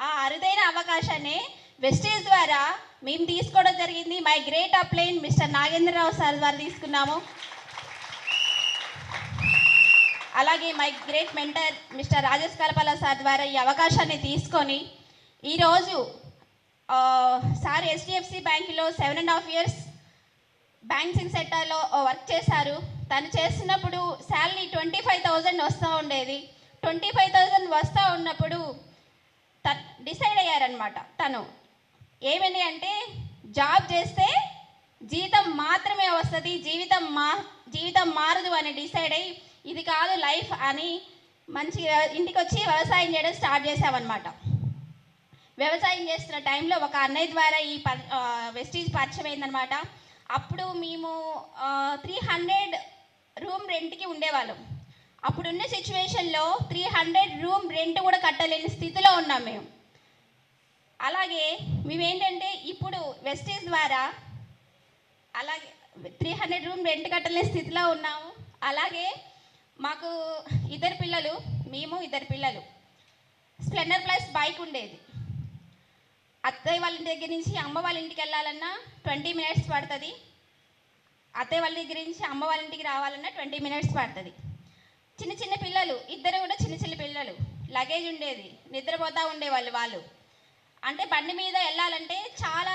Speaker 3: ఆ అరుదైన అవకాశాన్ని వెస్టేజ్ ద్వారా మేము తీసుకోవడం జరిగింది. My great upline mister Nagendrarao sir ద్వారా తీసుకున్నాము. అలాగే my great mentor mister Rajesh Kalapala sir ద్వారా ఈ అవకాశాన్ని తీసుకొని ఈరోజు సార్ HDFC బ్యాంకులో 7.5 years బ్యాంకింగ్ సెక్టార్లో వర్క్ చేశారు. తను చేస్తున్నప్పుడు శాలరీ 25,000 వస్తూ ఉండేది. 25,000 వస్తూ ఉన్నప్పుడు డిసైడ్ అయ్యారనమాట. తను ఏమని అంటే జాబ్ చేస్తే జీతం మాత్రమే వస్తుంది, జీవితం మారదు అని డిసైడ్ అయ్యి ఇది కాదు లైఫ్ అని మంచిగా ఇంటికి వచ్చి వ్యవసాయం చేయడం స్టార్ట్ చేసామన్నమాట. వ్యవసాయం చేస్తున్న టైంలో ఒక అన్నయ్య ద్వారా ఈ వెస్టీజ్ పరిచయం అయిందనమాట. అప్పుడు మేము 300 రూమ్ రెంట్కి ఉండేవాళ్ళం. అప్పుడున్న సిచ్యువేషన్లో 300 రూమ్ రెంట్ కూడా కట్టలేని స్థితిలో ఉన్నాం మేము. అలాగే మేమేంటంటే ఇప్పుడు వెస్టీజ్ ద్వారా అలాగే 300 రూమ్ రెంట్ కట్టలేని స్థితిలో ఉన్నాము. అలాగే మాకు ఇద్దరు పిల్లలు స్ప్లెండర్ ప్లస్ బైక్ ఉండేది. అత్తయ్య వాళ్ళ ఇంటి దగ్గర నుంచి అమ్మ వాళ్ళ ఇంటికి వెళ్ళాలన్నా 20 minutes పడుతుంది. అత్తయ్య వాళ్ళ దగ్గర నుంచి అమ్మ వాళ్ళ ఇంటికి రావాలన్నా 20 minutes పడుతుంది. చిన్న పిల్లలు, ఇద్దరు కూడా చిన్న పిల్లలు, లగేజ్ ఉండేది, నిద్రపోతూ ఉండేవాళ్ళు వాళ్ళు. అంటే బండి మీద వెళ్ళాలంటే చాలా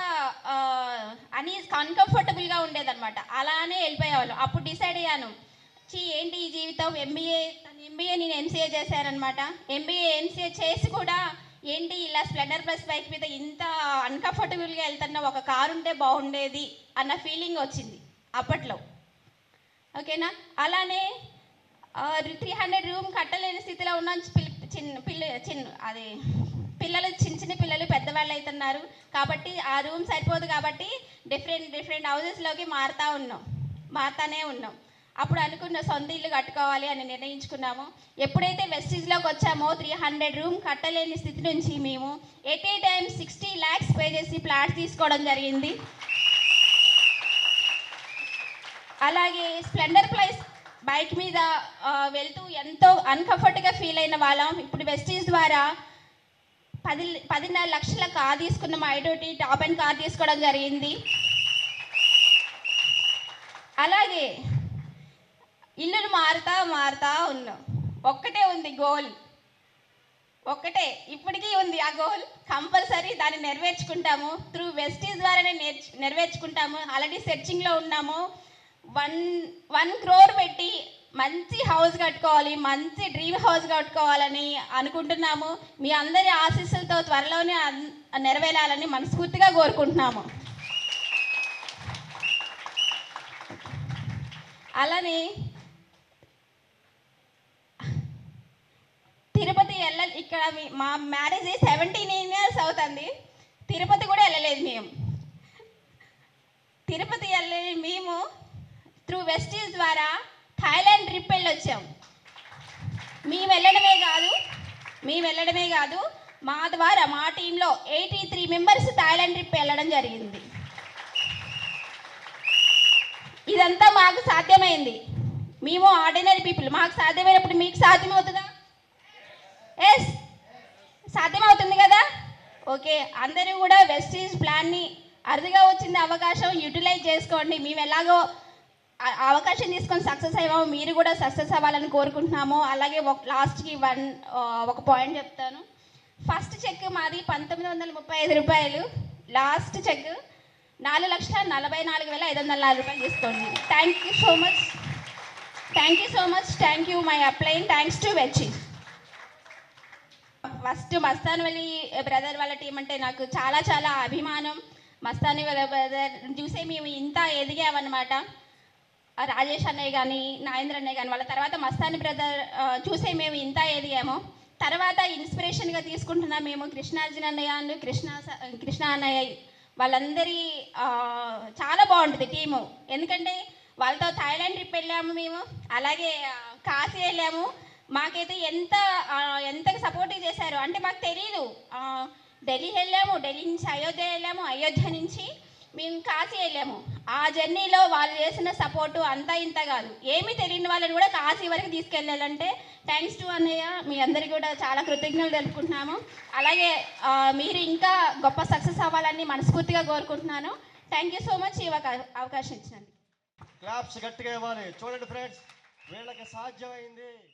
Speaker 3: అన్కంఫర్టబుల్గా ఉండేదన్నమాట. అలానే వెళ్ళిపోయేవాళ్ళు. అప్పుడు డిసైడ్ అయ్యాను, ఏంటి ఈ జీవితం, ఎంబీఏ నేను ఎంసీఏ చేశానమాట. ఎంసీఏ చేసి కూడా ఏంటి ఇలా స్ప్లెండర్ ప్లస్ బైక్ మీద ఇంత అన్కంఫర్టబుల్గా వెళ్తున్నా, ఒక కారు ఉంటే బాగుండేది అన్న ఫీలింగ్ వచ్చింది అప్పట్లో. ఓకేనా? అలానే 300 రూమ్ కట్టలేని స్థితిలో ఉన్న చిన్న పిల్లలు పెద్దవాళ్ళు అవుతున్నారు కాబట్టి ఆ రూమ్ సరిపోదు కాబట్టి డిఫరెంట్ హౌసెస్లోకి మారుతానే ఉన్నాం. అప్పుడు అనుకున్న సొంత ఇల్లు కట్టుకోవాలి అని నిర్ణయించుకున్నాము. ఎప్పుడైతే వెస్టీజ్లోకి వచ్చామో 300 రూమ్ కట్టలేని స్థితి నుంచి మేము at a time 60 lakhs pay చేసి ప్లాట్ తీసుకోవడం జరిగింది. అలాగే స్ప్లెండర్ ప్లస్ బైక్ మీద వెళ్తూ ఎంతో అన్కంఫర్ట్గా ఫీల్ అయిన వాళ్ళం. ఇప్పుడు వెస్టీజ్ ద్వారా 10.5 లక్షల కార్ తీసుకున్నాం. ఐడోటి టాప్ అండ్ కార్ తీసుకోవడం జరిగింది. అలాగే ఇల్లులు మారుతా ఉన్నాం. ఒక్కటే ఉంది గోల్, ఇప్పటికీ ఉంది ఆ గోల్. కంపల్సరీ దాన్ని నెరవేర్చుకుంటాము. త్రూ వెస్టీజ్ ద్వారానే నెరవేర్చుకుంటాము. ఆల్రెడీ సెర్చింగ్లో ఉన్నాము. 1 crore పెట్టి మంచి హౌస్ కట్టుకోవాలి, మంచి డ్రీమ్ హౌస్ కట్టుకోవాలని అనుకుంటున్నాము. మీ అందరి ఆశీస్సులతో త్వరలోనే నెరవేరాలని మనస్ఫూర్తిగా కోరుకుంటున్నాము. అలానే తిరుపతి ఇక్కడ మా మ్యారేజ్ 17 years అవుతుంది. తిరుపతి కూడా వెళ్ళలేదు మేము. తిరుపతి వెళ్ళలేదు మేము త్రూ వెస్టీజ్ ద్వారా థాయిలాండ్ ట్రిప్ వెళ్ళొచ్చాం. మేము వెళ్ళడమే కాదు మా ద్వారా మా టీంలో 83 members థాయిలాండ్ ట్రిప్ వెళ్ళడం జరిగింది. ఇదంతా మాకు సాధ్యమైంది. మేము ఆర్డినరీ పీపుల్, మాకు సాధ్యమైనప్పుడు మీకు సాధ్యమవుతుందా? ఎస్, సాధ్యమవుతుంది కదా. ఓకే, అందరూ కూడా వెస్టీజ్ ప్లాన్ని అరుదుగా వచ్చింది అవకాశం యూటిలైజ్ చేసుకోండి. మేము ఎలాగో అవకాశం తీసుకొని సక్సెస్ అయ్యాము, మీరు కూడా సక్సెస్ అవ్వాలని కోరుకుంటున్నాము. అలాగే లాస్ట్కి ఒక పాయింట్ చెప్తాను. ఫస్ట్ చెక్ మాది 1935 రూపాయలు. లాస్ట్ చెక్ 4,44,504 రూపాయలు తీసుకోండి. Thank you so much. Thank you my upline. Thanks to Vestige. First Mastan Vali brother వాళ్ళ టీం అంటే నాకు చాలా అభిమానం. మస్తాని వాళ్ళ బ్రదర్ చూసే మేము ఇంత ఎదిగామన్నమాట. రాజేష్ అన్నయ్య కానీ నాగేంద్ర అన్నయ్య కానీ వాళ్ళ తర్వాత మస్తాని బ్రదర్ చూసే మేము ఇంత ఎదిగాము. తర్వాత ఇన్స్పిరేషన్గా తీసుకుంటున్న మేము కృష్ణార్జున అన్నయ్య అండ్ కృష్ణ అన్నయ్య వాళ్ళందరి చాలా బాగుంటుంది టీము. ఎందుకంటే వాళ్ళతో థాయిలాండ్ ట్రిప్ వెళ్ళాము మేము, అలాగే కాశీ వెళ్ళాము. మాకైతే ఎంత సపోర్టివ్ చేశారు అంటే మాకు తెలీదు. ఢిల్లీ వెళ్ళాము, ఢిల్లీ నుంచి అయోధ్య వెళ్ళాము, అయోధ్య నుంచి మేము కాశీ వెళ్ళాము. ఆ జర్నీలో వాళ్ళు చేసిన సపోర్టు అంతా ఇంత కాదు. ఏమీ తెలియని వాళ్ళని కూడా కాశీ వరకు తీసుకెళ్ళాలంటే థ్యాంక్స్ టు అన్నయ్య. మీ అందరికీ కూడా చాలా కృతజ్ఞతలు తెలుపుకుంటున్నాము. అలాగే మీరు ఇంకా గొప్ప సక్సెస్ అవ్వాలని మనస్ఫూర్తిగా కోరుకుంటున్నాను. థ్యాంక్ యూ సో మచ్ ఈ అవకాశం ఇచ్చినందుకు.
Speaker 1: క్లాప్స్ గట్టిగా ఇవ్వాలి. చూడండి ఫ్రెండ్స్, వీళ్ళకి సాధ్యమైంది.